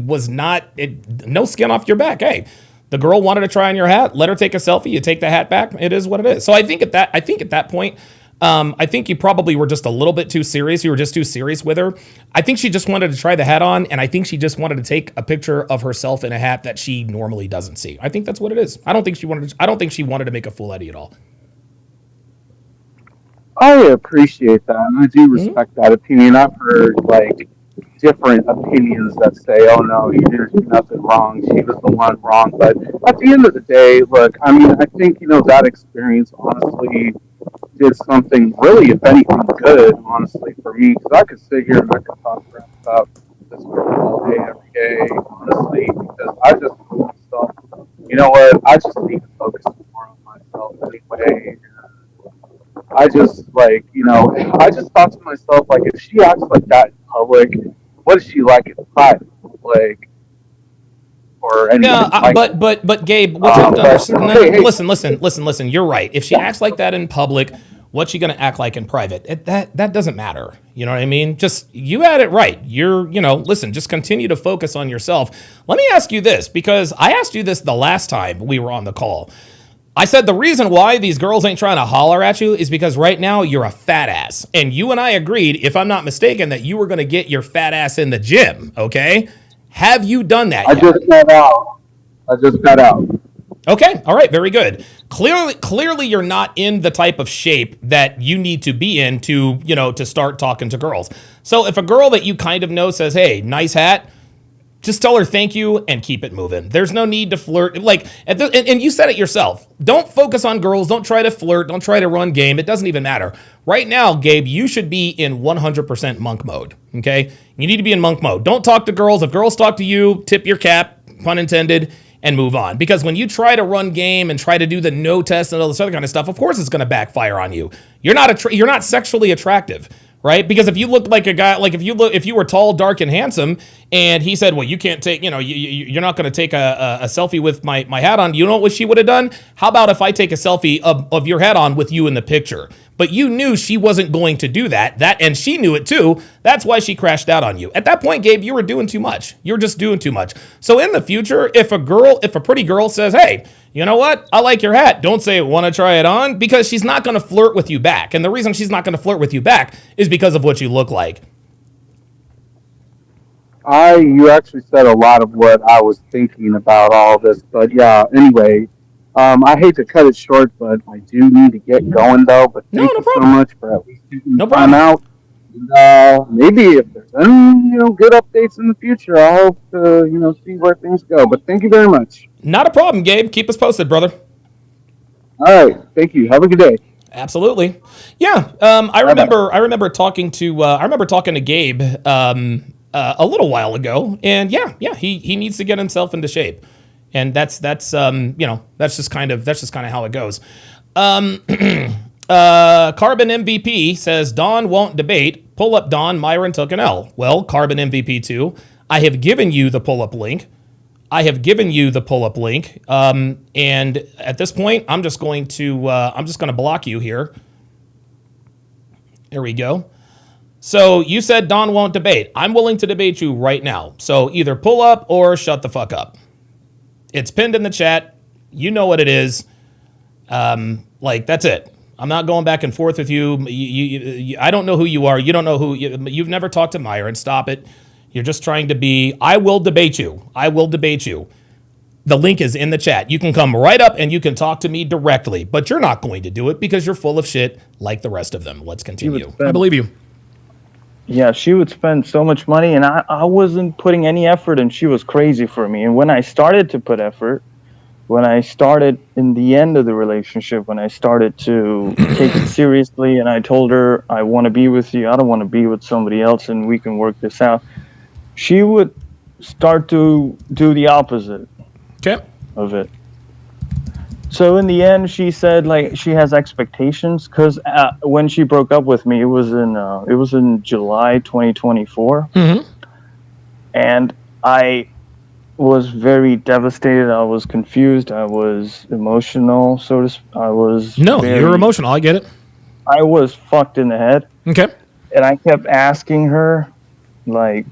was no skin off your back. Hey, the girl wanted to try on your hat. Let her take a selfie. You take the hat back. It is what it is. So I think at that point, I think you probably were just a little bit too serious. You were just too serious with her. I think she just wanted to try the hat on, and I think she just wanted to take a picture of herself in a hat that she normally doesn't see. I think that's what it is. I don't think she wanted to make a fool out of you at all. I appreciate that, and I do respect that opinion. I've heard like different opinions that say, "Oh no, you didn't do nothing wrong. She was the one wrong." But at the end of the day, look, I mean, I think that experience honestly did something really, if anything, good, honestly, for me. Because I could sit here and I could talk crap about this girl all day, every day, honestly, because I just told myself, you know what, I just need to focus more on myself anyway. I just, like, I just thought to myself, like, if she acts like that in public, what is she like in private? Like, or No, anything like that. but Gabe, what you have to But understand. hey, hey, Listen. You're right. If she acts like that in public, what's she gonna act like in private? That doesn't matter. You know what I mean? Just you had it right. Listen. Just continue to focus on yourself. Let me ask you this, because I asked you this the last time we were on the call. I said the reason why these girls ain't trying to holler at you is because right now you're a fat ass. And you and I agreed, if I'm not mistaken, that you were going to get your fat ass in the gym, okay? Have you done that I yet? just got out. I just got out. Okay, all right, very good. Clearly you're not in the type of shape that you need to be in to start talking to girls. So if a girl that you kind of know says, "Hey, nice hat," just tell her thank you and keep it moving. There's no need to flirt. And you said it yourself. Don't focus on girls. Don't try to flirt. Don't try to run game. It doesn't even matter. Right now, Gabe, you should be in 100% monk mode, okay? You need to be in monk mode. Don't talk to girls. If girls talk to you, tip your cap, pun intended, and move on. Because when you try to run game and try to do the no test and all this other kind of stuff, of course it's going to backfire on you. You're not sexually attractive. Right? Because if you look like a guy, like if you were tall, dark, and handsome, and he said, "Well, you can't take, you're not going to take a selfie with my hat on," you know what she would have done? How about if I take a selfie of your hat on with you in the picture? But you knew she wasn't going to do that, and she knew it too. That's why she crashed out on you. At that point, Gabe, you were doing too much. You were just doing too much. So in the future, if a pretty girl says, "Hey, you know what? I like your hat," don't say, "Want to try it on?" Because she's not going to flirt with you back. And the reason she's not going to flirt with you back is because of what you look like. You actually said a lot of what I was thinking about all this, but yeah. Anyway, I hate to cut it short, but I do need to get going though. But No, thank no you so problem. much for at least taking No the time problem. out. And, maybe if there's any good updates in the future, I hope to see where things go. But thank you very much. Not a problem, Gabe. Keep us posted, brother. All right, thank you. Have a good day. Absolutely. Yeah. I remember talking to Gabe a little while ago, and yeah, he needs to get himself into shape, and that's just kind of how it goes. Carbon MVP says Don won't debate. Pull up Don. Myron took an L. Well, Carbon MVP 2, I have given you the pull up link. And at this point, I'm just going to block you here. There we go. So you said Don won't debate. I'm willing to debate you right now. So either pull up or shut the fuck up. It's pinned in the chat. You know what it is. That's it. I'm not going back and forth with you. I don't know who you are. You don't know who. You've never talked to Myron. Stop it. You're just trying to be. I will debate you. The link is in the chat. You can come right up and you can talk to me directly, but you're not going to do it because you're full of shit like the rest of them. Let's continue. I believe you. Yeah, she would spend so much money, and I wasn't putting any effort, and she was crazy for me. And when I started to put effort, when I started in the end of the relationship, when I started to take it seriously, and I told her, "I want to be with you. I don't want to be with somebody else, and we can work this out," she would start to do the opposite of it. So in the end, she said she has expectations because when she broke up with me, it was in July 2024, and I was very devastated. I was confused. I was emotional. You're emotional. I get it. I was fucked in the head. Okay. And I kept asking her,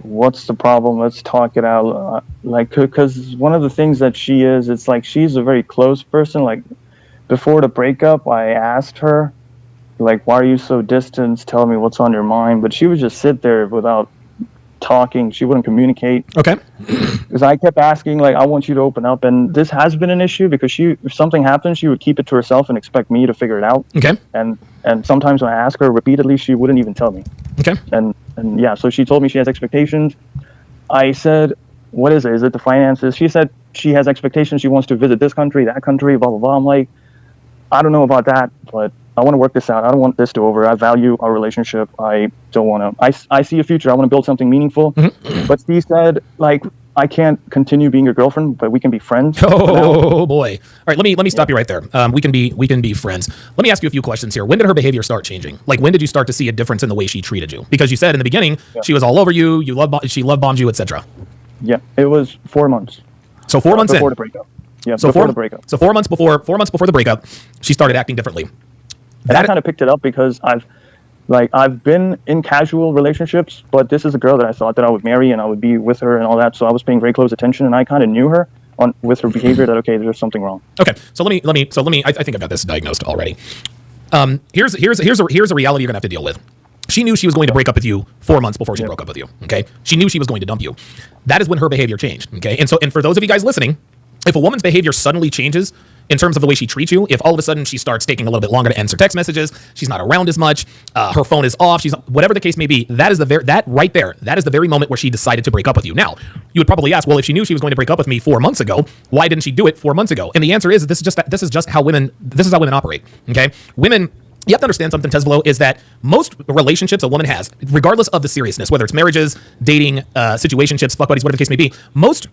what's the problem? Let's talk it out. Because one of the things that she is, it's like she's a very close person. Like, before the breakup, I asked her, why are you so distant? Tell me what's on your mind. But she would just sit there without talking. She wouldn't communicate. Okay. Because I kept asking, I want you to open up. And this has been an issue because if something happens, she would keep it to herself and expect me to figure it out. Okay. And sometimes when I ask her repeatedly, she wouldn't even tell me. Okay. And yeah, so she told me she has expectations. I said, what is it? Is it the finances? She said she has expectations. She wants to visit this country, that country, blah, blah, blah. I'm like, I don't know about that, but I want to work this out. I don't want this to over. I value our relationship. I don't want to. I see a future. I want to build something meaningful. But she said, like, I can't continue being your girlfriend, but we can be friends. Oh boy! All right, let me stop you right there. We can be friends. Let me ask you a few questions here. When did her behavior start changing? Like, when did you start to see a difference in the way she treated you? Because you said in the beginning she was all over you. She love bombed you, etc. Yeah, it was 4 months. So 4 months before in. the breakup. Yeah, So before the breakup. So 4 months before the breakup, she started acting differently. And I kind of picked it up because I've been in casual relationships, but this is a girl that I thought that I would marry and I would be with her and all that. So I was paying very close attention, and I kind of knew her with her behavior that, okay, there's something wrong. Okay, so let me. I think I've got this diagnosed already. Here's a reality you're gonna have to deal with. She knew she was going to break up with you 4 months before she broke up with you. Okay, she knew she was going to dump you. That is when her behavior changed. Okay, and for those of you guys listening, if a woman's behavior suddenly changes in terms of the way she treats you, if all of a sudden she starts taking a little bit longer to answer text messages, she's not around as much, her phone is off, she's whatever the case may be, that is the very moment where she decided to break up with you. Now, you would probably ask, well, if she knew she was going to break up with me 4 months ago, why didn't she do it 4 months ago? And the answer is this is just how women operate. Okay, women. You have to understand something, Tesvelo, is that most relationships a woman has, regardless of the seriousness, whether it's marriages, dating, situationships, fuck buddies, whatever the case may be, most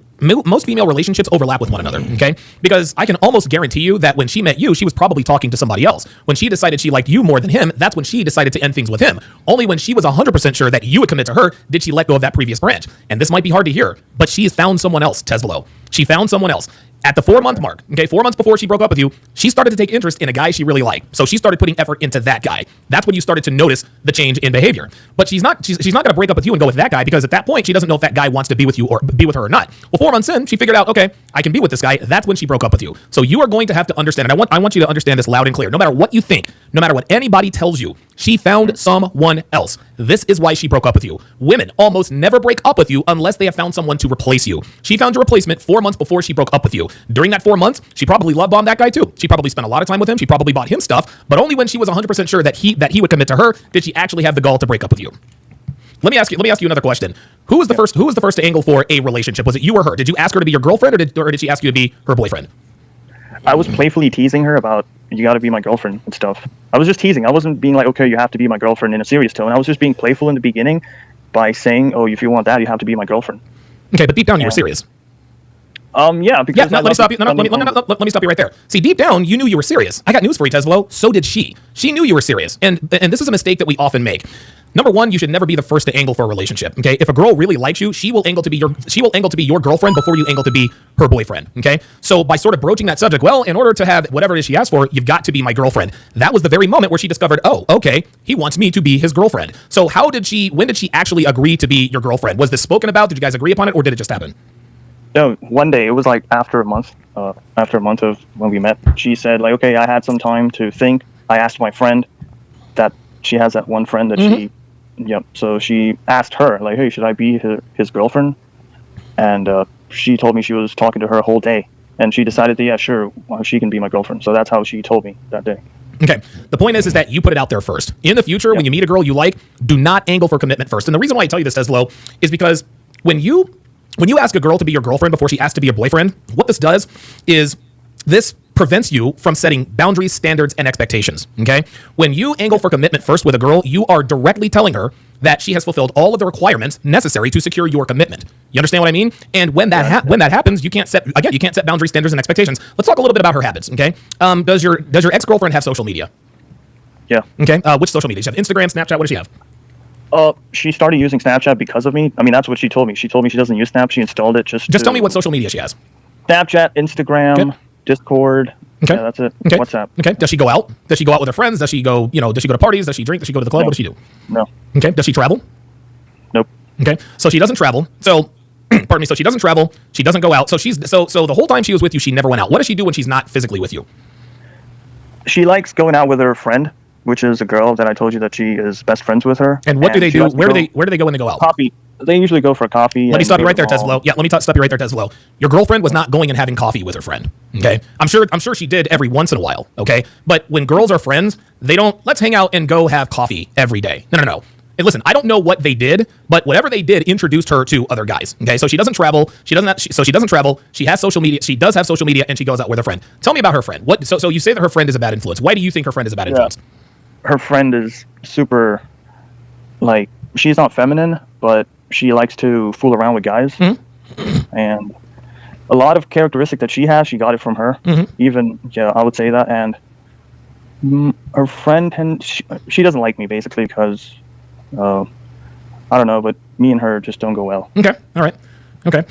female relationships overlap with one another, okay? Because I can almost guarantee you that when she met you, she was probably talking to somebody else. When she decided she liked you more than him, that's when she decided to end things with him. Only when she was 100% sure that you would commit to her did she let go of that previous branch. And this might be hard to hear, but she's found someone else, Tesvelo. She found someone else. At the 4 month mark, okay, 4 months before she broke up with you, she started to take interest in a guy she really liked. So she started putting effort into that guy. That's when you started to notice the change in behavior. But she's not going to break up with you and go with that guy, because at that point she doesn't know if that guy wants to be with you or be with her or not. Well, 4 months in, she figured out, okay, I can be with this guy. That's when she broke up with you. So you are going to have to understand, and I want you to understand this loud and clear. No matter what you think, no matter what anybody tells you, she found someone else. This is why she broke up with you. Women almost never break up with you unless they have found someone to replace you. She found your replacement 4 months before she broke up with you. During that 4 months, she probably love bombed that guy too. She probably spent a lot of time with him. She probably bought him stuff, but only when she was 100% sure that he would commit to her did she actually have the gall to break up with you. Let me ask you another question. Who was the first to angle for a relationship? Was it you or her? Did you ask her to be your girlfriend, or did she ask you to be her boyfriend? I was playfully teasing her about, you got to be my girlfriend and stuff. I was just teasing. I wasn't being like, okay, you have to be my girlfriend in a serious tone. I was just being playful in the beginning by saying, oh, if you want that, you have to be my girlfriend. Okay, but deep down you were serious. Yeah, because let me stop you. Let me stop you right there. See, deep down, you knew you were serious. I got news for you, Tesvelo. So did she. She knew you were serious, and this is a mistake that we often make. Number one, you should never be the first to angle for a relationship. Okay, if a girl really likes you, she will angle to be your girlfriend before you angle to be her boyfriend. Okay, so by sort of broaching that subject, well, in order to have whatever it is she asked for, you've got to be my girlfriend. That was the very moment where she discovered, oh, okay, he wants me to be his girlfriend. So when did she actually agree to be your girlfriend? Was this spoken about? Did you guys agree upon it, or did it just happen? No, one day, it was like after a month of when we met, she said, like, okay, I had some time to think. I asked my friend that she has that one friend that so she asked her, like, hey, should I be his girlfriend? And she told me she was talking to her a whole day, and she decided that, yeah, sure, she can be my girlfriend. So that's how she told me that day. Okay. The point is that you put it out there first. In the future, when you meet a girl you like, do not angle for commitment first. And the reason why I tell you this, Tesvelo, is because when you ask a girl to be your girlfriend before she asks to be your boyfriend, what this does is this prevents you from setting boundaries, standards, and expectations, okay? When you angle for commitment first with a girl, you are directly telling her that she has fulfilled all of the requirements necessary to secure your commitment. You understand what I mean? And when that happens, you can't set boundaries, standards, and expectations. Let's talk a little bit about her habits, okay? Does your ex-girlfriend have social media? Yeah. Okay. Which social media? Does she have Instagram, Snapchat? What does she have? She started using Snapchat because of me. I mean, that's what she told me. She told me she doesn't use Snap. She installed it just tell me what social media she has. Snapchat, Instagram, Discord. Okay. Yeah, that's it. Okay. WhatsApp. Okay. Does she go out? Does she go out with her friends? Does she go to parties? Does she drink? Does she go to the club? No. What does she do? No. Okay. Does she travel? Nope. Okay. So she doesn't travel. So, pardon me. So she doesn't travel. She doesn't go out. So so the whole time she was with you, she never went out. What does she do when she's not physically with you? She likes going out with her friend, which is a girl that I told you that she is best friends with her. And what do they do? Where do they go when they go out? Coffee. They usually go for coffee. Let me stop you right there, Tesvelo. Yeah, let me stop you right there, Tesvelo. Your girlfriend was not going and having coffee with her friend. Okay, I'm sure she did every once in a while. Okay, but when girls are friends, they don't. Let's hang out and go have coffee every day. No. And listen, I don't know what they did, but whatever they did introduced her to other guys. Okay, so she doesn't travel. She doesn't travel. She has social media. She does have social media, and she goes out with her friend. Tell me about her friend. What? So you say that her friend is a bad influence. Why do you think her friend is a bad influence? Her friend is super, like, she's not feminine, but she likes to fool around with guys. And a lot of characteristic that she has, she got it from her. Even, I would say that. And her friend, and she doesn't like me, basically, because, I don't know, but me and her just don't go well. Okay, all right. Okay.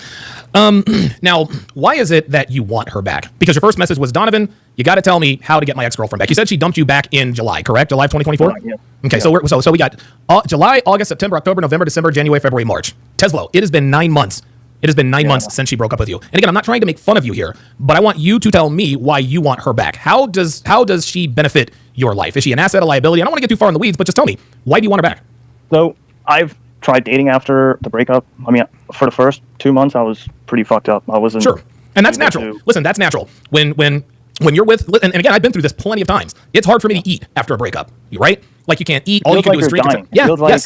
Now, why is it that you want her back? Because your first message was, Donovan, you got to tell me how to get my ex-girlfriend back. You said she dumped you back in July, correct? July of 2024? Yeah. Okay, Yeah. so we got July, August, September, October, November, December, January, February, March. Teslo, it has been 9 months. It has been 9 months since she broke up with you. And again, I'm not trying to make fun of you here, but I want you to tell me why you want her back. How does she benefit your life? Is she an asset, a liability? I don't want to get too far in the weeds, but just tell me, why do you want her back? So I've tried dating after the breakup. I mean, for the first 2 months, I was pretty fucked up. I wasn't. Sure. And that's natural. Listen, that's natural. When you're with, and again, I've been through this plenty of times. It's hard for me to eat after a breakup, right? Like you can't eat. All you can do is drink. Yeah. It feels like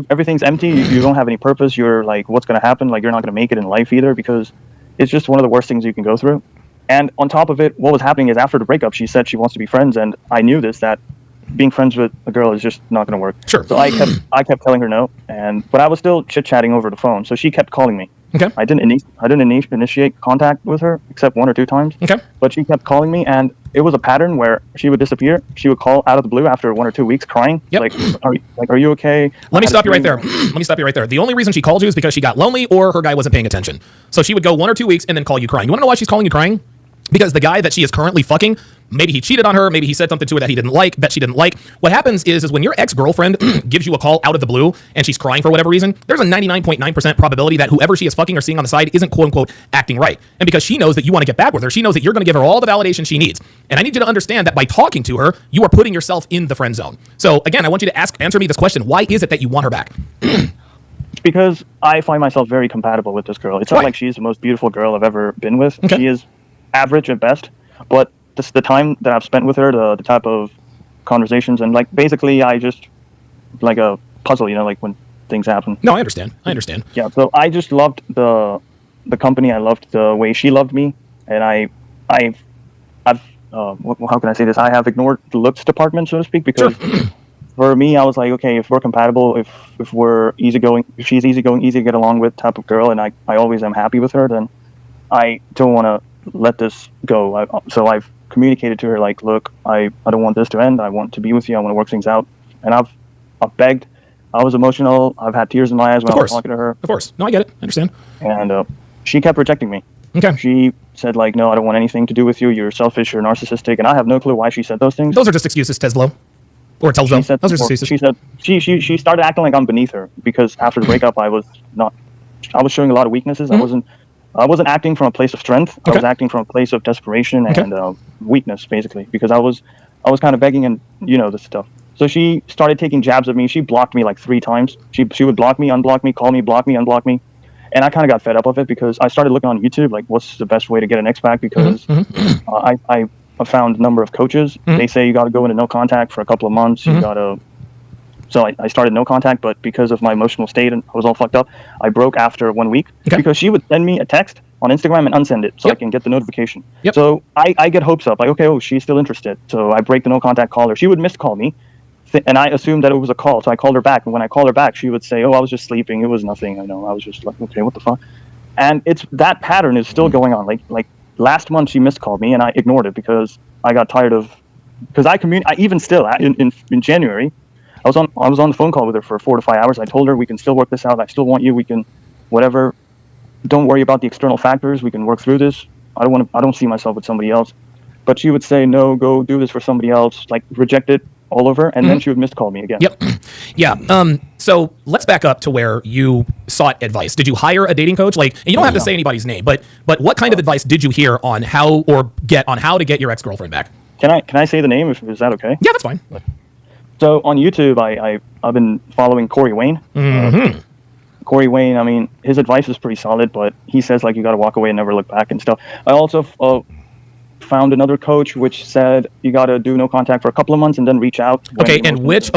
everything's empty. You don't have any purpose. You're like, what's going to happen? Like, you're not going to make it in life either, because it's just one of the worst things you can go through. And on top of it, what was happening is after the breakup, she said she wants to be friends, and I knew this, that being friends with a girl is just not going to work. Sure. So I kept telling her no, but I was still chit-chatting over the phone. So she kept calling me. Okay. I didn't initiate contact with her except 1 or 2 times. Okay. But she kept calling me, and it was a pattern where she would disappear. She would call out of the blue after 1 or 2 weeks, crying. Yep. Are you okay? Let me stop you right there. Let me stop you right there. The only reason she called you is because she got lonely or her guy wasn't paying attention. So she would go 1 or 2 weeks and then call you crying. You want to know why she's calling you crying? Because the guy that she is currently fucking, maybe he cheated on her, maybe he said something to her that he didn't like, that she didn't like. What happens is when your ex-girlfriend gives you a call out of the blue and she's crying for whatever reason, there's a 99.9% probability that whoever she is fucking or seeing on the side isn't quote-unquote acting right. And because she knows that you want to get back with her, she knows that you're going to give her all the validation she needs. And I need you to understand that by talking to her, you are putting yourself in the friend zone. So again, I want you to answer me this question. Why is it that you want her back? Because I find myself very compatible with this girl. It's not like she's the most beautiful girl I've ever been with. Okay. She is average at best, but this, the time that I've spent with her, the type of conversations, and like basically I just like a puzzle, like when things happen. No, I understand. Yeah, so I just loved the company. I loved the way she loved me, and I've how can I say this? I have ignored the looks department, so to speak, because for me, I was like, okay, if we're compatible, if we're easygoing, if she's easygoing, easy to get along with type of girl, and I always am happy with her, then I don't want to let this go. So I've communicated to her, like, look, I don't want this to end. I want to be with you. I want to work things out. And I've begged. I was emotional. I've had tears in my eyes when I was talking to her. Of course. No, I get it. I understand. And she kept rejecting me. Okay. She said, like, no, I don't want anything to do with you. You're selfish. You're narcissistic. And I have no clue why she said those things. Those are just excuses, Teslo. Or Telzo. Those are just excuses. She said she started acting like I'm beneath her, because after the breakup, I was showing a lot of weaknesses. I wasn't acting from a place of strength. I was acting from a place of desperation and weakness, basically, because I was kind of begging, and this stuff. So she started taking jabs at me. She blocked me like 3 times. She would block me, unblock me, call me, block me, unblock me. And I kind of got fed up of it, because I started looking on YouTube, like, what's the best way to get an ex back? Because I found a number of coaches. They say you got to go into no contact for a couple of months. You got to. So I started no contact, but because of my emotional state and I was all fucked up, I broke after 1 week, because she would send me a text on Instagram and unsend it so I can get the notification. So I get hopes up, like, okay, she's still interested. So I break the no contact, call her. She would miss call me, and I assumed that it was a call. So I called her back, and when I called her back, she would say, I was just sleeping. It was nothing. I know. I was just like, okay, what the fuck? And that pattern is still going on. Like last month, she missed called me, and I ignored it because I got tired of, because even still in January, I was on the phone call with her for 4 to 5 hours. I told her we can still work this out. I still want you. We can, whatever. Don't worry about the external factors. We can work through this. I don't see myself with somebody else. But she would say, no, go do this for somebody else. Like, reject it all over, and then she would miscall me again. Yeah. So let's back up to where you sought advice. Did you hire a dating coach? Like, and you don't have to say anybody's name, but what kind of advice did you hear on how to get your ex-girlfriend back? Can I say the name? Is that okay? Yeah, that's fine. So on YouTube, I've been following Corey Wayne. Corey Wayne, I mean, his advice is pretty solid, but he says, like, you got to walk away and never look back and stuff. I also found another coach which said you got to do no contact for a couple of months and then reach out. Okay, and which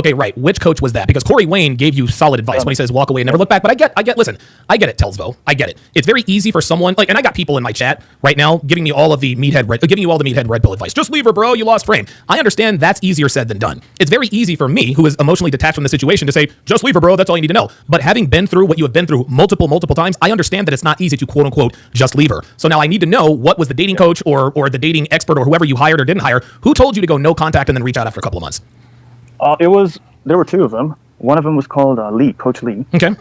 coach was that? Because Corey Wayne gave you solid advice when he says walk away and never look back. But I get, listen, I get it, Telsvo. I get it. It's very easy for someone, like, and I got people in my chat right now giving me all of the giving you all the meathead red pill advice. Just leave her, bro, you lost frame. I understand that's easier said than done. It's very easy for me, who is emotionally detached from the situation, to say, just leave her, bro, that's all you need to know. But having been through what you have been through multiple times, I understand that it's not easy to quote unquote just leave her. So now I need to know what was the dating coach or the dating expert or whoever you hired or didn't hire, who told you to go no contact and then reach out after a couple of months? There were two of them. One of them was called Lee, Coach Lee. Okay.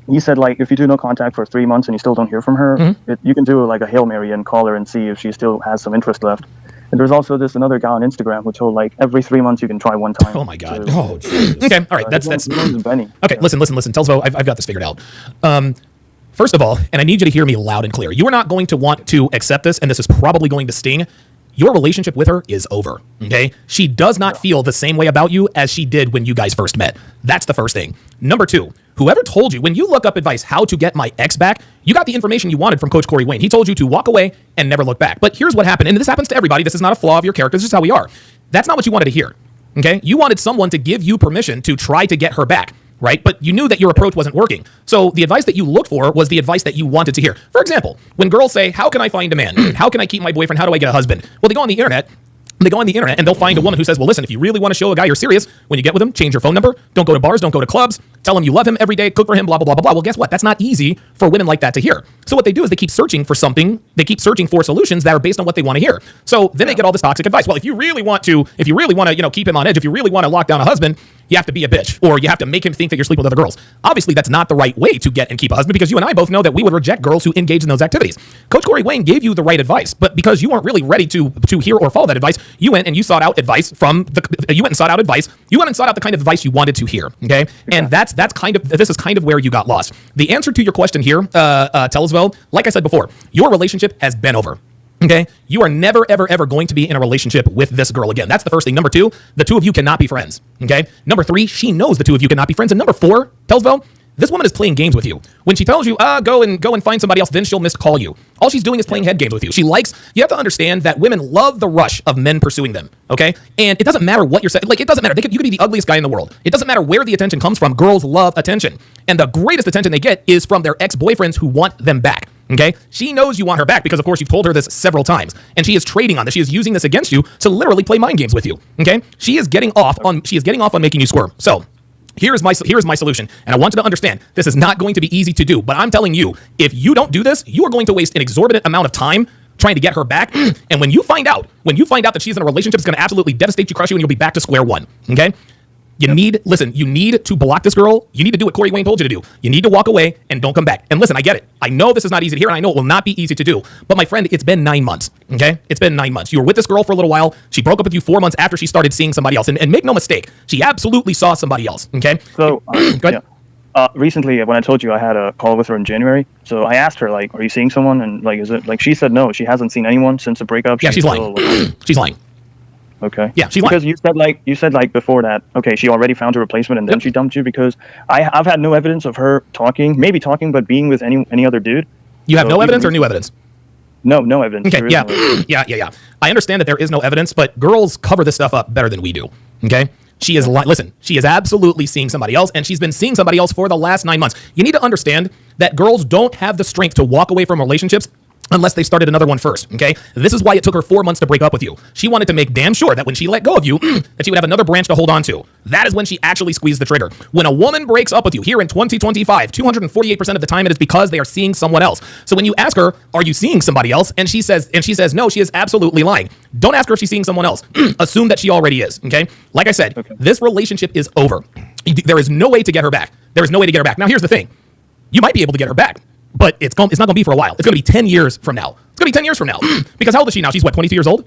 He said, like, if you do no contact for 3 months and you still don't hear from her, you can do like a Hail Mary and call her and see if she still has some interest left. And there's also this another guy on Instagram who told, like, every 3 months you can try one time. Oh my God. Oh, Jesus. Okay. All right. That's Benny. Okay. Listen. Telsvo, I've got this figured out. First of all, and I need you to hear me loud and clear. You are not going to want to accept this, and this is probably going to sting. Your relationship with her is over, okay? She does not feel the same way about you as she did when you guys first met. That's the first thing. Number two, whoever told you, when you look up advice, how to get my ex back, you got the information you wanted from Coach Corey Wayne. He told you to walk away and never look back. But here's what happened, and this happens to everybody. This is not a flaw of your character. This is how we are. That's not what you wanted to hear, okay? You wanted someone to give you permission to try to get her back, right? But you knew that your approach wasn't working. So the advice that you looked for was the advice that you wanted to hear. For example, when girls say, how can I find a man? How can I keep my boyfriend? How do I get a husband? Well, they go on the internet and they'll find a woman who says, well, listen, if you really want to show a guy you're serious, when you get with him, change your phone number. Don't go to bars. Don't go to clubs. Tell him you love him every day. Cook for him, blah, blah, blah, blah, blah. Well, guess what? That's not easy for women like that to hear. So what they do is they keep searching for something. They keep searching for solutions that are based on what they want to hear. So then they get all this toxic advice. Well, if you really want to, keep him on edge, if you really want to lock down a husband, you have to be a bitch, or you have to make him think that you're sleeping with other girls. Obviously, that's not the right way to get and keep a husband, because you and I both know that we would reject girls who engage in those activities. Coach Corey Wayne gave you the right advice, but because you weren't really ready to hear or follow that advice, you went and you sought out advice you went and sought out the kind of advice you wanted to hear. Okay, and this is kind of where you got lost. The answer to your question here, Telsvo, like I said before, your relationship has been over. Okay, you are never, ever, ever going to be in a relationship with this girl again. That's the first thing. Number two, the two of you cannot be friends. Okay. Number three, she knows the two of you cannot be friends. And number four, Telsvo, this woman is playing games with you. When she tells you, go and find somebody else, then she'll miscall you. All she's doing is playing head games with you. You have to understand that women love the rush of men pursuing them. Okay. And it doesn't matter what you're saying. Like, it doesn't matter. You could be the ugliest guy in the world. It doesn't matter where the attention comes from. Girls love attention. And the greatest attention they get is from their ex-boyfriends who want them back. Okay, she knows you want her back because, of course, you've told her this several times, and she is trading on this. She is using this against you to literally play mind games with you. Okay, she is getting off on making you squirm. So here is my solution, and I want you to understand this is not going to be easy to do. But I'm telling you, if you don't do this, you are going to waste an exorbitant amount of time trying to get her back. And when you find out that she's in a relationship, it's going to absolutely devastate you, crush you, and you'll be back to square one. Okay. You need to block this girl. You need to do what Corey Wayne told you to do. You need to walk away and don't come back. And listen, I get it. I know this is not easy to hear, and I know it will not be easy to do. But my friend, it's been 9 months, okay? It's been 9 months. You were with this girl for a little while. She broke up with you 4 months after she started seeing somebody else. And make no mistake, she absolutely saw somebody else, okay? So, go ahead. Yeah. Recently, when I told you I had a call with her in January, so I asked her, like, are you seeing someone? And, like, is it, like, she said no. She hasn't seen anyone since the breakup. Yeah, she's lying. She's lying. Okay. Yeah, she's because lying. you said before that. Okay, she already found a replacement and then she dumped you because I've had no evidence of her maybe talking, but being with any other dude. You have no evidence or new evidence? No evidence. Okay. Yeah. Yeah. I understand that there is no evidence, but girls cover this stuff up better than we do. Okay. She is she is absolutely seeing somebody else, and she's been seeing somebody else for the last 9 months. You need to understand that girls don't have the strength to walk away from relationships unless they started another one first, okay? This is why it took her 4 months to break up with you. She wanted to make damn sure that when she let go of you, that she would have another branch to hold on to. That is when she actually squeezed the trigger. When a woman breaks up with you here in 2025, 248% of the time it is because they are seeing someone else. So when you ask her, are you seeing somebody else? And she says no, she is absolutely lying. Don't ask her if she's seeing someone else. Assume that she already is, okay? Like I said, This relationship is over. There is no way to get her back. There is no way to get her back. Now, here's the thing. You might be able to get her back, but it's not going to be for a while. It's going to be 10 years from now. It's going to be 10 years from now. Because how old is she now? She's what, 22 years old?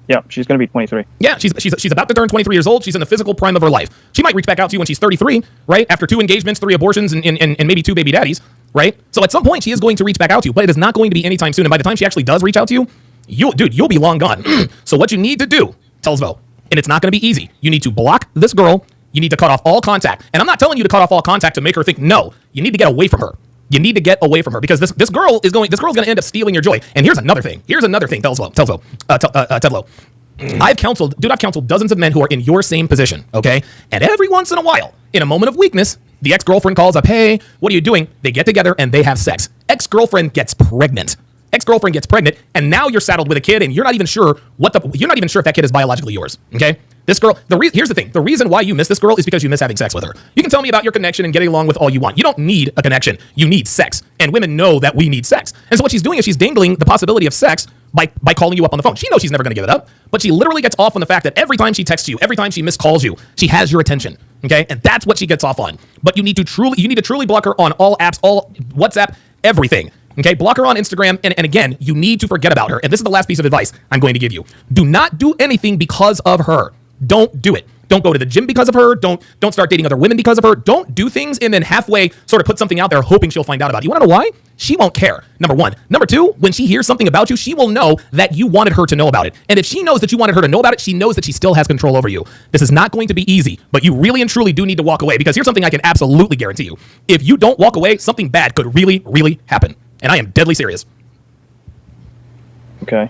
Yeah, she's going to be 23. Yeah, she's about to turn 23 years old. She's in the physical prime of her life. She might reach back out to you when she's 33, right? After 2 engagements, 3 abortions, and maybe 2 baby daddies, right? So at some point, she is going to reach back out to you, but it is not going to be anytime soon. And by the time she actually does reach out to you, you'll be long gone. So what you need to do, Telsvo, and it's not going to be easy. You need to block this girl. You need to cut off all contact. And I'm not telling you to cut off all contact to make her think no. You need to get away from her. You need to get away from her because this girl's going to end up stealing your joy. And here's another thing, Tevlo. I've counseled dozens of men who are in your same position, okay? And every once in a while, in a moment of weakness, the ex-girlfriend calls up, hey, what are you doing? They get together and they have sex. Ex-girlfriend gets pregnant, and now you're saddled with a kid, and you're not even sure if that kid is biologically yours, okay? This girl, here's the thing. The reason why you miss this girl is because you miss having sex with her. You can tell me about your connection and getting along with all you want. You don't need a connection. You need sex. And women know that we need sex. And so what she's doing is she's dangling the possibility of sex by calling you up on the phone. She knows she's never going to give it up, but she literally gets off on the fact that every time she texts you, every time she miscalls you, she has your attention, okay? And that's what she gets off on. But you need to truly block her on all apps, all WhatsApp, everything. Okay, block her on Instagram, and again, you need to forget about her. And this is the last piece of advice I'm going to give you. Do not do anything because of her. Don't do it. Don't go to the gym because of her. Don't start dating other women because of her. Don't do things and then halfway sort of put something out there hoping she'll find out about you. You want to know why? She won't care, number one. Number two, when she hears something about you, she will know that you wanted her to know about it. And if she knows that you wanted her to know about it, she knows that she still has control over you. This is not going to be easy, but you really and truly do need to walk away, because here's something I can absolutely guarantee you. If you don't walk away, something bad could really, really happen. And I am deadly serious. Okay.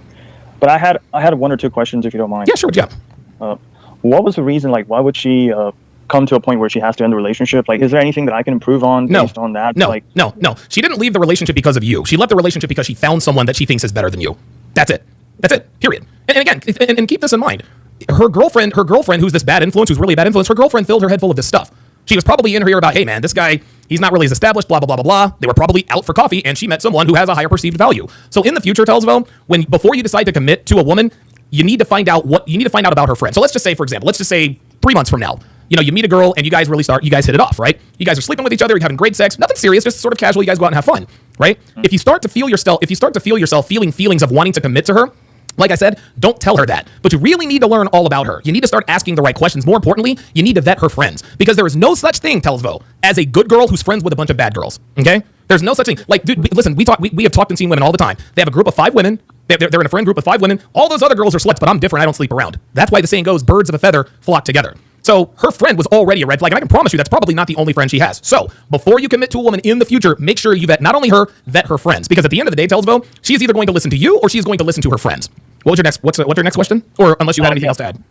But I had one or two questions, if you don't mind. Yeah, sure. Yeah. What was the reason? Like, why would she come to a point where she has to end the relationship? Like, is there anything that I can improve on based on that? No. She didn't leave the relationship because of you. She left the relationship because she found someone that she thinks is better than you. That's it. Period. And again, and keep this in mind. Her girlfriend, who's this bad influence, who's really bad influence, her girlfriend filled her head full of this stuff. She was probably in her ear about, hey man, this guy, he's not really as established, blah, blah, blah, blah, blah. They were probably out for coffee, and she met someone who has a higher perceived value. So in the future, Telsvo, before you decide to commit to a woman, you need to find out about her friend. So let's just say, for example, 3 months from now, you meet a girl and you guys hit it off, right? You guys are sleeping with each other, you're having great sex, nothing serious, just sort of casual, you guys go out and have fun, right? If you start to feel yourself feeling feelings of wanting to commit to her, like I said, don't tell her that. But you really need to learn all about her. You need to start asking the right questions. More importantly, you need to vet her friends. Because there is no such thing, Telsvo, as a good girl who's friends with a bunch of bad girls. Okay? There's no such thing. Like, dude, listen, we have talked and seen women all the time. They have a group of 5 women. They're in a friend group of 5 women. All those other girls are sluts, but I'm different. I don't sleep around. That's why the saying goes, birds of a feather flock together. So her friend was already a red flag, and I can promise you that's probably not the only friend she has. So before you commit to a woman in the future, make sure you vet not only her, vet her friends. Because at the end of the day, Telsvo, she is either going to listen to you or she's going to listen to her friends. What's your next question? Or unless you had anything else to add.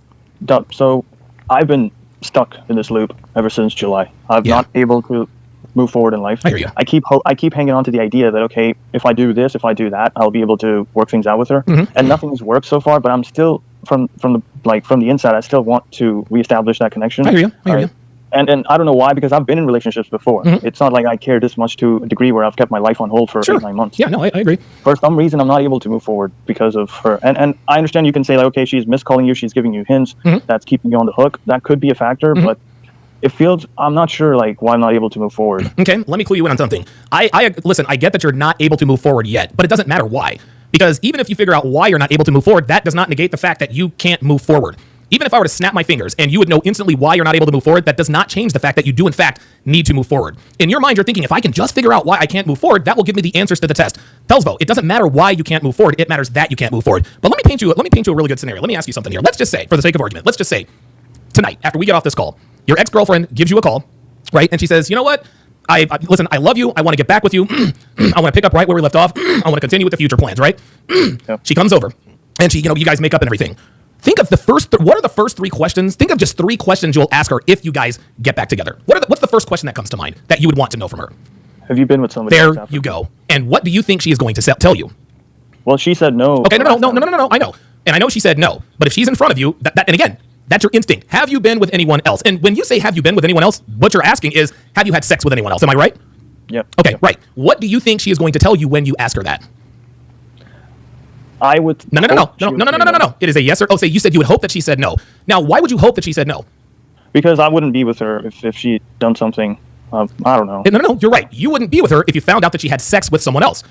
So I've been stuck in this loop ever since July. I'm not able to move forward in life. I hear you. I keep hanging on to the idea that, okay, if I do this, if I do that, I'll be able to work things out with her. Mm-hmm. And nothing's worked so far, but I'm still from the inside, I still want to reestablish that connection. I hear you. And I don't know why, because I've been in relationships before. Mm-hmm. It's not like I care this much to a degree where I've kept my life on hold for 8-9 months. Yeah, no, I agree. For some reason, I'm not able to move forward because of her. And I understand you can say, like, okay, she's miscalling you, she's giving you hints, that's keeping you on the hook. That could be a factor, but it feels, I'm not sure, like, why I'm not able to move forward. Okay, let me clue you in on something. Listen, I get that you're not able to move forward yet, but it doesn't matter why. Because even if you figure out why you're not able to move forward, that does not negate the fact that you can't move forward. Even if I were to snap my fingers and you would know instantly why you're not able to move forward, that does not change the fact that you do, in fact, need to move forward. In your mind, you're thinking, if I can just figure out why I can't move forward, that will give me the answers to the test. Telsvo, it doesn't matter why you can't move forward. It matters that you can't move forward. But let me paint you a really good scenario. Let me ask you something here. Let's just say, for the sake of argument, let's just say tonight, after we get off this call, your ex-girlfriend gives you a call, right? And she says, you know what? Listen, I love you. I want to get back with you. I want to pick up right where we left off. I want to continue with the future plans, right? She comes over and you guys make up and everything. Think of what are the first 3 questions? Think of just 3 questions you'll ask her if you guys get back together. What's the first question that comes to mind that you would want to know from her? Have you been with somebody? There you go. And what do you think she is going to tell you? Well, she said no. Okay, no. I know. And I know she said no. But if she's in front of you, and again, that's your instinct. Have you been with anyone else? And when you say, have you been with anyone else, what you're asking is, have you had sex with anyone else? Am I right? Yep. Okay, right. What do you think she is going to tell you when you ask her that? I would. No. It is a yes or oh. Say you said you would hope that she said no. Now, why would you hope that she said no? Because I wouldn't be with her if she'd done something. I don't know. No. You're right. You wouldn't be with her if you found out that she had sex with someone else.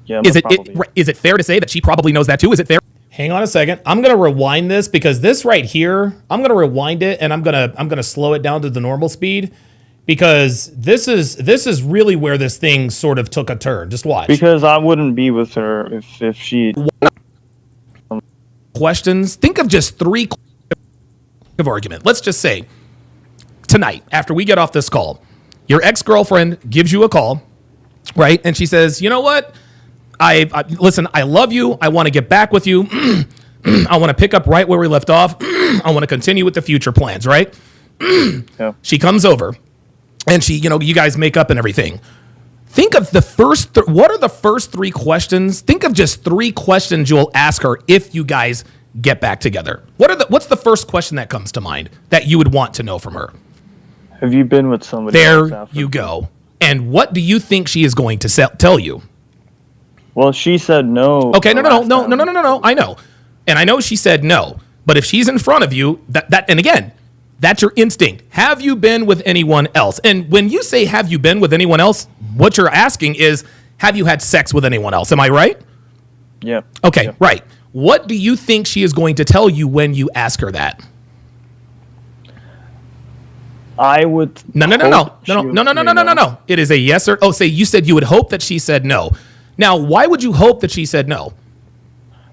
Yeah. Is it fair to say that she probably knows that too? Is it fair? Hang on a second. I'm gonna rewind this because this right here, I'm gonna rewind it and I'm gonna slow it down to the normal speed. Because this is really where this thing sort of took a turn. Just watch. Because I wouldn't be with her if she. Questions. Think of just 3 of argument. Let's just say tonight, after we get off this call, your ex-girlfriend gives you a call right? And she says, you know what? Listen, I love you. I want to get back with you. I want to pick up right where we left off. I want to continue with the future plans, right? Yeah. She comes over and she, you guys make up and everything. Think of the first, what are the first 3 questions? Think of just 3 questions you'll ask her if you guys get back together. What's the first question that comes to mind that you would want to know from her? Have you been with somebody else There after? you go. And what do you think she is going to tell you? Well, she said no. Okay, the no. last time. I know. And I know she said no. But if she's in front of you, and again, that's your instinct. Have you been with anyone else? And when you say, have you been with anyone else, what you're asking is, have you had sex with anyone else? Am I right? Yeah. Okay, Yeah. right. What do you think she is going to tell you when you ask her that? I would. No. It is a yes or, say you said you would hope that she said no. Now, why would you hope that she said no?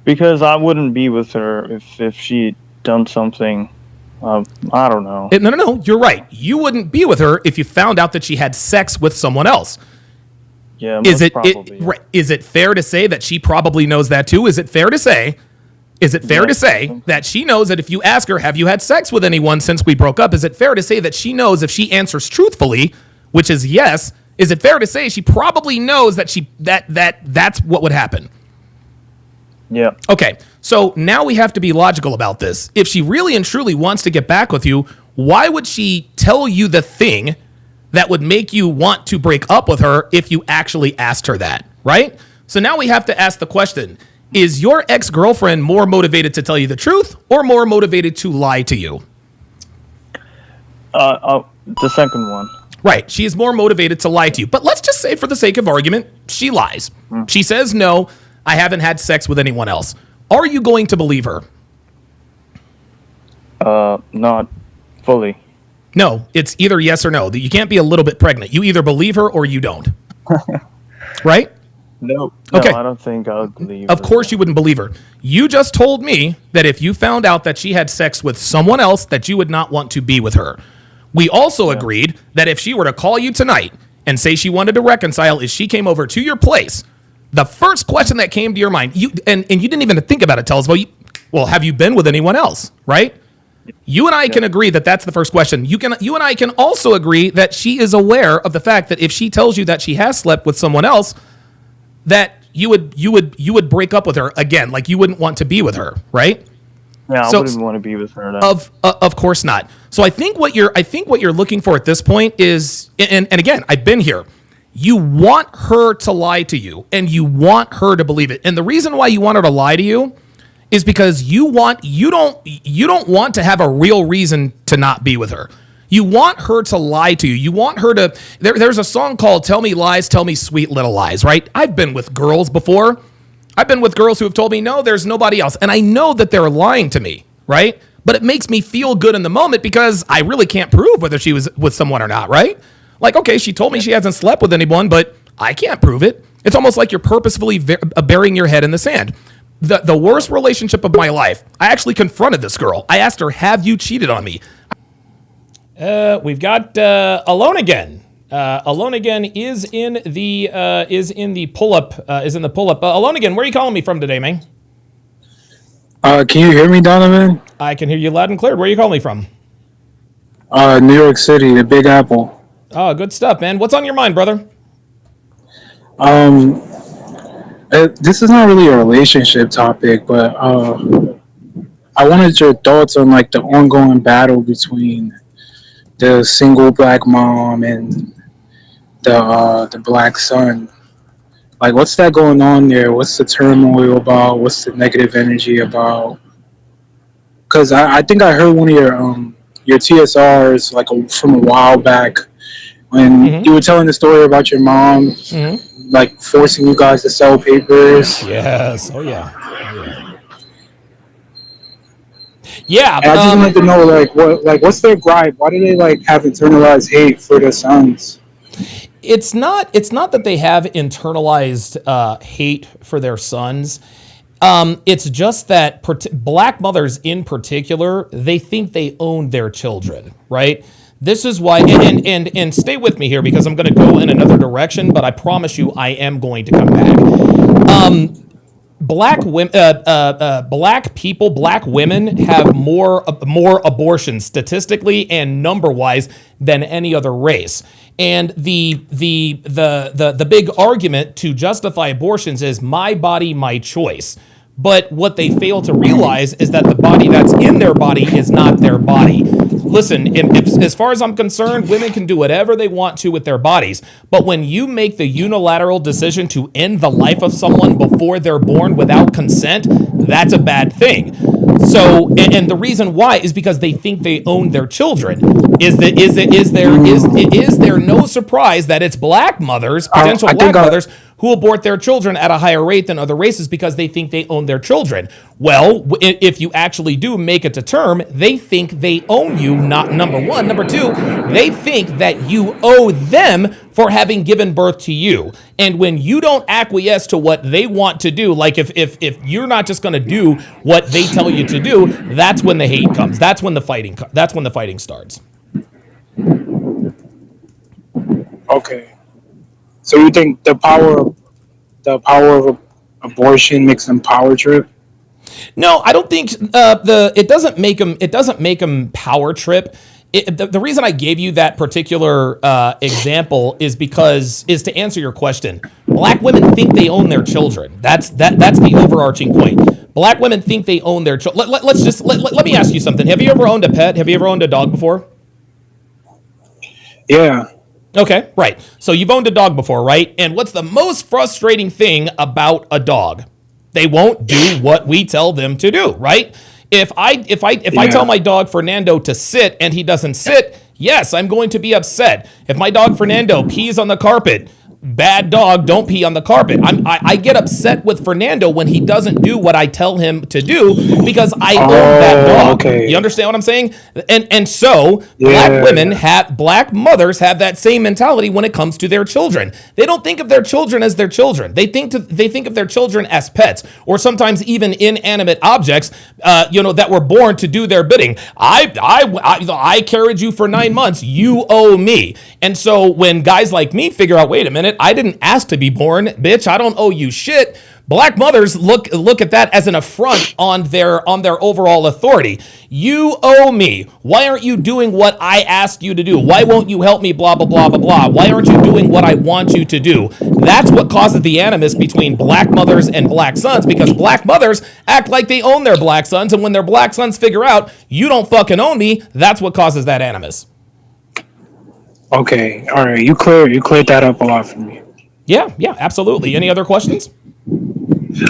Because I wouldn't be with her if she'd done something. I don't know. No, you're right. You wouldn't be with her if you found out that she had sex with someone else. Yeah, Is most probably. Yeah. right? Is it fair to say that she probably knows that too? Is it fair to say that she knows that if you ask her, have you had sex with anyone since we broke up? Is it fair to say that she knows if she answers truthfully, which is yes, is it fair to say she probably knows that that's what would happen? Yeah. Okay, so now we have to be logical about this. If she really and truly wants to get back with you, why would she tell you the thing that would make you want to break up with her if you actually asked her that, right? So now we have to ask the question, is your ex-girlfriend more motivated to tell you the truth or more motivated to lie to you? The second one. Right, she is more motivated to lie to you. But let's just say for the sake of argument, she lies. She says, no, I haven't had sex with anyone else. Are you going to believe her? Not fully. No, it's either yes or no. You can't be a little bit pregnant. You either believe her or you don't. Right? No. Okay. No, I don't think I would believe Of her. course you wouldn't believe her. You just told me that if you found out that she had sex with someone else, that you would not want to be with her. We also agreed that if she were to call you tonight and say she wanted to reconcile, if she came over to your place, the first question that came to your mind, you didn't even think about it, tell us, well, have you been with anyone else, right? You and I can agree that that's the first question. You and I can also agree that she is aware of the fact that if she tells you that she has slept with someone else, that you would break up with her again, like you wouldn't want to be with her, right? Yeah, So- I wouldn't want to be with her. Then. Of course not. So I think what you're looking for at this point is, and again, I've been here. You want her to lie to you, and you want her to believe it. And the reason why you want her to lie to you is because you don't want to have a real reason to not be with her. You want her to lie to you. You want her to. There's a song called "Tell Me Lies, Tell Me Sweet Little Lies." Right? I've been with girls before. I've been with girls who have told me, no, there's nobody else. And I know that they're lying to me, right? But it makes me feel good in the moment because I really can't prove whether she was with someone or not, right? Like, okay, she told me she hasn't slept with anyone, but I can't prove it. It's almost like you're purposefully burying your head in the sand. The worst relationship of my life, I actually confronted this girl. I asked her, have you cheated on me? We've got Alone Again. Alone Again is in the pull-up. Alone Again, where are you calling me from today, man? Can you hear me, Donovan? I can hear you loud and clear. Where are you calling me from? New York City, the Big Apple. Oh, good stuff, man. What's on your mind, brother? This is not really a relationship topic, but I wanted your thoughts on like the ongoing battle between the single black mom and the black son. Like, what's that going on there? What's the turmoil about? What's the negative energy about? Because I think I heard one of your TSRs like from a while back when you were telling the story about your mom like forcing you guys to sell papers. Yes. Oh yeah. Yeah. And I just wanted to know what's their gripe? Why do they like have internalized hate for their sons? It's not that they have internalized hate for their sons. It's just that black mothers in particular, they think they own their children, right? This is why, and stay with me here because I'm going to go in another direction, but I promise you I am going to come back. Black women, black people, black women have more abortions statistically and number wise than any other race. And the big argument to justify abortions is my body, my choice. But what they fail to realize is that the body that's in their body is not their body. Listen, as far as I'm concerned, women can do whatever they want to with their bodies. But when you make the unilateral decision to end the life of someone before they're born without consent, that's a bad thing. So, and the reason why is because they think they own their children. Is there no surprise that it's black mothers, potential black mothers, who abort their children at a higher rate than other races because they think they own their children? Well, if you actually do make it to term, they think they own you, not number one. Number two, they think that you owe them for having given birth to you. And when you don't acquiesce to what they want to do, like if you're not just going to do what they tell you to do, that's when the hate comes. That's when the fighting starts. Okay. So you think the power of abortion makes them power trip? No, I don't think it doesn't make them power trip. The reason I gave you that particular example is to answer your question. Black women think they own their children. That's the overarching point. Black women think they own their children. Let me ask you something. Have you ever owned a pet? Have you ever owned a dog before? Yeah. Okay, right. So you've owned a dog before, right? And what's the most frustrating thing about a dog? They won't do what we tell them to do, right? If I tell my dog Fernando to sit and he doesn't sit, yes, I'm going to be upset. If my dog Fernando pees on the carpet, bad dog, don't pee on the carpet. I get upset with Fernando when he doesn't do what I tell him to do because I own that dog. Okay. You understand what I'm saying? And so black mothers have that same mentality when it comes to their children. They don't think of their children as their children. They think of their children as pets or sometimes even inanimate objects, that were born to do their bidding. I carried you for 9 months. You owe me. And so when guys like me figure out, wait a minute, I didn't ask to be born, bitch. I don't owe you shit. Black mothers look at that as an affront on their overall authority. You owe me. Why aren't you doing what I asked you to do? Why won't you help me? Blah, blah, blah, blah, blah. Why aren't you doing what I want you to do? That's what causes the animus between black mothers and black sons, because black mothers act like they own their black sons, and when their black sons figure out you don't fucking own me, that's what causes that animus. Okay, all right. You cleared that up a lot for me. Yeah, absolutely. Any other questions?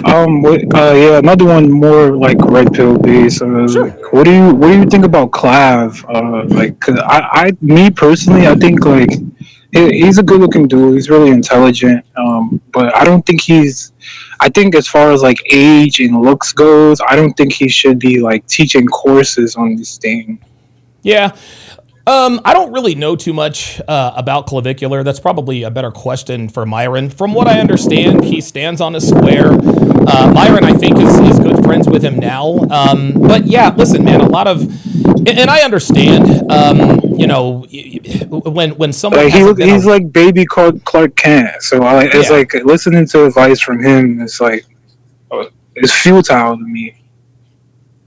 Another one more like red pill based. Sure. What do you think about Clav? Cause me personally, I think like he's a good looking dude. He's really intelligent. But I don't think I think as far as like age and looks goes, I don't think he should be like teaching courses on this thing. Yeah. I don't really know too much about clavicular. That's probably a better question for Myron. From what I understand, he stands on a square. Myron, I think, is good friends with him now. But yeah, listen, man, a lot of, and I understand, when someone he's like baby Clark Kent. So it's like listening to advice from him. It's like it's futile to me.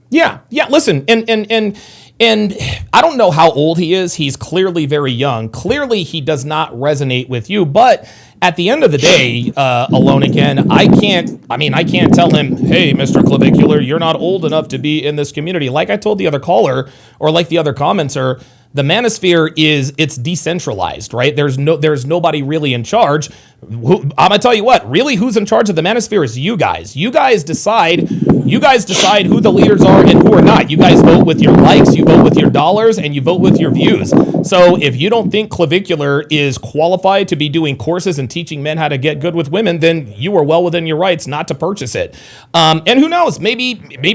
Yeah. Listen, and I don't know how old he is. He's clearly very young. Clearly, he does not resonate with you. But at the end of the day, Alone Again, I can't tell him, hey, Mr. Clavicular, you're not old enough to be in this community. Like I told the other caller, or like the other commenter, the manosphere it's decentralized, right? There's nobody really in charge. I'm gonna tell you what, really, who's in charge of the manosphere is you guys. You guys decide who the leaders are and who are not. You guys vote with your likes, you vote with your dollars, and you vote with your views. So if you don't think Clavicular is qualified to be doing courses and teaching men how to get good with women, then you are well within your rights not to purchase it. And who knows? Maybe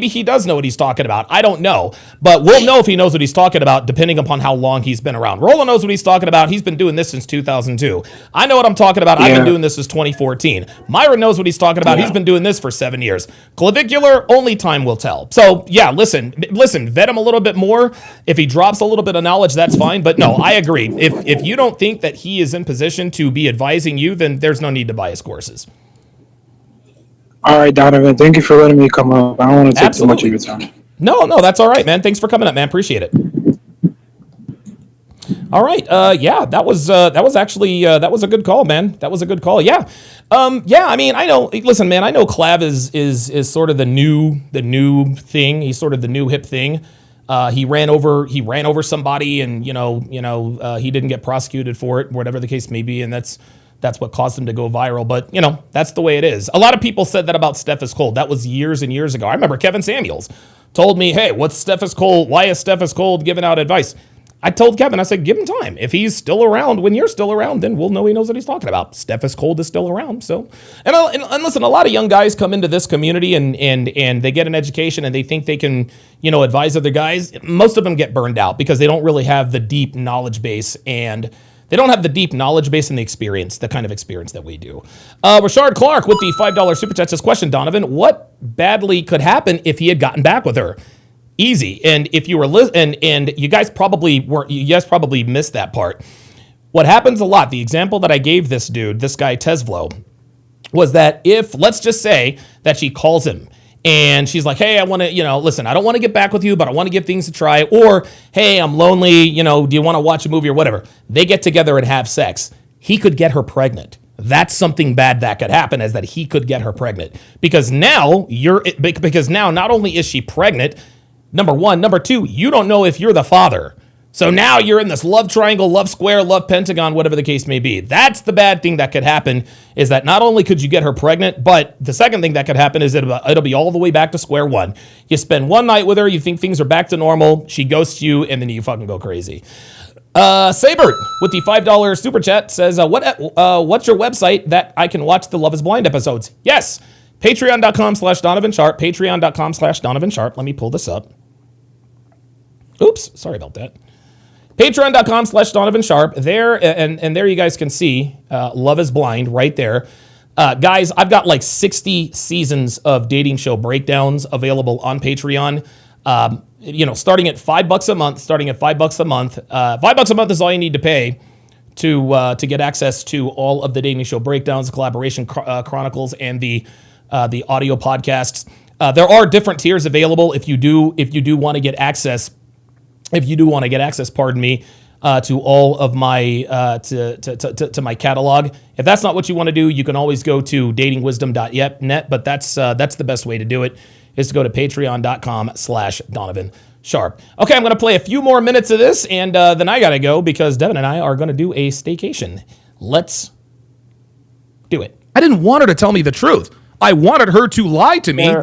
he does know what he's talking about. I don't know, but we'll know if he knows what he's talking about depending upon how long he's been around. Roland knows what he's talking about. He's been doing this since 2002. I know what I'm talking about. I've been doing this since 2014. Myron knows what he's talking about. He's been doing this for 7 years. Clavicular, only time will tell. So yeah, listen, vet him a little bit more. If he drops a little bit of knowledge, that's fine. But no, I agree. If you don't think that he is in position to be advising you, then there's no need to buy his courses. All right, Donovan, thank you for letting me come up. I don't want to take too much of your time. No, that's all right, man. Thanks for coming up, man. Appreciate it. All right. Yeah, that was actually that was a good call, man. That was a good call. Yeah. Yeah, I mean, I know, listen, man, I know Clav is sort of the new thing. He's sort of the new hip thing. He ran over somebody, and he didn't get prosecuted for it, whatever the case may be, and that's what caused him to go viral. But that's the way it is. A lot of people said that about Steph is Cold. That was years and years ago. I remember Kevin Samuels told me, "Hey, what's Steph is Cold? Why is Steph is Cold giving out advice?" I told Kevin, I said, give him time. If he's still around when you're still around, then we'll know he knows what he's talking about. Steph is Cold is still around. So, and listen, a lot of young guys come into this community and they get an education and they think they can, advise other guys. Most of them get burned out because they don't really have the deep knowledge base, and they don't have the deep knowledge base and the experience, the kind of experience that we do. Rashard Clark with the $5 super chat says, question, Donovan, what badly could happen if he had gotten back with her? Easy. And if you were and you guys probably weren't, you guys probably missed that part. What happens a lot, the example that I gave this guy Tesvlo, was that if, let's just say that she calls him and she's like, hey, I want to, listen, I don't want to get back with you, but I want to give things a try. Or, hey, I'm lonely, do you want to watch a movie or whatever? They get together and have sex. He could get her pregnant. That's something bad that could happen, is that he could get her pregnant. Because now not only is she pregnant, number one, number two, you don't know if you're the father. So now you're in this love triangle, love square, love pentagon, whatever the case may be. That's the bad thing that could happen, is that not only could you get her pregnant, but the second thing that could happen is it'll be all the way back to square one. You spend one night with her, you think things are back to normal, she ghosts you, and then you fucking go crazy. Sabert with the $5 super chat says, what's your website that I can watch the Love is Blind episodes? Yes, patreon.com/Donovan Sharp, patreon.com/Donovan Sharp. Let me pull this up. Oops, sorry about that. Patreon.com/Donovan Sharp. There, and there you guys can see Love is Blind right there. Guys, I've got like 60 seasons of dating show breakdowns available on Patreon. Starting at $5 a month. $5 a month is all you need to pay to get access to all of the dating show breakdowns, collaboration chronicles, and the audio podcasts. There are different tiers available if you do want to get access. Pardon me, to all of my to my catalog. If that's not what you want to do, you can always go to datingwisdom.net. But that's the best way to do it, is to go to patreon.com/Donovan Sharp. Okay, I'm going to play a few more minutes of this, and then I got to go because Devin and I are going to do a staycation. Let's do it. I didn't want her to tell me the truth. I wanted her to lie to me.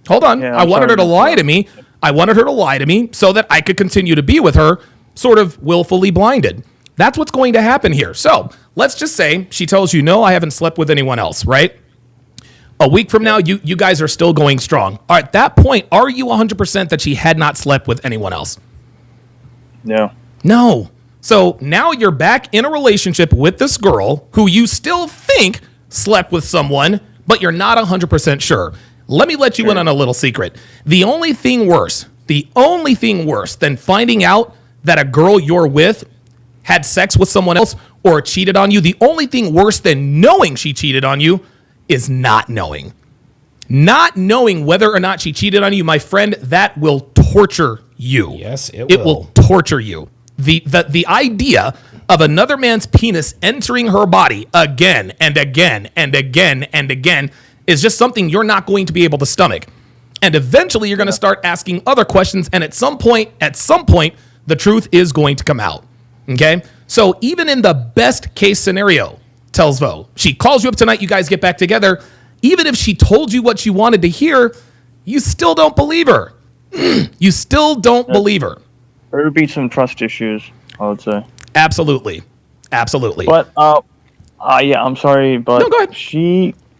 Hold on. I wanted her to lie to me. I wanted her to lie to me so that I could continue to be with her, sort of willfully blinded. That's what's going to happen here. So let's just say she tells you, no, I haven't slept with anyone else, right? A week from now, you guys are still going strong. All right, at that point, are you 100% that she had not slept with anyone else? No. So now you're back in a relationship with this girl who you still think slept with someone, but you're not 100% sure. Let me let you in on a little secret. The only thing worse than finding out that a girl you're with had sex with someone else or cheated on you, the only thing worse than knowing she cheated on you is not knowing. Not knowing whether or not she cheated on you, my friend, that will torture you. Yes, it will torture you. The idea of another man's penis entering her body again and again and again and again is just something you're not going to be able to stomach. And eventually you're going to start asking other questions, and at some point, the truth is going to come out. Okay? So even in the best case scenario, tells Vo, she calls you up tonight, you guys get back together. Even if she told you what you wanted to hear, you still don't believe her. You still don't believe her. There would be some trust issues, I would say. Absolutely. But, yeah, I'm sorry, but no, go ahead.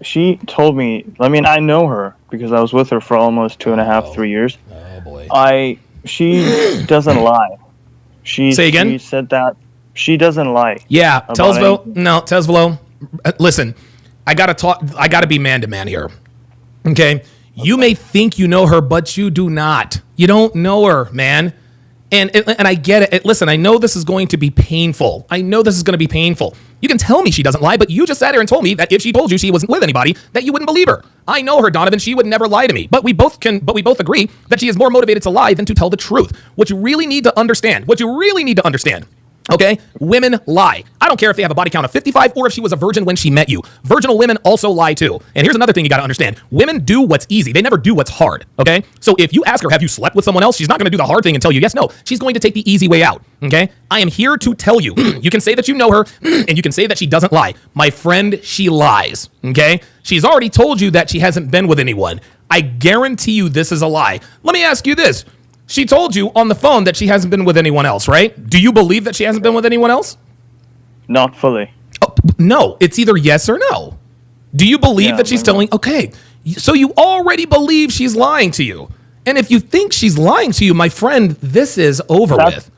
She told me, I mean, I know her because I was with her for almost 2.5, 3 years. Oh, boy. She doesn't lie. Say again? She said that she doesn't lie. Yeah, about Telsvelo. anything. No, Telsvelo. Listen, I gotta be man to man here. Okay? You may think you know her, but you do not. You don't know her, man. And I get it. Listen, I know this is going to be painful. I know this is going to be painful. You can tell me she doesn't lie, but you just sat here and told me that if she told you she wasn't with anybody, that you wouldn't believe her. I know her, Donovan. She would never lie to me. But we both agree that she is more motivated to lie than to tell the truth. What you really need to understand, okay? Women lie. I don't care if they have a body count of 55 or if she was a virgin when she met you. Virginal women also lie too. And here's another thing you got to understand. Women do what's easy. They never do what's hard, okay? So if you ask her, have you slept with someone else? She's not going to do the hard thing and tell you yes, no. She's going to take the easy way out, okay? I am here to tell you. You can say that you know her and you can say that she doesn't lie. My friend, she lies, okay? She's already told you that she hasn't been with anyone. I guarantee you this is a lie. Let me ask you this. She told you on the phone that she hasn't been with anyone else, right? Do you believe that she hasn't been with anyone else? Not fully. Oh, no, it's either yes or no. Do you believe that she's telling? Okay, so you already believe she's lying to you. And if you think she's lying to you, my friend, this is over with.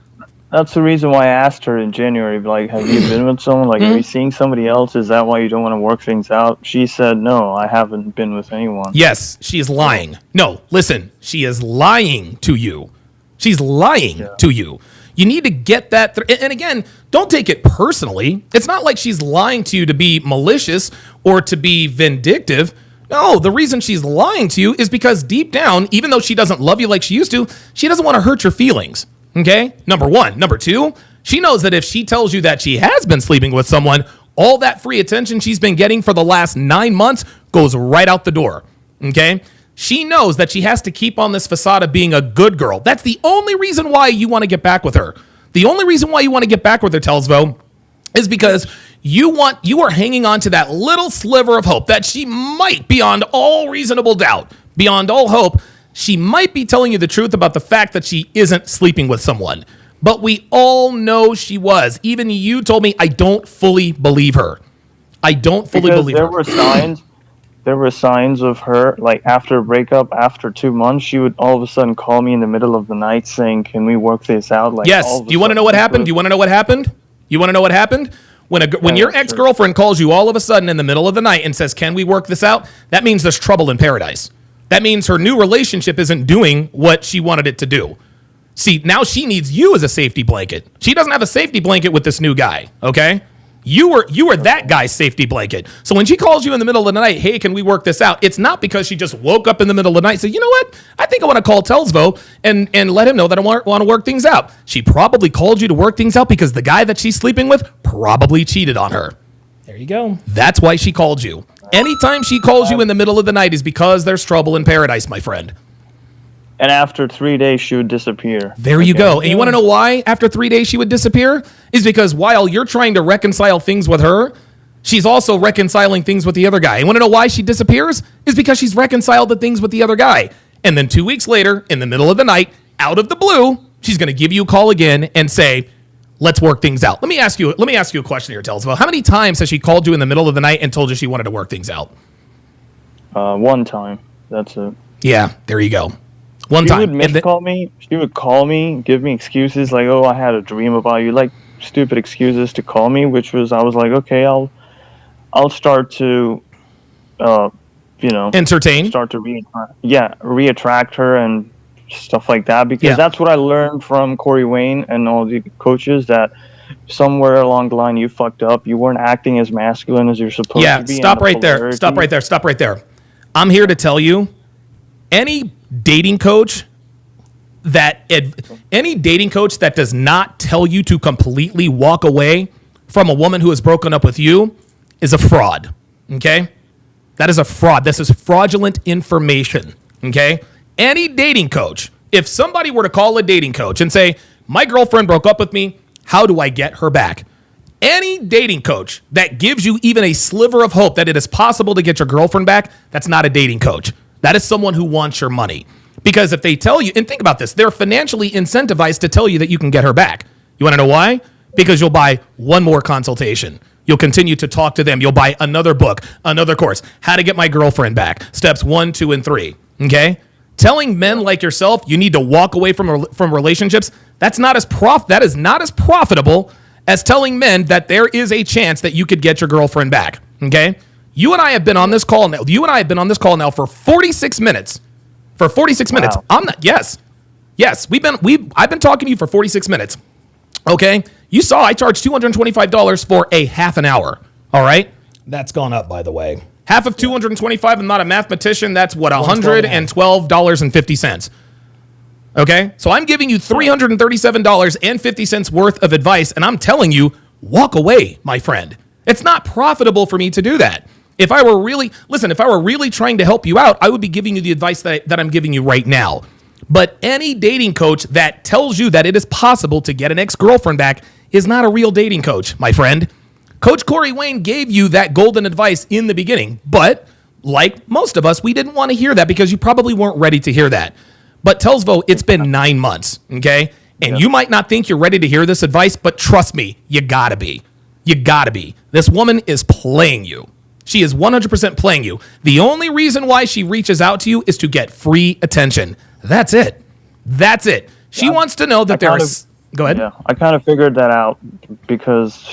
That's the reason why I asked her in January, like, have you been with someone? Like, are you seeing somebody else? Is that why you don't want to work things out? She said, no, I haven't been with anyone. Yes, she is lying. No, listen, she is lying to you. She's lying to you. You need to get that. And again, don't take it personally. It's not like she's lying to you to be malicious or to be vindictive. No, the reason she's lying to you is because deep down, even though she doesn't love you like she used to, she doesn't want to hurt your feelings. Okay, number one. Number two, she knows that if she tells you that she has been sleeping with someone, all that free attention she's been getting for the last 9 months goes right out the door. Okay, she knows that she has to keep on this facade of being a good girl. That's the only reason why you want to get back with her. The only reason why you want to get back with her, Telsvo, is because you are hanging on to that little sliver of hope that she might, beyond all reasonable doubt, beyond all hope, she might be telling you the truth about the fact that she isn't sleeping with someone. But we all know she was. Even you told me I don't fully believe her. I don't fully believe her. There were signs of her, like after a breakup, after 2 months, she would all of a sudden call me in the middle of the night saying, can we work this out? Like, yes. Do you want to know what happened? Do you want to know what happened? You want to know what happened? When your ex-girlfriend calls you all of a sudden in the middle of the night and says, can we work this out? That means there's trouble in paradise. That means her new relationship isn't doing what she wanted it to do. See, now she needs you as a safety blanket. She doesn't have a safety blanket with this new guy, okay? You were that guy's safety blanket. So when she calls you in the middle of the night, hey, can we work this out? It's not because she just woke up in the middle of the night and said, you know what? I think I want to call Telsvo and let him know that I want to work things out. She probably called you to work things out because the guy that she's sleeping with probably cheated on her. There you go. That's why she called you. Anytime she calls you in the middle of the night is because there's trouble in paradise, my friend. And after 3 days, she would disappear. There you go. And you want to know why after 3 days she would disappear? Is because while you're trying to reconcile things with her, she's also reconciling things with the other guy. You want to know why she disappears? Is because she's reconciled the things with the other guy. And then 2 weeks later, in the middle of the night, out of the blue, she's going to give you a call again and say, let's work things out. Let me ask you a question here, Telsvo. How many times has she called you in the middle of the night and told you she wanted to work things out? One time. That's it. Yeah, there you go. One time. She would call me, give me excuses like, oh, I had a dream about you, like stupid excuses to call me, which was, I was like, okay, I'll start to, entertain, start to reattract her and stuff like that, because that's what I learned from Corey Wayne and all the coaches, that somewhere along the line you fucked up. You weren't acting as masculine as you're supposed to be. Stop right there. I'm here to tell you, any dating coach that does not tell you to completely walk away from a woman who has broken up with you is a fraud. Okay? That is a fraud. This is fraudulent information. Okay? Any dating coach, if somebody were to call a dating coach and say, my girlfriend broke up with me, how do I get her back? Any dating coach that gives you even a sliver of hope that it is possible to get your girlfriend back, that's not a dating coach. That is someone who wants your money. Because if they tell you, and think about this, they're financially incentivized to tell you that you can get her back. You want to know why? Because you'll buy one more consultation. You'll continue to talk to them. You'll buy another book, another course, how to get my girlfriend back, steps 1, 2, and 3. Okay? Telling men like yourself you need to walk away from relationships, that is not as profitable as telling men that there is a chance that you could get your girlfriend back. Okay? You and I have been on this call now for 46 minutes. For 46 minutes. Wow. I'm not Yes. I've been talking to you for 46 minutes. Okay? You saw I charged $225 for a half an hour. All right? That's gone up, by the way. Half of 225, I'm not a mathematician, that's what, $112.50. Okay? So I'm giving you $337.50 worth of advice, and I'm telling you, walk away, my friend. It's not profitable for me to do that. If I were really trying to help you out, I would be giving you the advice that I'm giving you right now. But any dating coach that tells you that it is possible to get an ex-girlfriend back is not a real dating coach, my friend. Coach Corey Wayne gave you that golden advice in the beginning, but like most of us, we didn't want to hear that because you probably weren't ready to hear that. But Telsvo, it's been 9 months, okay? And you might not think you're ready to hear this advice, but trust me, you gotta be. You gotta be. This woman is playing you. She is 100% playing you. The only reason why she reaches out to you is to get free attention. That's it. That's it. She wants to know that Go ahead. Yeah, I kind of figured that out because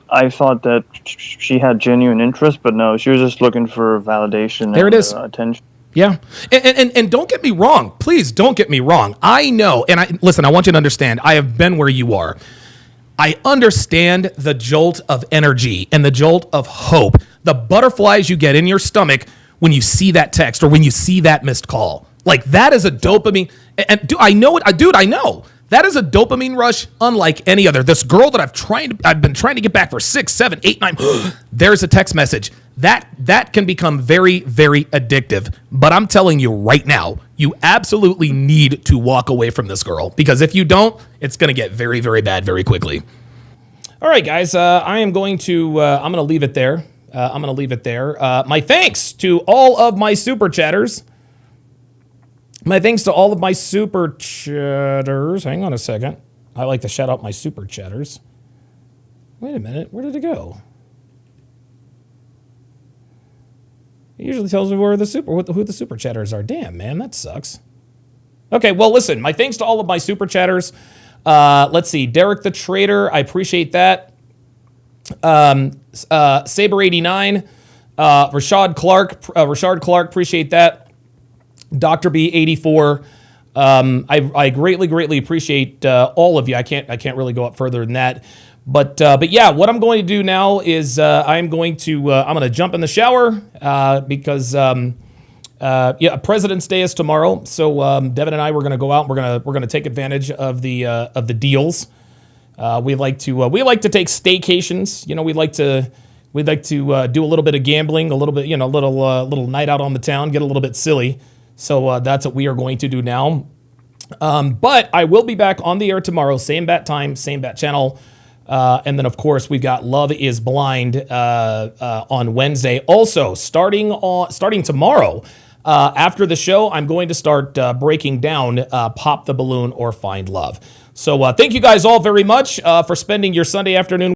I thought that she had genuine interest, but no, she was just looking for validation. There and, it is. Attention. Yeah. And don't get me wrong. Please don't get me wrong. I know. And I want you to understand. I have been where you are. I understand the jolt of energy and the jolt of hope, the butterflies you get in your stomach when you see that text or when you see that missed call. Like that is a dopamine. And I know it. Dude, I know. That is a dopamine rush unlike any other. This girl that I've been trying to get back for 6, 7, 8, 9. There's a text message. That can become very, very addictive. But I'm telling you right now, you absolutely need to walk away from this girl because if you don't, it's going to get very, very bad very quickly. All right, guys, I'm going to leave it there. My thanks to all of my super chatters. Hang on a second. I like to shout out my super chatters. Wait a minute. Where did it go? It usually tells me who the super chatters are. Damn, man, that sucks. Okay, well, listen. My thanks to all of my super chatters. Let's see. Derek the Trader, I appreciate that. Saber89, Rashad Clark, appreciate that. Dr. B84, I greatly appreciate all of you. I can't really go up further than that, but yeah, what I'm going to do now is I'm going to jump in the shower because President's Day is tomorrow. So Devin and I were going to go out. And we're gonna take advantage of the deals. We like to take staycations. You know, we'd like to do a little bit of gambling, a little bit, little night out on the town, get a little bit silly. So that's what we are going to do now. But I will be back on the air tomorrow, same bat time, same bat channel. And then, of course, we've got Love is Blind on Wednesday. Also, starting tomorrow, after the show, I'm going to start breaking down Pop the Balloon or Find Love. So thank you guys all very much for spending your Sunday afternoon